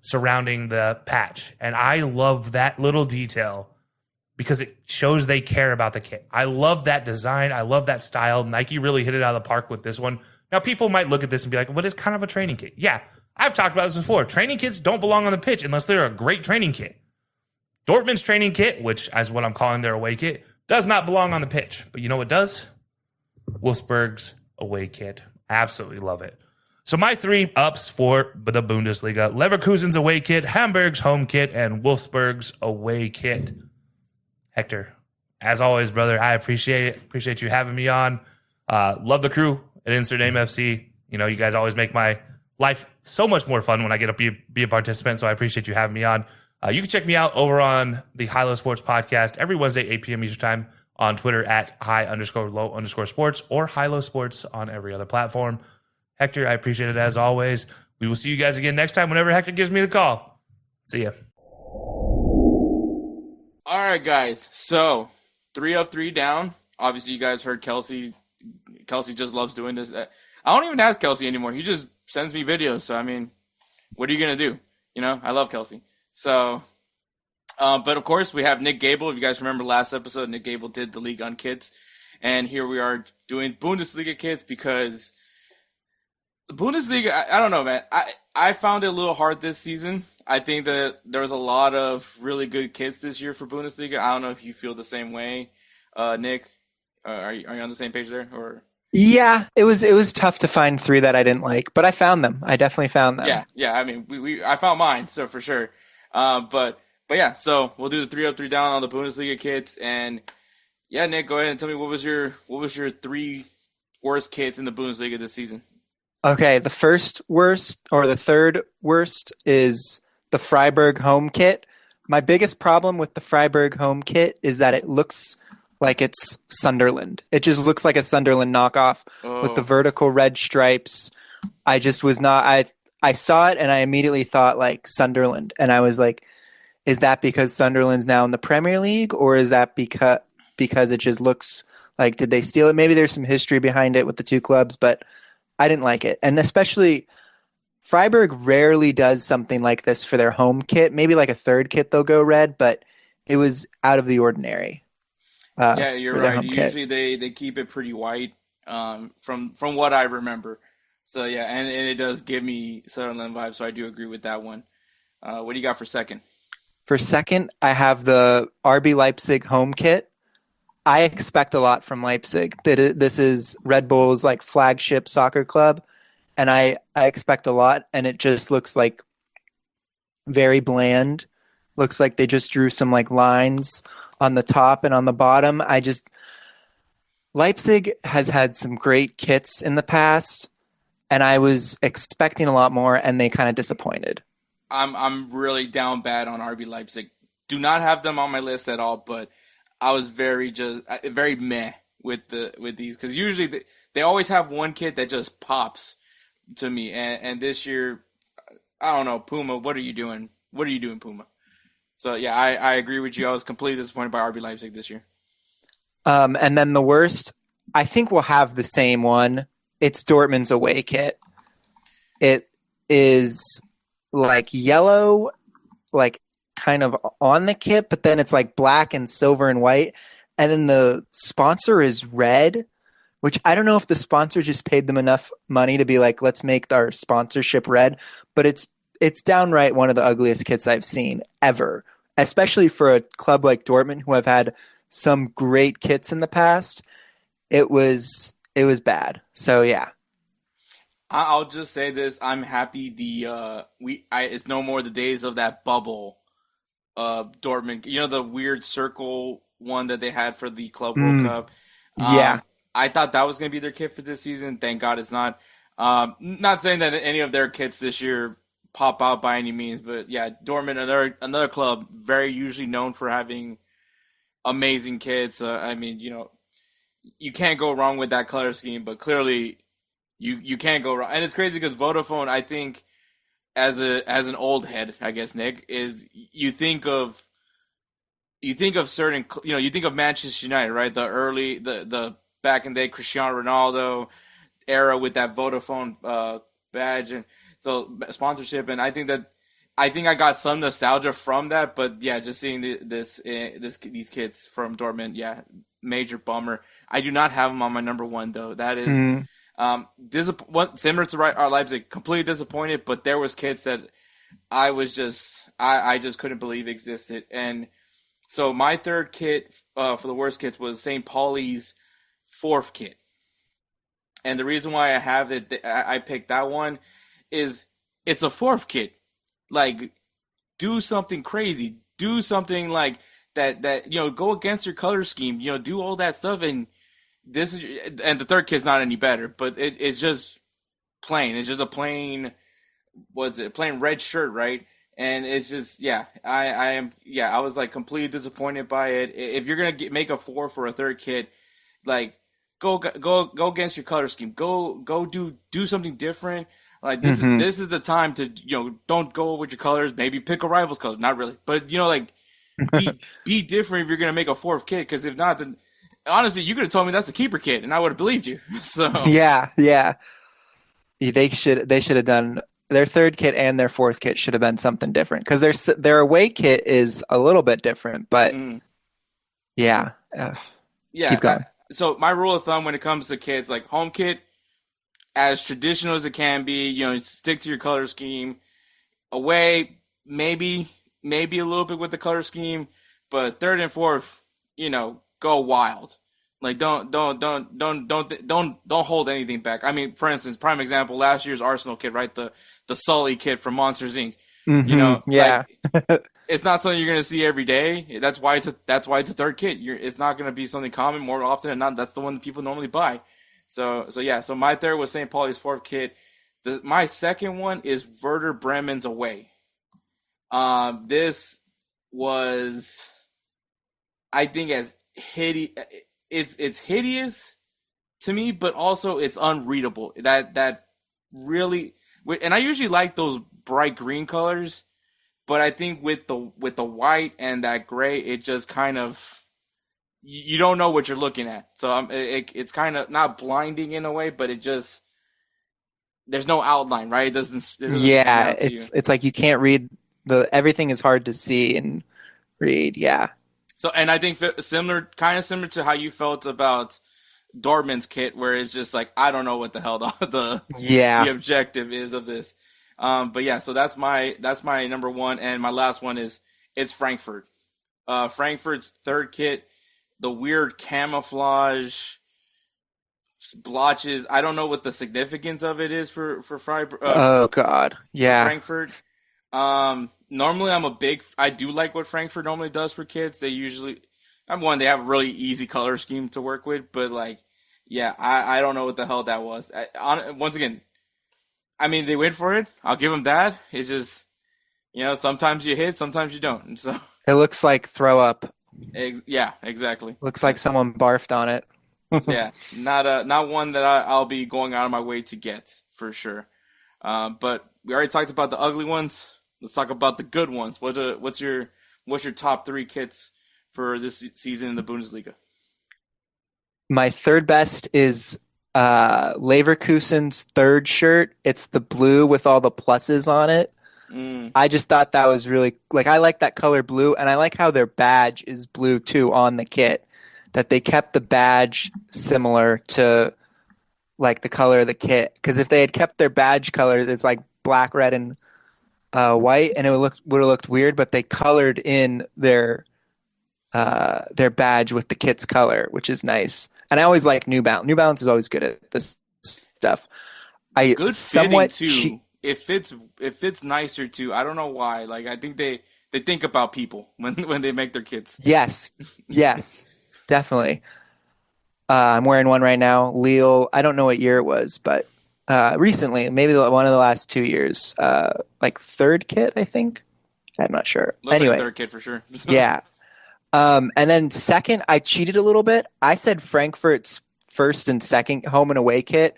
surrounding the patch. And I love that little detail because it shows they care about the kit. I love that design. I love that style. Nike really hit it out of the park with this one. Now, people might look at this and be like, well, it's kind of a training kit. Yeah, I've talked about this before. Training kits don't belong on the pitch unless they're a great training kit. Dortmund's training kit, which is what I'm calling their away kit, does not belong on the pitch. But you know what does? Wolfsburg's away kit. Absolutely love it. So my 3 ups for the Bundesliga: Leverkusen's away kit, Hamburg's home kit, and Wolfsburg's away kit. Hector, as always, brother, I appreciate it. Appreciate you having me on. Love the crew at Insert Name FC. You know, you guys always make my life so much more fun when I get to be a participant, so I appreciate you having me on. You can check me out over on the High-Low Sports podcast every Wednesday, 8 p.m. Eastern Time, on Twitter at high_low_sports, or High-Low Sports on every other platform. Hector, I appreciate it as always. We will see you guys again next time whenever Hector gives me the call. See ya. All right, guys. So 3 up, 3 down. Obviously, you guys heard Kelcey Kelcey just loves doing this. I don't even ask Kelcey anymore. He just sends me videos. So, I mean, what are you going to do? You know, I love Kelcey. So, but of course, we have Nick Gable. If you guys remember last episode, Nick Gable did the League on Kits. And here we are doing Bundesliga Kits because the Bundesliga, I don't know, man. I found it a little hard this season. I think that there was a lot of really good kits this year for Bundesliga. I don't know if you feel the same way, Nick. Are you on the same page there? Or Yeah, it was tough to find 3 that I didn't like, but I found them. I definitely found them. Yeah. I mean, I found mine, so for sure. But yeah, so we'll do the 3 up, 3 down on the Bundesliga kits, and yeah, Nick, go ahead and tell me what was your 3 worst kits in the Bundesliga this season. Okay, the first worst or the third worst is the Freiburg home kit. My biggest problem with the Freiburg home kit is that it looks like it's Sunderland. It just looks like a Sunderland knockoff with the vertical red stripes. I just was not. I saw it and I immediately thought like Sunderland, and I was like, is that because Sunderland's now in the Premier League, or is that because it just looks like, did they steal it? Maybe there's some history behind it with the 2 clubs, but I didn't like it. And especially Freiburg rarely does something like this for their home kit. Maybe like a third kit they'll go red, but it was out of the ordinary. Yeah, you're right. Usually they keep it pretty white from what I remember. So yeah, and it does give me Sunderland vibes, so I do agree with that one. What do you got for second? For second, I have the RB Leipzig home kit. I expect a lot from Leipzig. This is Red Bull's like flagship soccer club, and I expect a lot, and it just looks like very bland. Looks like they just drew some like lines on the top and on the bottom. Leipzig has had some great kits in the past, and I was expecting a lot more, and they kind of disappointed. I'm really down bad on RB Leipzig. Do not have them on my list at all, but I was very meh with these, because usually they always have one kit that just pops to me, and this year, I don't know, Puma, what are you doing? What are you doing, Puma? So yeah, I agree with you. I was completely disappointed by RB Leipzig this year. And then the worst, I think we'll have the same one. It's Dortmund's away kit. It is like yellow, like kind of on the kit, but then it's like black and silver and white. And then the sponsor is red, which I don't know if the sponsor just paid them enough money to be like, let's make our sponsorship red. But it's downright one of the ugliest kits I've seen ever, especially for a club like Dortmund, who have had some great kits in the past. It was bad. So yeah. I'll just say this: I'm happy it's no more the days of that bubble, Dortmund. You know, the weird circle one that they had for the Club World Cup. Yeah, I thought that was going to be their kit for this season. Thank God it's not. Not saying that any of their kits this year pop out by any means, but yeah, Dortmund, another club very usually known for having amazing kits. I mean, you know, you can't go wrong with that color scheme, but clearly you can't go wrong. And it's crazy because Vodafone, I think, as an old head, I guess, Nick, is you think of certain, you know, you think of Manchester United, right? The back in the day Cristiano Ronaldo era with that Vodafone badge and so sponsorship, and I think I got some nostalgia from that, but yeah, just seeing these kits from Dortmund, yeah, major bummer. I do not have them on my number one though. That is similar to Leipzig, completely disappointed. But there was kits that I just couldn't believe existed, and so my third kit for the worst kits was St. Pauli's fourth kit, and the reason why I have it, I picked that one, is it's a fourth kit. Like, do something crazy. Do something like that, you know, go against your color scheme, you know, do all that stuff. And the third kit's not any better, but it's just plain. It's just a plain, plain red shirt, right? And it's just, yeah, I was like completely disappointed by it. If you're going to make a 4 for a third kit, like, go against your color scheme. Go do something different. Like, this is the time to, you know, don't go with your colors. Maybe pick a rival's color. Not really. But, you know, like, be different if you're going to make a fourth kit. Because if not, then honestly, you could have told me that's a keeper kit, and I would have believed you. So Yeah. They should have done their third kit and their fourth kit should have been something different because their away kit is a little bit different, but yeah. Keep going. So my rule of thumb when it comes to kits, like home kit, as traditional as it can be, stick to your color scheme. Away, maybe a little bit with the color scheme, but third and fourth, go wild. Like don't hold anything back. I mean, for instance, prime example, last year's Arsenal kit, right? The Sully kit from Monsters Inc. Yeah. It's not something you're gonna see every day. That's why it's a third kit. It's not gonna be something common more often than not. That's the one that people normally buy. So my third was St. Pauli's fourth kit. My second one is Werder Bremen's away. This was, I think, as hideous. It's hideous to me, but also it's unreadable. That really, and I usually like those bright green colors, but I think with the white and that gray, it just kind of, you don't know what you're looking at. So it's kind of not blinding in a way, but it just, there's no outline, right? It doesn't stand out to you. It's like you can't read everything is hard to see and read. Yeah. So, and I think kind of similar to how you felt about Dortmund's kit, where it's just like, I don't know what the hell the objective is of this. But yeah, so that's my number one, and my last one it's Frankfurt. Frankfurt's third kit, the weird camouflage blotches. I don't know what the significance of it is for Freiburg. Oh God, yeah, Frankfurt. Normally I do like what Frankfurt normally does for kids. They usually, they have a really easy color scheme to work with, but I don't know what the hell that was. Once again, I mean, they went for it. I'll give them that. It's just, sometimes you hit, sometimes you don't. So it looks like throw up. Yeah, exactly. Looks like someone barfed on it. So yeah, not one that I'll be going out of my way to get for sure. But we already talked about the ugly ones. Let's talk about the good ones. What's your top three kits for this season in the Bundesliga? My third best is Leverkusen's third shirt. It's the blue with all the pluses on it. I just thought that was really, I like that color blue, and I like how their badge is blue too on the kit. That they kept the badge similar to the color of the kit. Because if they had kept their badge color, it's like black, red, and white, and it would have looked weird. But they colored in their badge with the kit's color, which is nice. And I always like New Balance. New Balance is always good at this stuff. Good fitting too. It fits nicer too. I don't know why. I think they think about people when they make their kits. Yes, definitely. I'm wearing one right now. Lille. I don't know what year it was, but recently, maybe one of the last 2 years. Third kit, I think. I'm not sure. Looks anyway, like third kit for sure. Yeah. And then second, I cheated a little bit. I said Frankfurt's first and second home and away kit.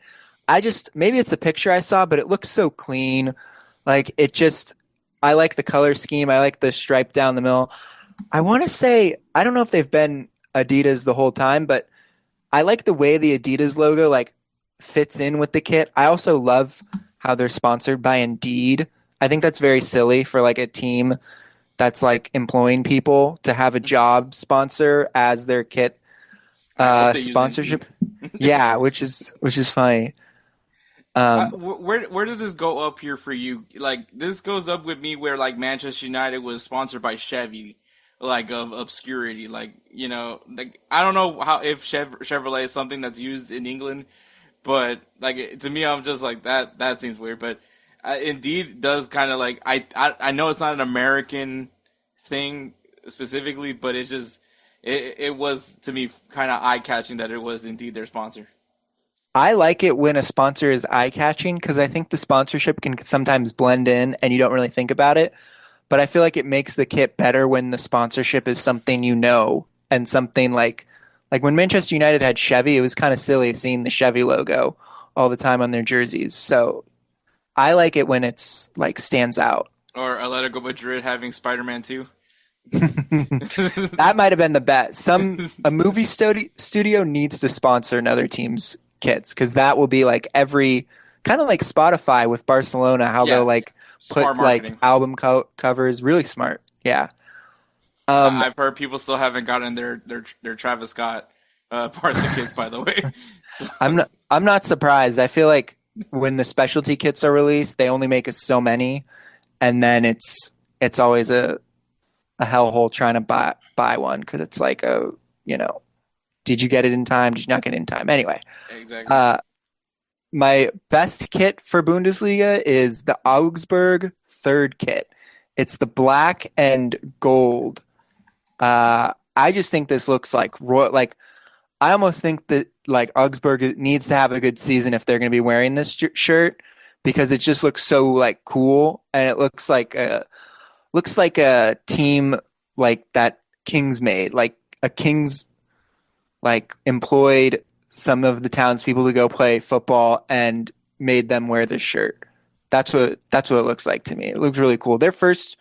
Maybe it's the picture I saw, but it looks so clean. I like the color scheme. I like the stripe down the middle. I want to say, I don't know if they've been Adidas the whole time, but I like the way the Adidas logo fits in with the kit. I also love how they're sponsored by Indeed. I think that's very silly for a team that's employing people to have a job sponsor as their kit sponsorship. Yeah, which is funny. Where does this go up here for you? This goes up with me where Manchester United was sponsored by Chevy, of obscurity. I don't know if Chevrolet is something that's used in England, but to me, I'm just that seems weird. But Indeed does kind of I know it's not an American thing specifically, but it's just it was to me kind of eye catching that it was Indeed their sponsor. I like it when a sponsor is eye-catching because I think the sponsorship can sometimes blend in and you don't really think about it. But I feel like it makes the kit better when the sponsorship is something and something like when Manchester United had Chevy, it was kind of silly seeing the Chevy logo all the time on their jerseys. So I like it when it's stands out. Or Atletico Madrid having Spider-Man 2. That might have been the bet. A movie studio needs to sponsor another team's kits, because that will be like every kind of like Spotify with Barcelona, how Yeah. they'll like Smart put like marketing. album covers. Really smart. Yeah. I've heard people still haven't gotten their Travis Scott Barca kits, by the way. So, I'm not surprised. I feel like when the specialty kits are released, they only make us so many, and then it's always a hellhole trying to buy one, because it's like, did you get it in time? Did you not get it in time? Anyway, exactly. my best kit for Bundesliga is the Augsburg third kit. It's the black and gold. I just think this looks like royal. Like, I almost think that like Augsburg needs to have a good season if they're going to be wearing this shirt, because it just looks so like cool, and it looks like a team like that Kings made, like a Kings like employed some of the townspeople to go play football and made them wear this shirt. That's what it looks like to me. It looks really cool. Their first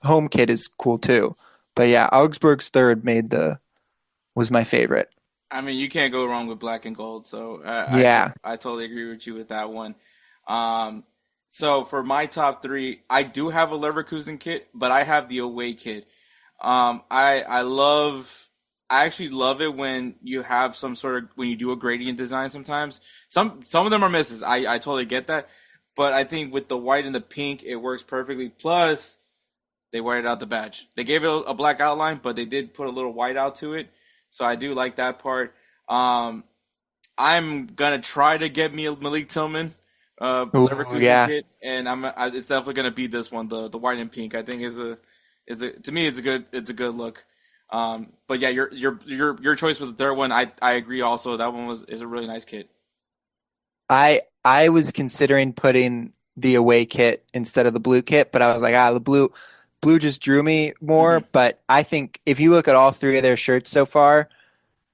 home kit is cool too. But yeah, Augsburg's third was my favorite. I mean, you can't go wrong with black and gold. So Yeah. I totally agree with you with that one. So for my top three, I do have a Leverkusen kit, but I have the away kit. I actually love it when you have when you do a gradient design sometimes. Some of them are misses. I totally get that. But I think with the white and the pink, it works perfectly. Plus, they whited out the badge. They gave it a black outline, but they did put a little white out to it. So I do like that part. I'm going to try to get me a Malik Tillman Leverkusen kit, and it's definitely going to be this one, the white and pink. I think to me it's a good look. But yeah, your choice for the third one, I agree also. That one is a really nice kit. I was considering putting the away kit instead of the blue kit, but I was like, the blue just drew me more. Mm-hmm. But I think if you look at all three of their shirts so far,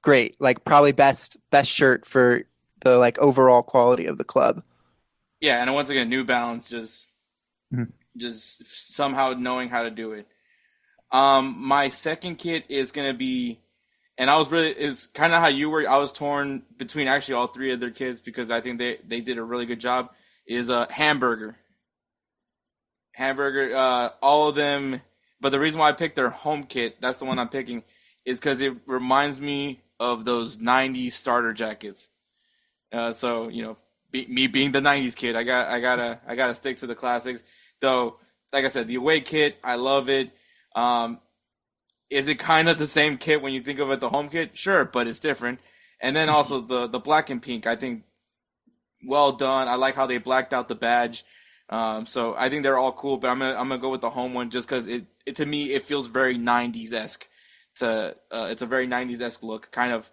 great. Like, probably best shirt for the like overall quality of the club. Yeah, and once again, New Balance just somehow knowing how to do it. My second kit is gonna be, and is kind of how you were. I was torn between actually all three of their kits, because I think they did a really good job. Is a Hamburger, all of them. But the reason why I picked their home kit, that's the one I'm picking, is because it reminds me of those '90s starter jackets. So me being the '90s kid, I gotta stick to the classics. Though, like I said, the away kit, I love it. Is it kind of the same kit when you think of it, the home kit? Sure, but it's different. And then also the black and pink, I think, well done. I like how they blacked out the badge. So I think they're all cool, but I'm gonna go with the home one just because it to me it feels very '90s-esque. It's a very '90s-esque look, kind of.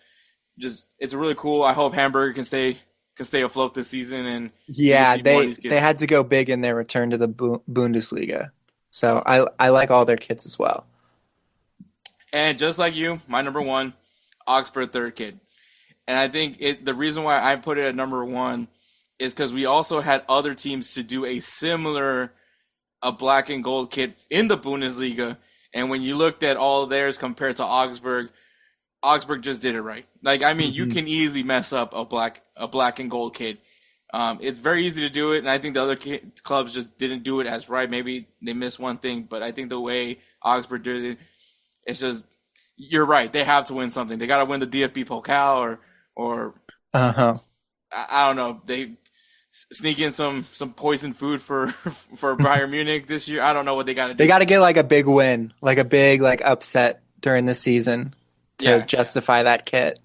It's really cool. I hope Hamburger can stay afloat this season, and yeah, they had to go big in their return to the Bundesliga. So I like all their kits as well. And just like you, my number one, Augsburg third kit. And I think the reason why I put it at number one is because we also had other teams to do a black and gold kit in the Bundesliga. And when you looked at all of theirs compared to Augsburg just did it right. Like, I mean, you can easily mess up a black and gold kit. It's very easy to do it, and I think the other clubs just didn't do it as right. Maybe they missed one thing, but I think the way Augsburg did it, it's just, you're right. They have to win something. They got to win the DFB Pokal or I don't know. They sneak in some poison food for Bayern Munich this year. I don't know what they got to do. They got to get like a big win, like a big like upset during the season to justify that kit.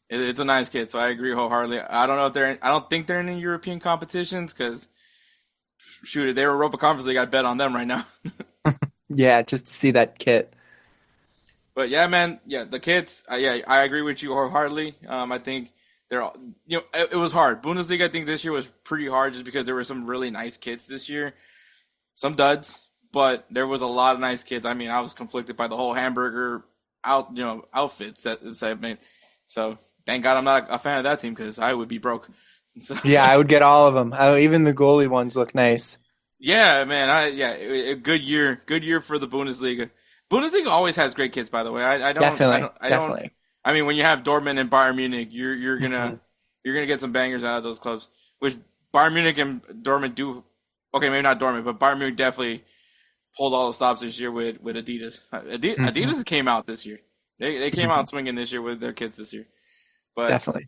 It's a nice kit, so I agree wholeheartedly. I don't think they're in any European competitions because, shoot, if they were Europa Conference, they got bet on them right now. Yeah, just to see that kit. But yeah, man, the kits. I agree with you wholeheartedly. I think it was hard. Bundesliga, I think this year was pretty hard just because there were some really nice kits this year, some duds, but there was a lot of nice kits. I mean, I was conflicted by the whole Hamburger outfits that segment. So thank God I'm not a fan of that team because I would be broke. So, yeah, I would get all of them. Even the goalie ones look nice. Yeah, man. A good year for the Bundesliga. Bundesliga always has great kits, by the way. I don't Definitely. I mean, when you have Dortmund and Bayern Munich, you're gonna get some bangers out of those clubs. Which Bayern Munich and Dortmund do. Okay, maybe not Dortmund, but Bayern Munich definitely pulled all the stops this year with Adidas. Adidas came out this year. They came out swinging this year with their kits this year. But Definitely.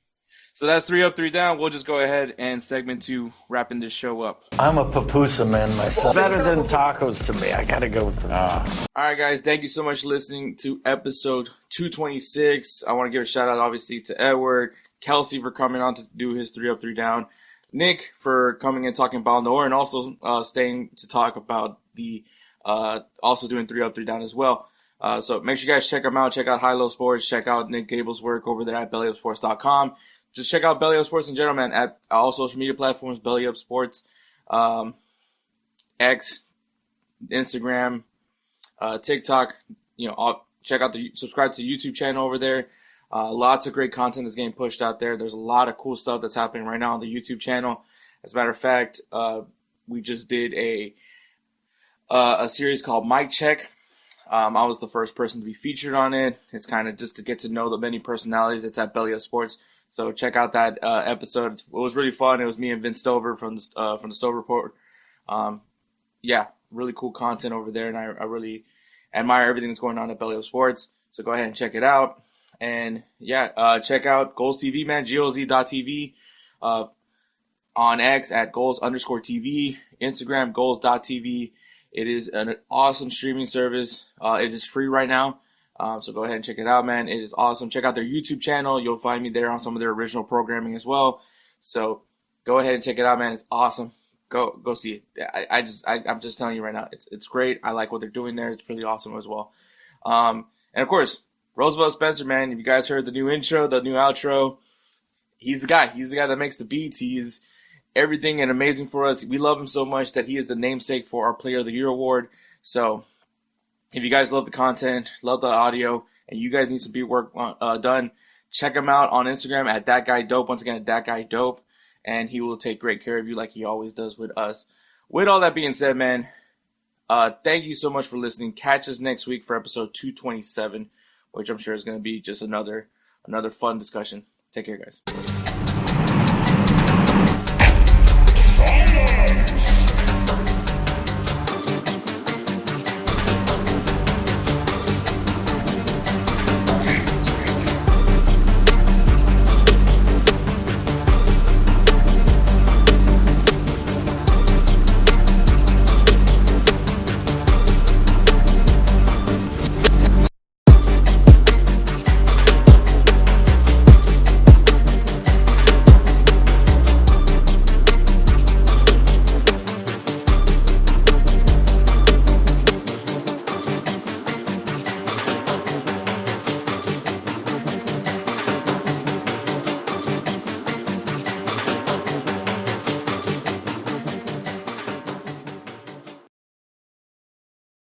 So that's 3 up, 3 down. We'll just go ahead and segment 2, wrapping this show up. I'm a pupusa man myself. Better than tacos to me. I gotta go with them. All right, guys. Thank you so much for listening to episode 226. I want to give a shout out, obviously, to Edward, Kelcey for coming on to do his 3 up, 3 down, Nick for coming and talking Ballon, and also staying to talk about the also doing 3 up, 3 down as well. So make sure you guys check them out. Check out High Low Sports. Check out Nick Gable's work over there at BellyUpSports.com. Just check out BellyUpSports in general, man, at all social media platforms, BellyUpSports, X, Instagram, TikTok. Check out subscribe to the YouTube channel over there. Lots of great content that's getting pushed out there. There's a lot of cool stuff that's happening right now on the YouTube channel. As a matter of fact, we just did a series called Mic Check. I was the first person to be featured on it. It's kind of just to get to know the many personalities that's at BellyUpSports. So check out that episode. It was really fun. It was me and Vince Stover from the Stover Report. Really cool content over there, and I really admire everything that's going on at BellyUpSports. So go ahead and check it out. And check out GolzTV, man, GOZ.TV, on X at Goals_TV, Instagram Goals.TV. It is an awesome streaming service. It is free right now. So go ahead and check it out, man. It is awesome. Check out their YouTube channel. You'll find me there on some of their original programming as well. So go ahead and check it out, man. It's awesome. Go see it. I'm just telling you right now, it's great. I like what they're doing there. It's really awesome as well. And of course, Roosevelt Spencer, man. If you guys heard the new intro, the new outro, he's the guy. He's the guy that makes the beats. He's everything and amazing for us. We love him so much that he is the namesake for our Player of the Year award. So if you guys love the content, love the audio, and you guys need some beat work done, check him out on Instagram at ThatGuyDope. Once again, at ThatGuyDope. And he will take great care of you like he always does with us. With all that being said, man, thank you so much for listening. Catch us next week for episode 227, which I'm sure is going to be just another fun discussion. Take care, guys.